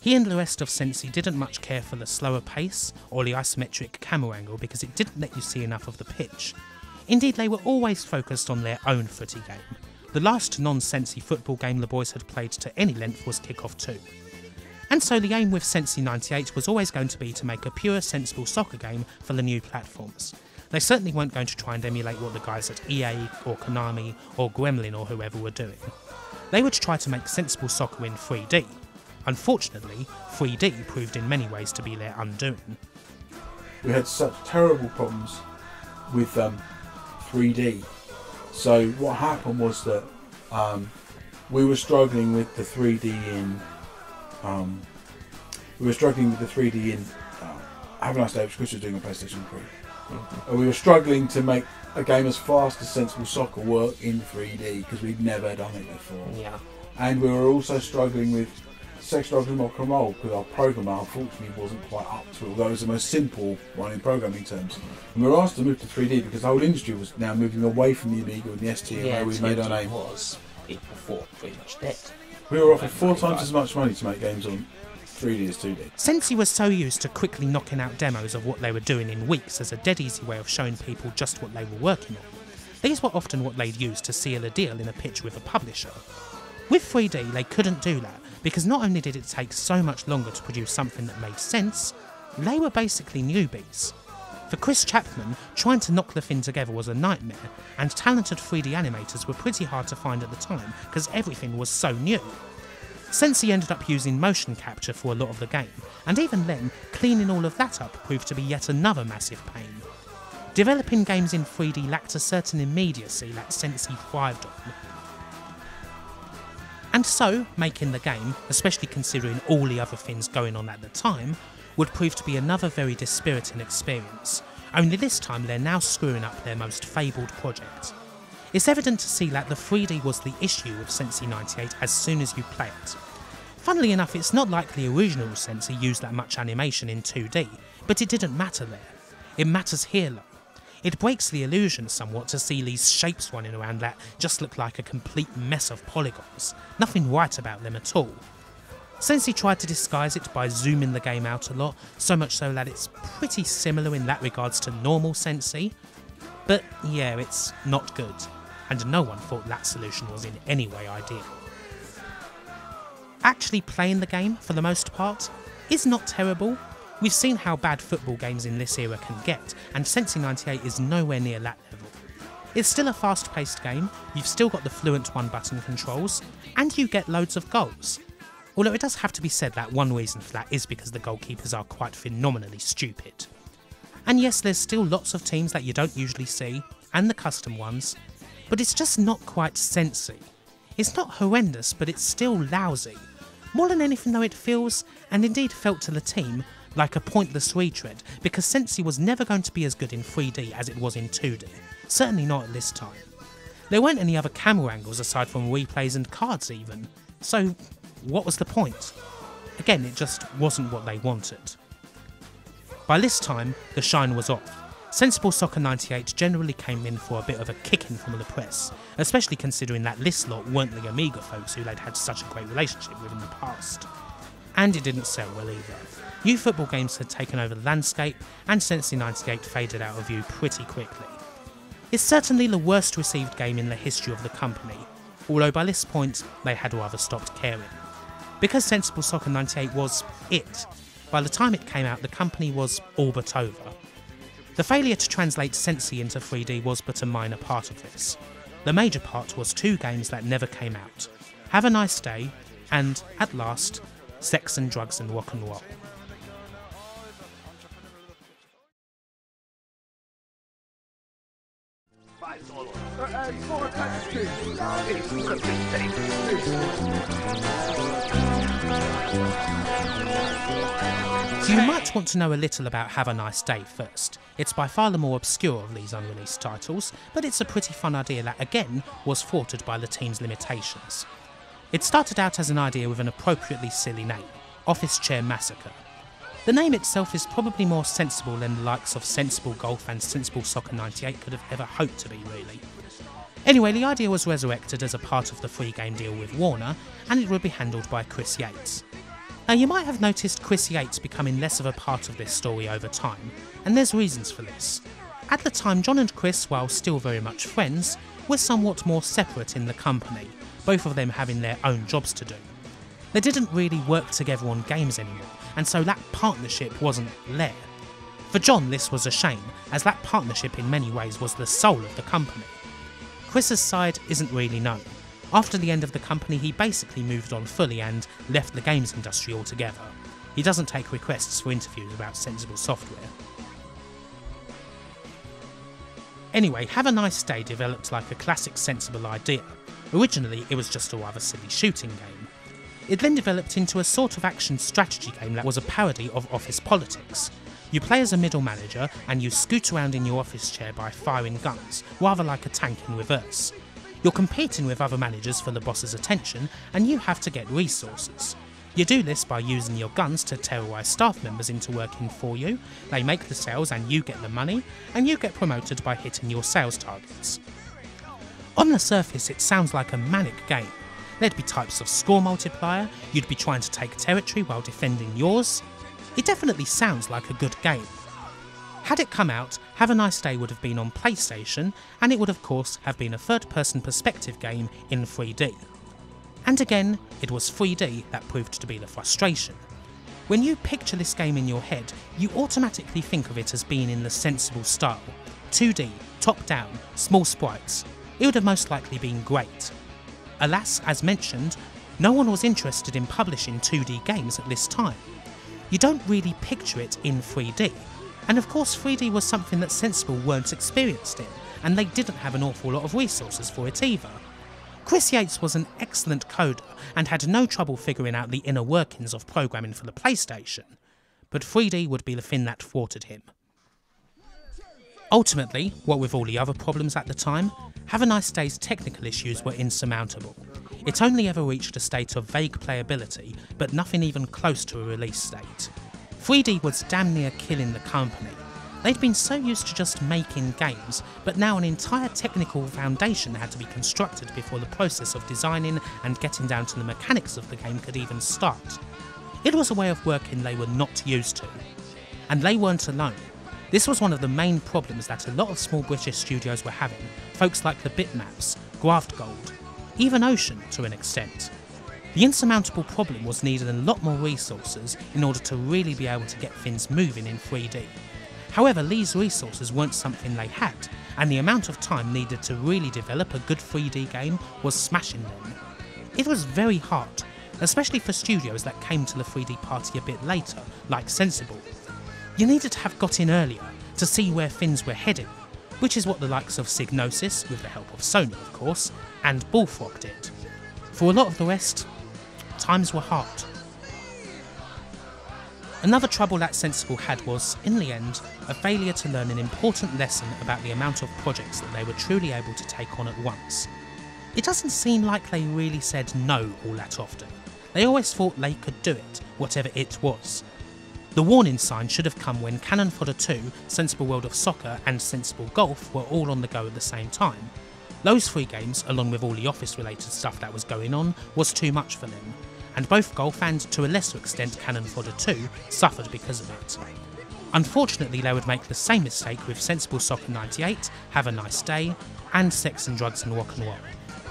He and the rest of Sensi didn't much care for the slower pace or the isometric camera angle because it didn't let you see enough of the pitch. Indeed, they were always focused on their own footy game. The last non-Sensi football game the boys had played to any length was Kickoff 2. And so the aim with Sensi 98 was always going to be to make a pure, sensible soccer game for the new platforms. They certainly weren't going to try and emulate what the guys at EA or Konami or Gremlin or whoever were doing. They would try to make sensible soccer in 3D. Unfortunately, 3D proved in many ways to be their undoing. We had such terrible problems with 3D. So what happened was that we were struggling with the 3D in Have a Nice Day, which Chris was doing on PlayStation 3. And we were struggling to make a game as fast as Sensible Soccer work in 3D because we'd never done it before. Yeah. And we were also struggling with Sex, Drugs and Rock and Roll because our programmer unfortunately wasn't quite up to it, although it was the most simple one in programming terms. And we were asked to move to 3D because the whole industry was now moving away from the Amiga and the ST where we made our name. People thought pretty much dead. We were offered 4 times as much money to make games on 3D as 2D. Sensi was so used to quickly knocking out demos of what they were doing in weeks as a dead easy way of showing people just what they were working on. These were often what they'd use to seal a deal in a pitch with a publisher. With 3D, they couldn't do that because not only did it take so much longer to produce something that made sense, they were basically newbies. For Chris Chapman, trying to knock the thing together was a nightmare, and talented 3D animators were pretty hard to find at the time because everything was so new. Sensi ended up using motion capture for a lot of the game, and even then, cleaning all of that up proved to be yet another massive pain. Developing games in 3D lacked a certain immediacy that Sensi thrived on. And so, making the game, especially considering all the other things going on at the time, would prove to be another very dispiriting experience, only this time they're now screwing up their most fabled project. It's evident to see that the 3D was the issue with Sensi 98 as soon as you play it. Funnily enough, it's not like the original Sensi used that much animation in 2D, but it didn't matter there. It matters here though. It breaks the illusion somewhat to see these shapes running around that just look like a complete mess of polygons. Nothing right about them at all. Sensi tried to disguise it by zooming the game out a lot, so much so that it's pretty similar in that regards to normal Sensi. But yeah, it's not good, and no one thought that solution was in any way ideal. Actually playing the game, for the most part, is not terrible. We've seen how bad football games in this era can get, and Sensi 98 is nowhere near that level. It's still a fast-paced game, you've still got the fluent one-button controls, and you get loads of goals. Although it does have to be said that one reason for that is because the goalkeepers are quite phenomenally stupid. And yes, there's still lots of teams that you don't usually see, and the custom ones, but it's just not quite Sensi. It's not horrendous, but it's still lousy. More than anything though, it feels, and indeed felt to the team, like a pointless retread, because Sensi was never going to be as good in 3D as it was in 2D, certainly not at this time. There weren't any other camera angles aside from replays and cards even, so what was the point? Again, it just wasn't what they wanted. By this time, the shine was off. Sensible Soccer 98 generally came in for a bit of a kicking from the press, especially considering that this lot weren't the Amiga folks who they'd had such a great relationship with in the past. And it didn't sell well either. New football games had taken over the landscape, and Sensi 98 faded out of view pretty quickly. It's certainly the worst received game in the history of the company, although by this point they had rather stopped caring. Because Sensible Soccer 98 was it, by the time it came out the company was all but over. The failure to translate Sensi into 3D was but a minor part of this. The major part was 2 games that never came out, Have a Nice Day and, at last, Sex and Drugs and Rock and Roll. So you might want to know a little about Have a Nice Day first. It's by far the more obscure of these unreleased titles, but it's a pretty fun idea that again was thwarted by the team's limitations. It started out as an idea with an appropriately silly name, Office Chair Massacre. The name itself is probably more sensible than the likes of Sensible Golf and Sensible Soccer 98 could have ever hoped to be, really. Anyway, the idea was resurrected as a part of the free game deal with Warner, and it would be handled by Chris Yates. Now you might have noticed Chris Yates becoming less of a part of this story over time, and there's reasons for this. At the time, Jon and Chris, while still very much friends, were somewhat more separate in the company, both of them having their own jobs to do. They didn't really work together on games anymore, and so that partnership wasn't there. For Jon, this was a shame, as that partnership in many ways was the soul of the company. Chris's side isn't really known. After the end of the company, he basically moved on fully and left the games industry altogether. He doesn't take requests for interviews about Sensible Software. Anyway, Have a Nice Day developed like a classic Sensible idea. Originally, it was just a rather silly shooting game. It then developed into a sort of action strategy game that was a parody of office politics. You play as a middle manager and you scoot around in your office chair by firing guns, rather like a tank in reverse. You're competing with other managers for the boss's attention and you have to get resources. You do this by using your guns to terrorise staff members into working for you, they make the sales and you get the money, and you get promoted by hitting your sales targets. On the surface it sounds like a manic game. There'd be types of score multiplier, you'd be trying to take territory while defending yours. It definitely sounds like a good game. Had it come out, Have a Nice Day would have been on PlayStation, and it would of course have been a third-person perspective game in 3D. And again, it was 3D that proved to be the frustration. When you picture this game in your head, you automatically think of it as being in the Sensible style. 2D, top-down, small sprites. It would have most likely been great. Alas, as mentioned, no one was interested in publishing 2D games at this time. You don't really picture it in 3D. And of course 3D was something that Sensible weren't experienced in, and they didn't have an awful lot of resources for it either. Chris Yates was an excellent coder and had no trouble figuring out the inner workings of programming for the PlayStation, but 3D would be the thing that thwarted him. Ultimately, what with all the other problems at the time, Have a Nice Day's technical issues were insurmountable. It only ever reached a state of vague playability, but nothing even close to a release state. 3D was damn near killing the company. They'd been so used to just making games, but now an entire technical foundation had to be constructed before the process of designing and getting down to the mechanics of the game could even start. It was a way of working they were not used to. And they weren't alone. This was one of the main problems that a lot of small British studios were having, folks like the Bitmaps, Graft Gold, even Ocean to an extent. The insurmountable problem was needing a lot more resources in order to really be able to get things moving in 3D. However, these resources weren't something they had, and the amount of time needed to really develop a good 3D game was smashing them. It was very hard, especially for studios that came to the 3D party a bit later, like Sensible. You needed to have got in earlier to see where things were heading, which is what the likes of Psygnosis, with the help of Sony of course, and Bullfrog did. For a lot of the rest, times were hard. Another trouble that Sensible had was, in the end, a failure to learn an important lesson about the amount of projects that they were truly able to take on at once. It doesn't seem like they really said no all that often. They always thought they could do it, whatever it was. The warning sign should have come when Cannon Fodder 2, Sensible World of Soccer and Sensible Golf were all on the go at the same time. Those three games, along with all the office-related stuff that was going on, was too much for them, and both Golf and, to a lesser extent, Cannon Fodder 2 suffered because of it. Unfortunately, they would make the same mistake with Sensible Soccer 98, Have a Nice Day, and Sex and Drugs and Rock and Roll.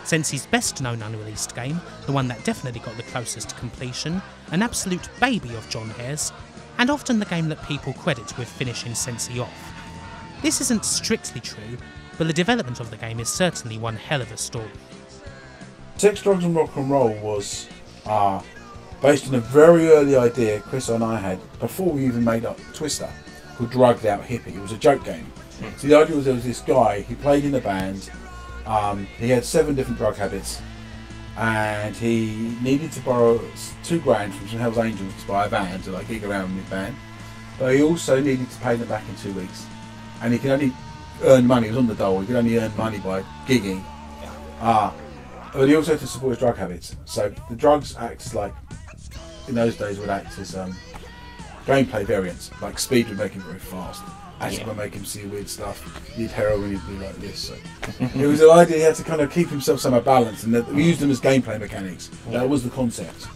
Sensi's best known unreleased game, the one that definitely got the closest to completion, an absolute baby of Jon Hare's, and often the game that people credit with finishing Sensi off. This isn't strictly true, but the development of the game is certainly one hell of a story. Sex, Drugs and Rock and Roll was based on a very early idea Chris and I had before we even made up Twister, called Drugged Out Hippie. It was a joke game. So the idea was there was this guy, he played in a band, he had 7 different drug habits, and he needed to borrow $2,000 from some Hells Angels to buy a van to like gig around with his band, but he also needed to pay them back in 2 weeks, and he could only earn money, he was on the dole, he could only earn money by gigging, but he also had to support his drug habits. So the drugs act like, in those days would act as gameplay variants, like speed would make him very fast, acid would make him see weird stuff, he'd heroin, he'd be like this. So it was an idea he had to kind of keep himself somehow balanced, and that we used them as gameplay mechanics. That was the concept.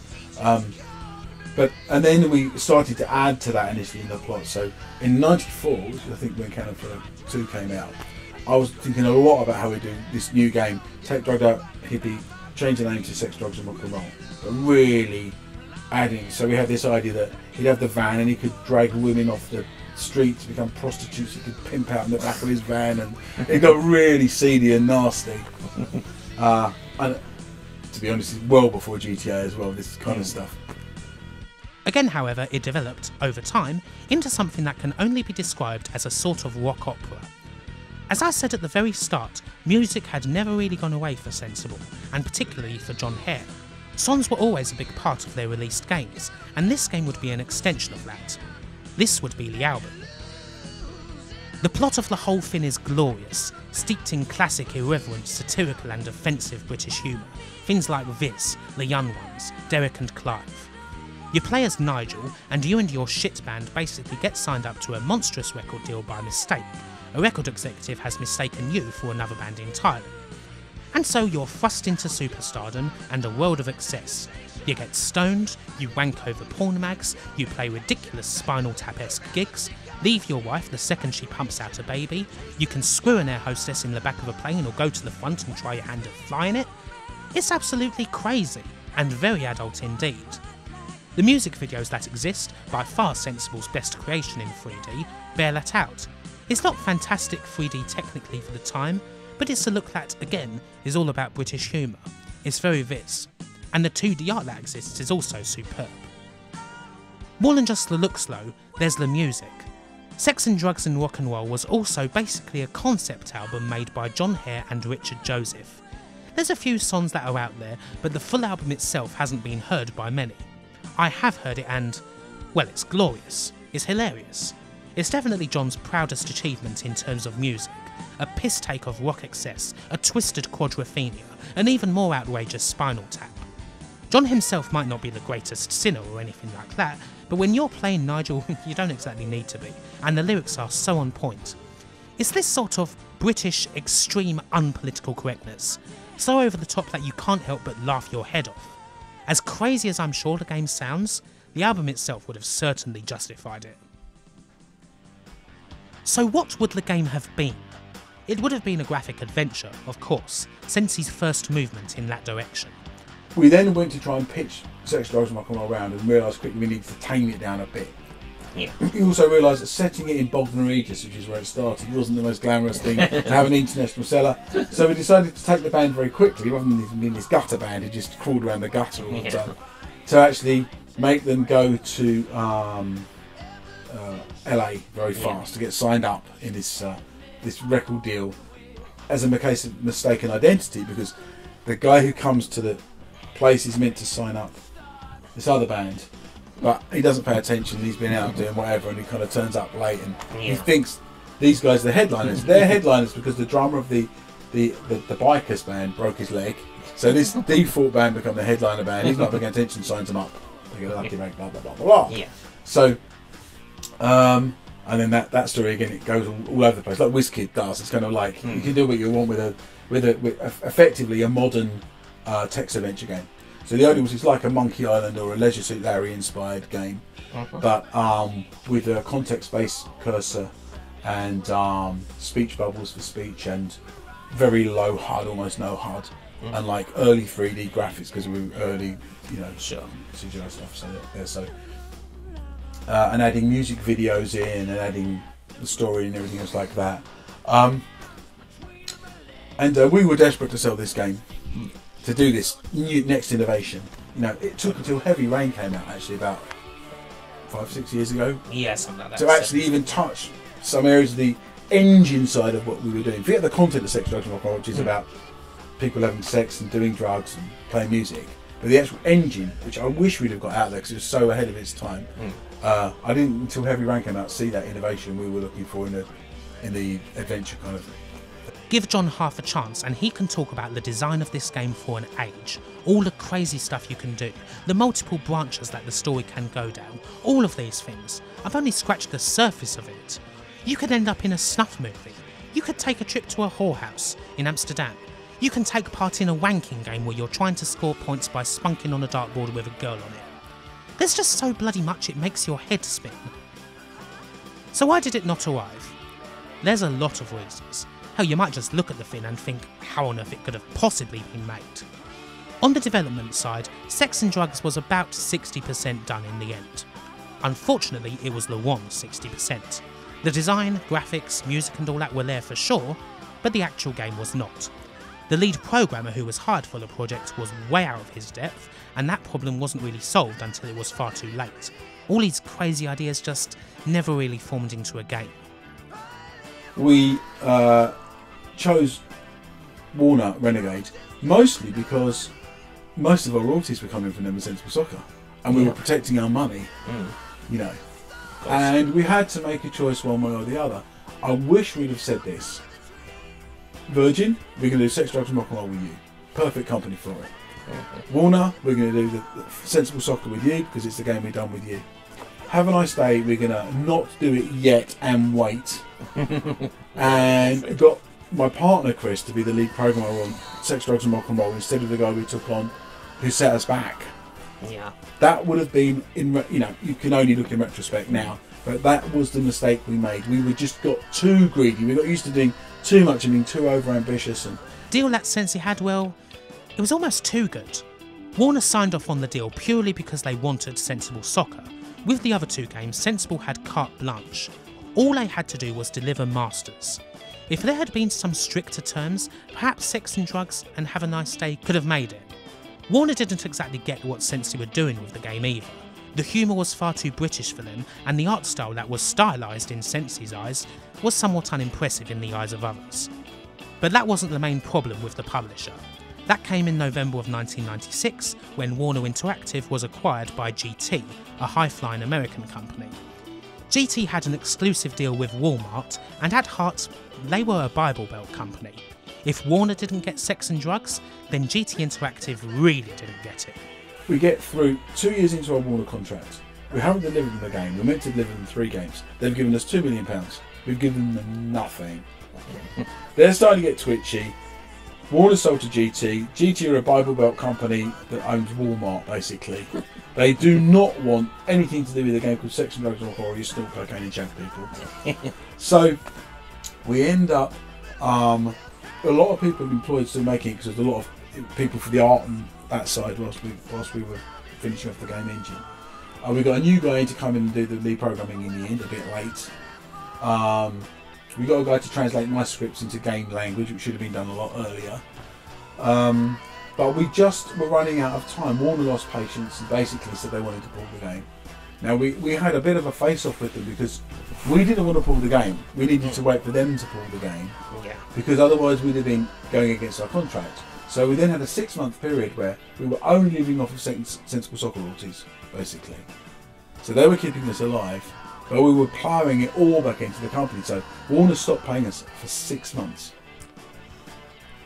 And then we started to add to that initially in the plot. So in '94, which I think when Cannon Fodder 2 came out, I was thinking a lot about how we do this new game, take drugged out hippie, change the name to Sex, Drugs and Rock and Roll, but really adding. So we had this idea that he'd have the van and he could drag women off the street to become prostitutes. He could pimp out in the back of his van, and it got really seedy and nasty. And to be honest, it's well before GTA as well, this kind of stuff. Again, however, it developed, over time, into something that can only be described as a sort of rock opera. As I said at the very start, music had never really gone away for Sensible, and particularly for Jon Hare. Songs were always a big part of their released games, and this game would be an extension of that. This would be the album. The plot of the whole thing is glorious, steeped in classic, irreverent, satirical and offensive British humour, things like Vids, The Young Ones, Derek and Clive. You play as Nigel, and you and your shit band basically get signed up to a monstrous record deal by mistake. A record executive has mistaken you for another band entirely. And so you're thrust into superstardom and a world of excess. You get stoned, you wank over porn mags, you play ridiculous Spinal Tap-esque gigs, leave your wife the second she pumps out a baby, you can screw an air hostess in the back of a plane or go to the front and try your hand at flying it. It's absolutely crazy, and very adult indeed. The music videos that exist, by far Sensible's best creation in 3D, bear that out. It's not fantastic 3D technically for the time, but it's a look that, again, is all about British humour. It's very viz. And the 2D art that exists is also superb. More than just the looks though, there's the music. Sex and Drugs and Rock and Roll was also basically a concept album made by Jon Hare and Richard Joseph. There's a few songs that are out there, but the full album itself hasn't been heard by many. I have heard it and, well, it's glorious. It's hilarious. It's definitely Jon's proudest achievement in terms of music. A piss take of rock excess, a twisted quadrophenia, an even more outrageous Spinal Tap. Jon himself might not be the greatest sinner or anything like that, but when you're playing Nigel, you don't exactly need to be, and the lyrics are so on point. It's this sort of British extreme unpolitical correctness, so over the top that you can't help but laugh your head off. As crazy as I'm sure the game sounds, the album itself would have certainly justified it. So what would the game have been? It would have been a graphic adventure, of course, Sensi's first movement in that direction. We then went to try and pitch Sex, Drugs and Rock and Roll around and realised quickly we needed to tame it down a bit. Yeah. We also realised that setting it in Bognor Regis, which is where it started, wasn't the most glamorous thing to have an international seller. So we decided to take the band very quickly, rather than being this gutter band who just crawled around the gutter all the time, to actually make them go to LA very fast to get signed up in this this record deal as a case of mistaken identity, because the guy who comes to the place is meant to sign up this other band, but he doesn't pay attention. He's been out doing whatever, and he kind of turns up late, and he thinks these guys are the headliners. They're headliners because the drummer of the bikers band broke his leg, so this default band become the headliner band. He's not paying attention, signs them up. They get a lucky break, blah blah blah blah. Yeah. So, and then that story again, it goes all over the place, like WizKid does. It's kind of like you can do what you want with effectively a modern text adventure game. So the idea was it's like a Monkey Island or a Leisure Suit Larry inspired game, but with a context-based cursor and speech bubbles for speech and very low HUD, almost no HUD, and like early 3D graphics because we were early, CGI stuff. So and adding music videos in and adding the story and everything else like that. And we were desperate to sell this game, to do this new next innovation. It took until Heavy Rain came out, actually about 5-6 years ago, Something like that. to actually even touch some areas of the engine side of what we were doing. Forget the content of Sex, Drugs and Rock and Roll, which is about people having sex and doing drugs and playing music, but the actual engine, which I wish we'd have got out there because it was so ahead of its time. I didn't, until Heavy Rain came out, see that innovation we were looking for in the adventure kind of thing. Give Jon half a chance and he can talk about the design of this game for an age, all the crazy stuff you can do, the multiple branches that the story can go down, all of these things. I've only scratched the surface of it. You could end up in a snuff movie. You could take a trip to a whorehouse in Amsterdam. You can take part in a wanking game where you're trying to score points by spunking on a dartboard with a girl on it. There's just so bloody much it makes your head spin. So why did it not arrive? There's a lot of reasons. Hell, you might just look at the thing and think how on earth it could have possibly been made. On the development side, Sex and Drugs was about 60% done in the end. Unfortunately, it was the wrong 60%. The design, graphics, music and all that were there for sure, but the actual game was not. The lead programmer who was hired for the project was way out of his depth, and that problem wasn't really solved until it was far too late. All these crazy ideas just never really formed into a game. We chose Warner Renegade mostly because most of our royalties were coming from them and Sensible Soccer, and we were protecting our money, you know. And we had to make a choice one way or the other. I wish we'd have said this. Virgin, we're going to do Sex, Drugs and Rock and Roll with you. Perfect company for it. Warner, we're going to do the Sensible Soccer with you because it's the game we've done with you. Have a Nice Day, we're going to not do it yet and wait. And got my partner Chris to be the lead programmer on Sex, Drugs and Rock and Roll instead of the guy we took on who set us back. Yeah. That would have been, you can only look in retrospect now, but that was the mistake we made. We just got too greedy. We got used to doing too much and being too over-ambitious. And Deal that Sensi had, well, it was almost too good. Warner signed off on the deal purely because they wanted Sensible Soccer. With the other two games, Sensible had carte blanche. All they had to do was deliver masters. If there had been some stricter terms, perhaps Sex and Drugs and Have a Nice Day could have made it. Warner didn't exactly get what Sensi were doing with the game either. The humour was far too British for them, and the art style that was stylised in Sensi's eyes was somewhat unimpressive in the eyes of others. But that wasn't the main problem with the publisher. That came in November of 1996, when Warner Interactive was acquired by GT, a high-flying American company. GT had an exclusive deal with Walmart, and at heart, they were a Bible Belt company. If Warner didn't get Sex and Drugs, then GT Interactive really didn't get it. we get through 2 years into our Warner contract. We haven't delivered them a game. We're meant to deliver them 3 games. They've given us £2 million. We've given them nothing. They're starting to get twitchy. Warner sold to GT. GT are a Bible Belt company that owns Walmart, basically. They do not want anything to do with a game called Sex and Drugs and Horror. You snort cocaine and shank people. So we end up, a lot of people employed still making it because there's a lot of people for the art and that side whilst we were finishing off the game engine. We got a new guy in to come in and do the lead programming in the end, a bit late. We got a guy to translate my scripts into game language, which should have been done a lot earlier. But we just were running out of time. Warner lost patience and basically said they wanted to pull the game. Now we had a bit of a face-off with them because we didn't want to pull the game. We needed to wait for them to pull the game, because otherwise we'd have been going against our contract. So we then had a 6-month period where we were only living off of Sensible Soccer royalties, basically. So they were keeping us alive, but we were ploughing it all back into the company. So Warner stopped paying us for 6 months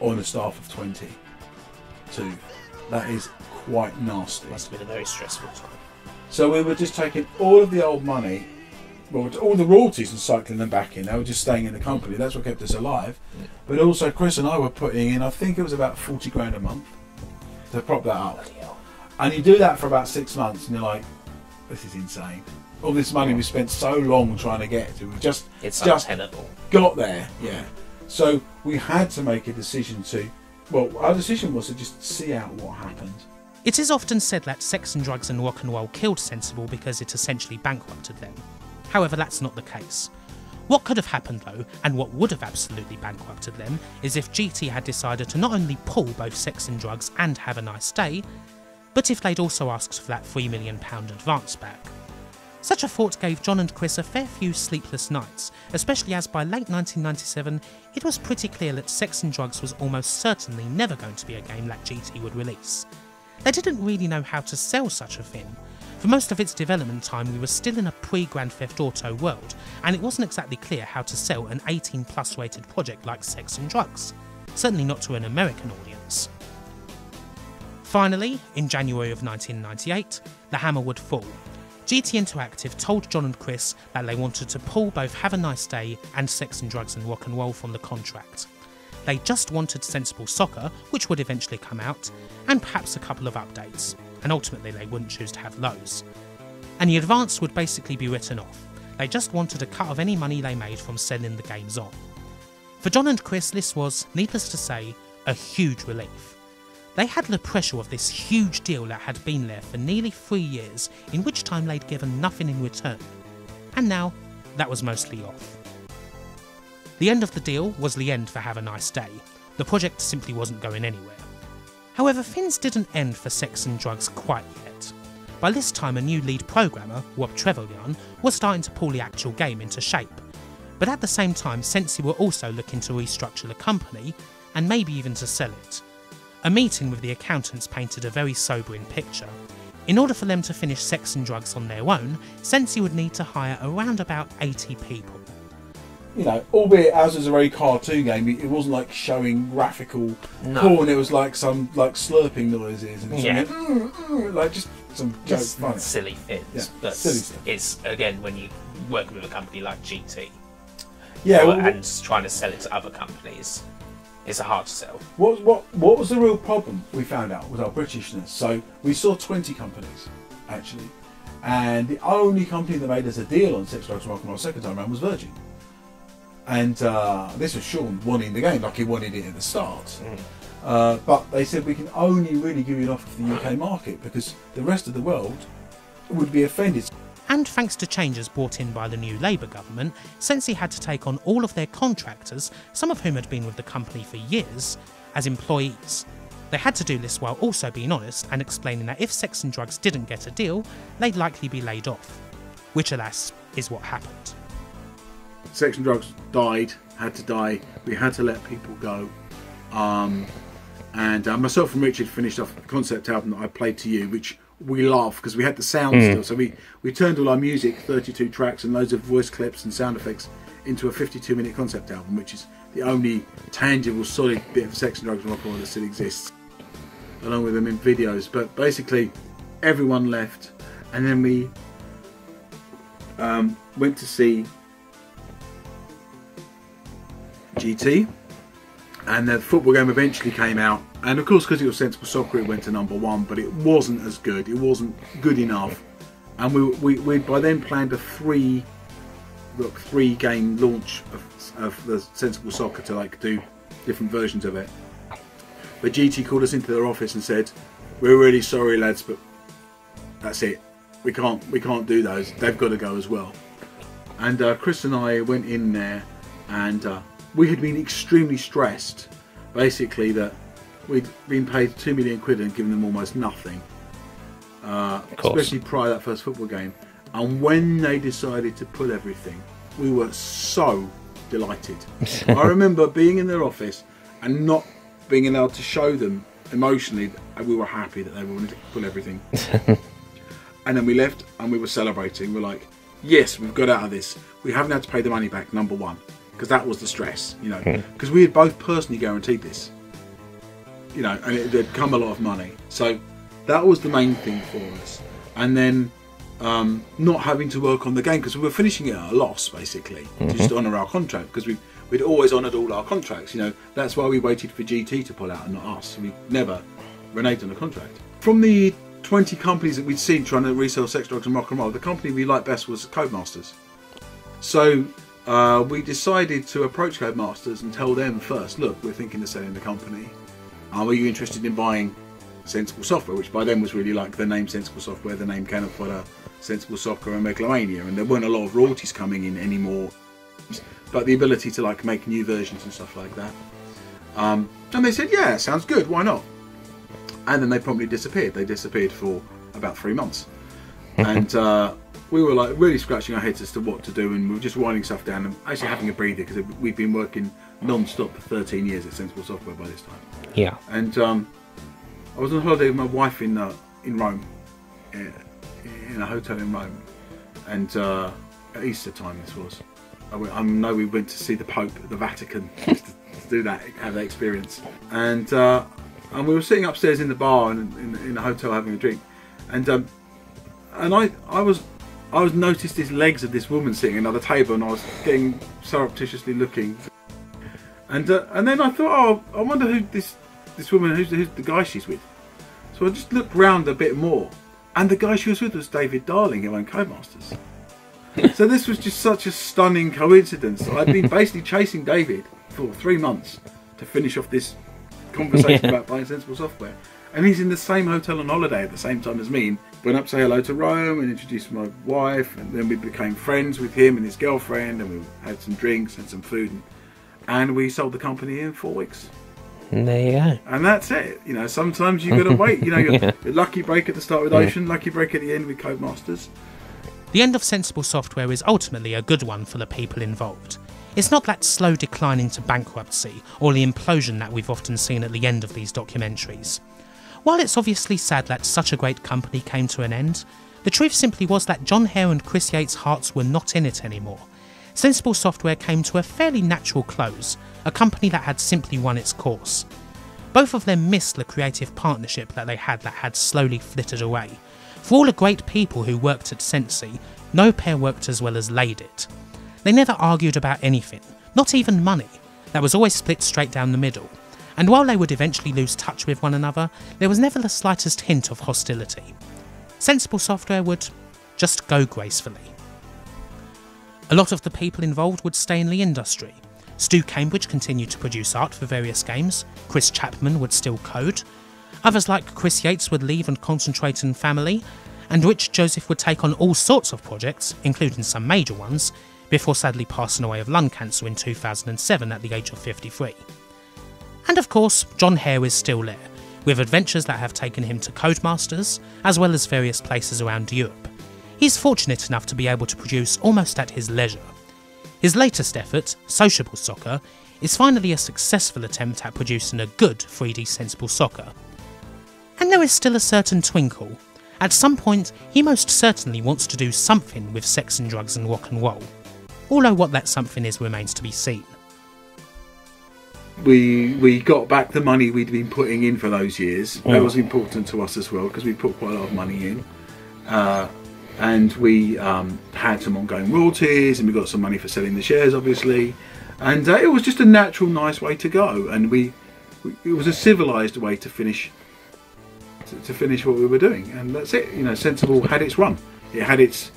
on a staff of 22. That is quite nasty. Must have been a very stressful time. So we were just taking all of the old money, well, all the royalties and cycling them back in. They were just staying in the company. That's what kept us alive. But also Chris and I were putting in, I think it was about 40 grand a month to prop that up. And you do that for about 6 months and you're like, this is insane. All this money we spent so long trying to get to, we just untenable. Got there, yeah. So we had to make a decision well, our decision was to just see out what happened. It is often said that Sex and Drugs and Rock and Roll killed Sensible because it essentially bankrupted them. However, that's not the case. What could have happened though, and what would have absolutely bankrupted them, is if GT had decided to not only pull both Sex and Drugs and Have a Nice Day, but if they'd also asked for that £3 million advance back. Such a thought gave Jon and Chris a fair few sleepless nights, especially as by late 1997 it was pretty clear that Sex and Drugs was almost certainly never going to be a game that GT would release. They didn't really know how to sell such a thing. For most of its development time we were still in a pre-Grand Theft Auto world, and it wasn't exactly clear how to sell an 18+ rated project like Sex and Drugs, certainly not to an American audience. Finally, in January of 1998, the hammer would fall. GT Interactive told Jon and Chris that they wanted to pull both Have a Nice Day and Sex and Drugs and Rock and Roll from the contract. They just wanted Sensible Soccer, which would eventually come out, and perhaps a couple of updates. and ultimately they wouldn't choose to have those. And the advance would basically be written off. They just wanted a cut of any money they made from selling the games on. For Jon and Chris, this was, needless to say, a huge relief. They had the pressure of this huge deal that had been there for nearly 3 years, in which time they'd given nothing in return. And now, that was mostly off. The end of the deal was the end for Have a Nice Day. The project simply wasn't going anywhere. However, things didn't end for Sex and Drugs quite yet. By this time, a new lead programmer, Rob Trevelyan, was starting to pull the actual game into shape. But at the same time, Sensi were also looking to restructure the company, and maybe even to sell it. A meeting with the accountants painted a very sobering picture. In order for them to finish Sex and Drugs on their own, Sensi would need to hire around about 80 people. You know, albeit as was a very cartoon game, it wasn't like showing graphical porn. It was like some slurping noises and like just some just fun. silly things. Yeah, But silly stuff. it's again when you work with a company like GT, Yeah, and trying to sell it to other companies, it's a hard to sell. what was the real problem we found out was our Britishness. So we saw 20 companies actually, and the only company that made us a deal on Sex, Drugs, Rock and Roll second time around was Virgin. And this was Sean wanting the game, like he wanted it at the start. But they said we can only really give you an offer for the UK market because the rest of the world would be offended. And thanks to changes brought in by the new Labour government, Sensi had to take on all of their contractors, some of whom had been with the company for years, as employees. They had to do this while also being honest and explaining that if Sex and Drugs didn't get a deal, they'd likely be laid off. Which, alas, is what happened. Sex and Drugs died, had to die. We had to let people go. And myself and Richard finished off the concept album that I played to you, which we laughed because we had the sound still. So we turned all our music, 32 tracks and loads of voice clips and sound effects, into a 52-minute concept album, which is the only tangible, solid bit of Sex and Drugs and Rock and Roll that still exists, along with them in videos. But basically, everyone left, and then we went to see GT, and the football game eventually came out, and of course because it was Sensible Soccer it went to #1, but it wasn't as good, it wasn't good enough, and we by then planned a three game launch of the Sensible Soccer to like do different versions of it. But GT called us into their office and said, "We're really sorry lads, but that's it, we can't do those, they've got to go as well." And Chris and I went in there, and we had been extremely stressed, basically, that we'd been paid 2 million quid and given them almost nothing, especially prior to that first football game. And when they decided to pull everything, we were so delighted. I remember being in their office and not being allowed to show them emotionally that we were happy that they wanted to pull everything. And then we left and we were celebrating. We're like, yes, we've got out of this. We haven't had to pay the money back, #1. Because that was the stress, you know, because we had both personally guaranteed this, you know, and it had come a lot of money. So that was the main thing for us. And then not having to work on the game because we were finishing it at a loss, basically, to just honour our contract, because we'd always honoured all our contracts, you know. That's why we waited for GT to pull out and not us. We never reneged on the contract. From the 20 companies that we'd seen trying to resell Sex, Drugs and Rock and Roll, the company we liked best was Codemasters. So we decided to approach Codemasters and tell them first, look, we're thinking of selling the company. Are you interested in buying Sensible Software, which by then was really like the name Sensible Software, the name Can of Fodder, Sensible Soccer and Megalomania, and there weren't a lot of royalties coming in anymore, but the ability to like make new versions and stuff like that. And they said, yeah, sounds good, why not? And then they promptly disappeared. They disappeared for about 3 months. And we were like really scratching our heads as to what to do, and we were just winding stuff down and actually having a breather because we'd been working non-stop for 13 years at Sensible Software by this time. Yeah. And I was on holiday with my wife in Rome, in a hotel in Rome, and at Easter time this was. I know we went to see the Pope at the Vatican just to do that, have that experience, and we were sitting upstairs in the bar in a hotel having a drink, and I was noticed these legs of this woman sitting at another table, and I was getting surreptitiously looking, and then I thought, oh, I wonder who this woman, who's the guy she's with. So So I just looked round a bit more, and the guy she was with was David Darling, who owned Codemasters. So this was just such a stunning coincidence. I'd been basically chasing David for 3 months to finish off this conversation about buying Sensible Software. And he's in the same hotel on holiday at the same time as me. And went up to say hello to Rome and introduced my wife, and then we became friends with him and his girlfriend, and we had some drinks and some food, and we sold the company in 4 weeks. And there you go. And that's it. You know, sometimes you've got to wait. You know, your lucky break at the start with Ocean, lucky break at the end with Codemasters. The end of Sensible Software is ultimately a good one for the people involved. It's not that slow decline into bankruptcy or the implosion that we've often seen at the end of these documentaries. While it's obviously sad that such a great company came to an end, the truth simply was that Jon Hare and Chris Yates' hearts were not in it anymore. Sensible Software came to a fairly natural close, a company that had simply run its course. Both of them missed the creative partnership that they had slowly flitted away. For all the great people who worked at Sensi, no pair worked as well as they did. They never argued about anything, not even money. That was always split straight down the middle. And while they would eventually lose touch with one another, there was never the slightest hint of hostility. Sensible Software would just go gracefully. A lot of the people involved would stay in the industry. Stu Cambridge continued to produce art for various games, Chris Chapman would still code, others like Chris Yates would leave and concentrate on family, and Rich Joseph would take on all sorts of projects, including some major ones, before sadly passing away of lung cancer in 2007 at the age of 53. And of course, Jon Hare is still there, with adventures that have taken him to Codemasters, as well as various places around Europe. He's fortunate enough to be able to produce almost at his leisure. His latest effort, Sociable Soccer, is finally a successful attempt at producing a good 3D Sensible Soccer. And there is still a certain twinkle. At some point, he most certainly wants to do something with sex and drugs and rock and roll. Although what that something is remains to be seen. We got back the money we'd been putting in for those years. That was important to us as well, because we put quite a lot of money in. And we had some ongoing royalties, and we got some money for selling the shares, obviously. And it was just a natural, nice way to go. And it was a civilised way to finish what we were doing. And that's it. You know, Sensible had its run. It had its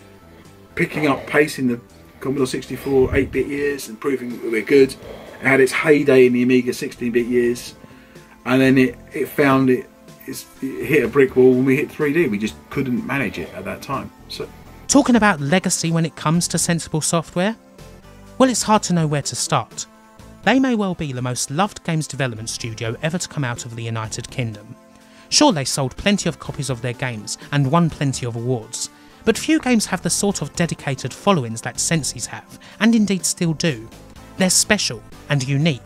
picking up pace in the Commodore 64 8-bit years and proving that we're good. It had its heyday in the Amiga 16-bit years, and then it hit a brick wall when we hit 3D. We just couldn't manage it at that time. So, talking about legacy when it comes to Sensible Software? Well, it's hard to know where to start. They may well be the most loved games development studio ever to come out of the United Kingdom. Sure, they sold plenty of copies of their games and won plenty of awards, but few games have the sort of dedicated followings that Sensi's have, and indeed still do. They're special and unique.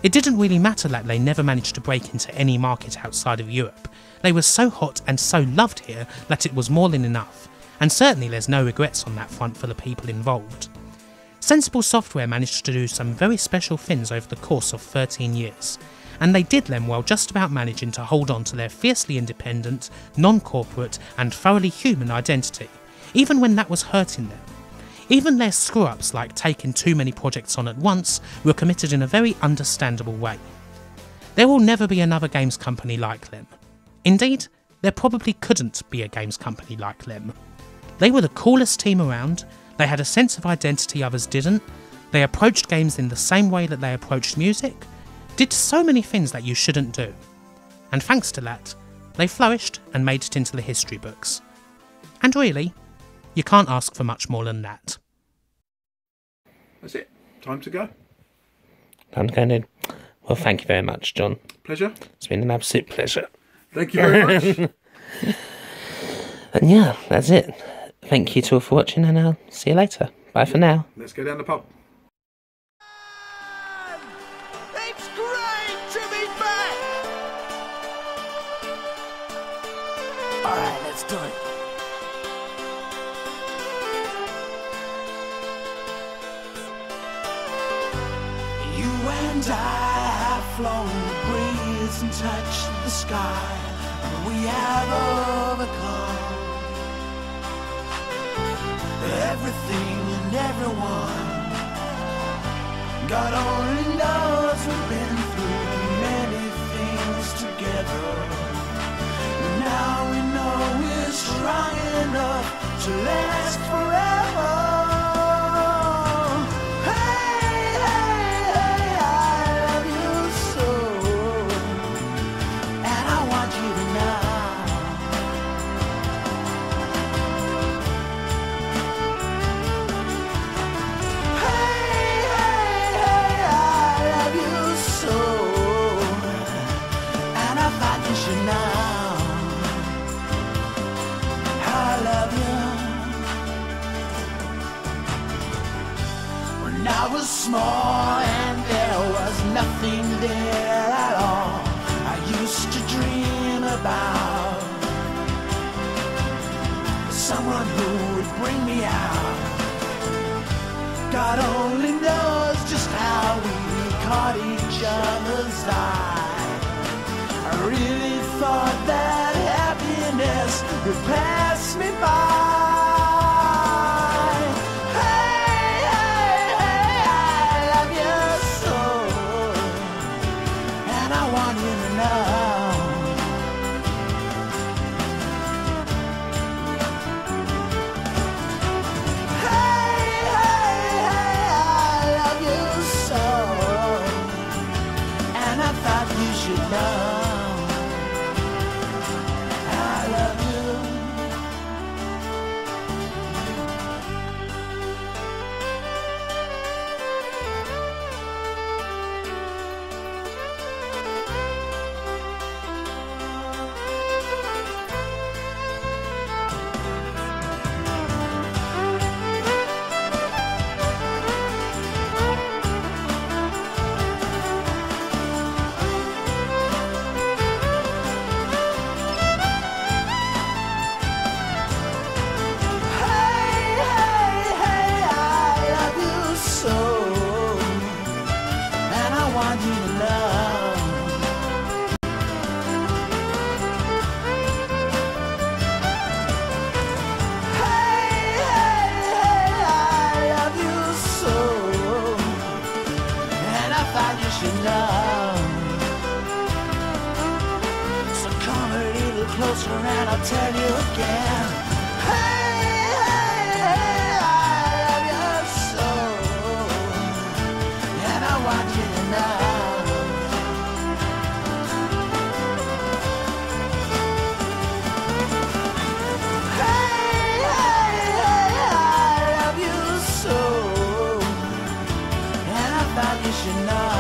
It didn't really matter that they never managed to break into any market outside of Europe. They were so hot and so loved here that it was more than enough, and certainly there's no regrets on that front for the people involved. Sensible Software managed to do some very special things over the course of 13 years, and they did them while just about managing to hold on to their fiercely independent, non-corporate and thoroughly human identity, even when that was hurting them. Even their screw-ups, like taking too many projects on at once, were committed in a very understandable way. There will never be another games company like them. Indeed, there probably couldn't be a games company like them. They were the coolest team around, they had a sense of identity others didn't, they approached games in the same way that they approached music, did so many things that you shouldn't do. And thanks to that, they flourished and made it into the history books. And really, you can't ask for much more than that. That's it. Time to go. Time to go in. Well, thank you very much, John. Pleasure. It's been an absolute pleasure. Thank you very much. And yeah, that's it. Thank you to all for watching, and I'll see you later. Bye for now. Let's go down the pub. It's great to be back! Alright, let's do it. You and I have flown the breeze and touched the sky, and we have overcome everything and everyone. God only knows we've been through many things together, Now we know we're strong enough to last forever. Hey, hey, hey, I love you so, and I want you to know. Hey, hey, hey, I love you so, and I thought you should know. I love you. When I was small and there was nothing there at all, I used to dream about someone who would bring me out. God only knows just how we caught each other's eye. I really thought that happiness would pass me by. Hey, hey, hey, I love you so, and I want you to know. Hey, hey, hey, I love you so, and I thought you should know. I love you. Hey, hey, hey, I love you so, and I want you to know. Hey, hey, hey, I love you so, and I thought you should know. So come a little closer and I'll tell you again. Hey, hey, hey, I love you so, and I want you to know. Hey, hey, hey, I love you so, and I thought you should know.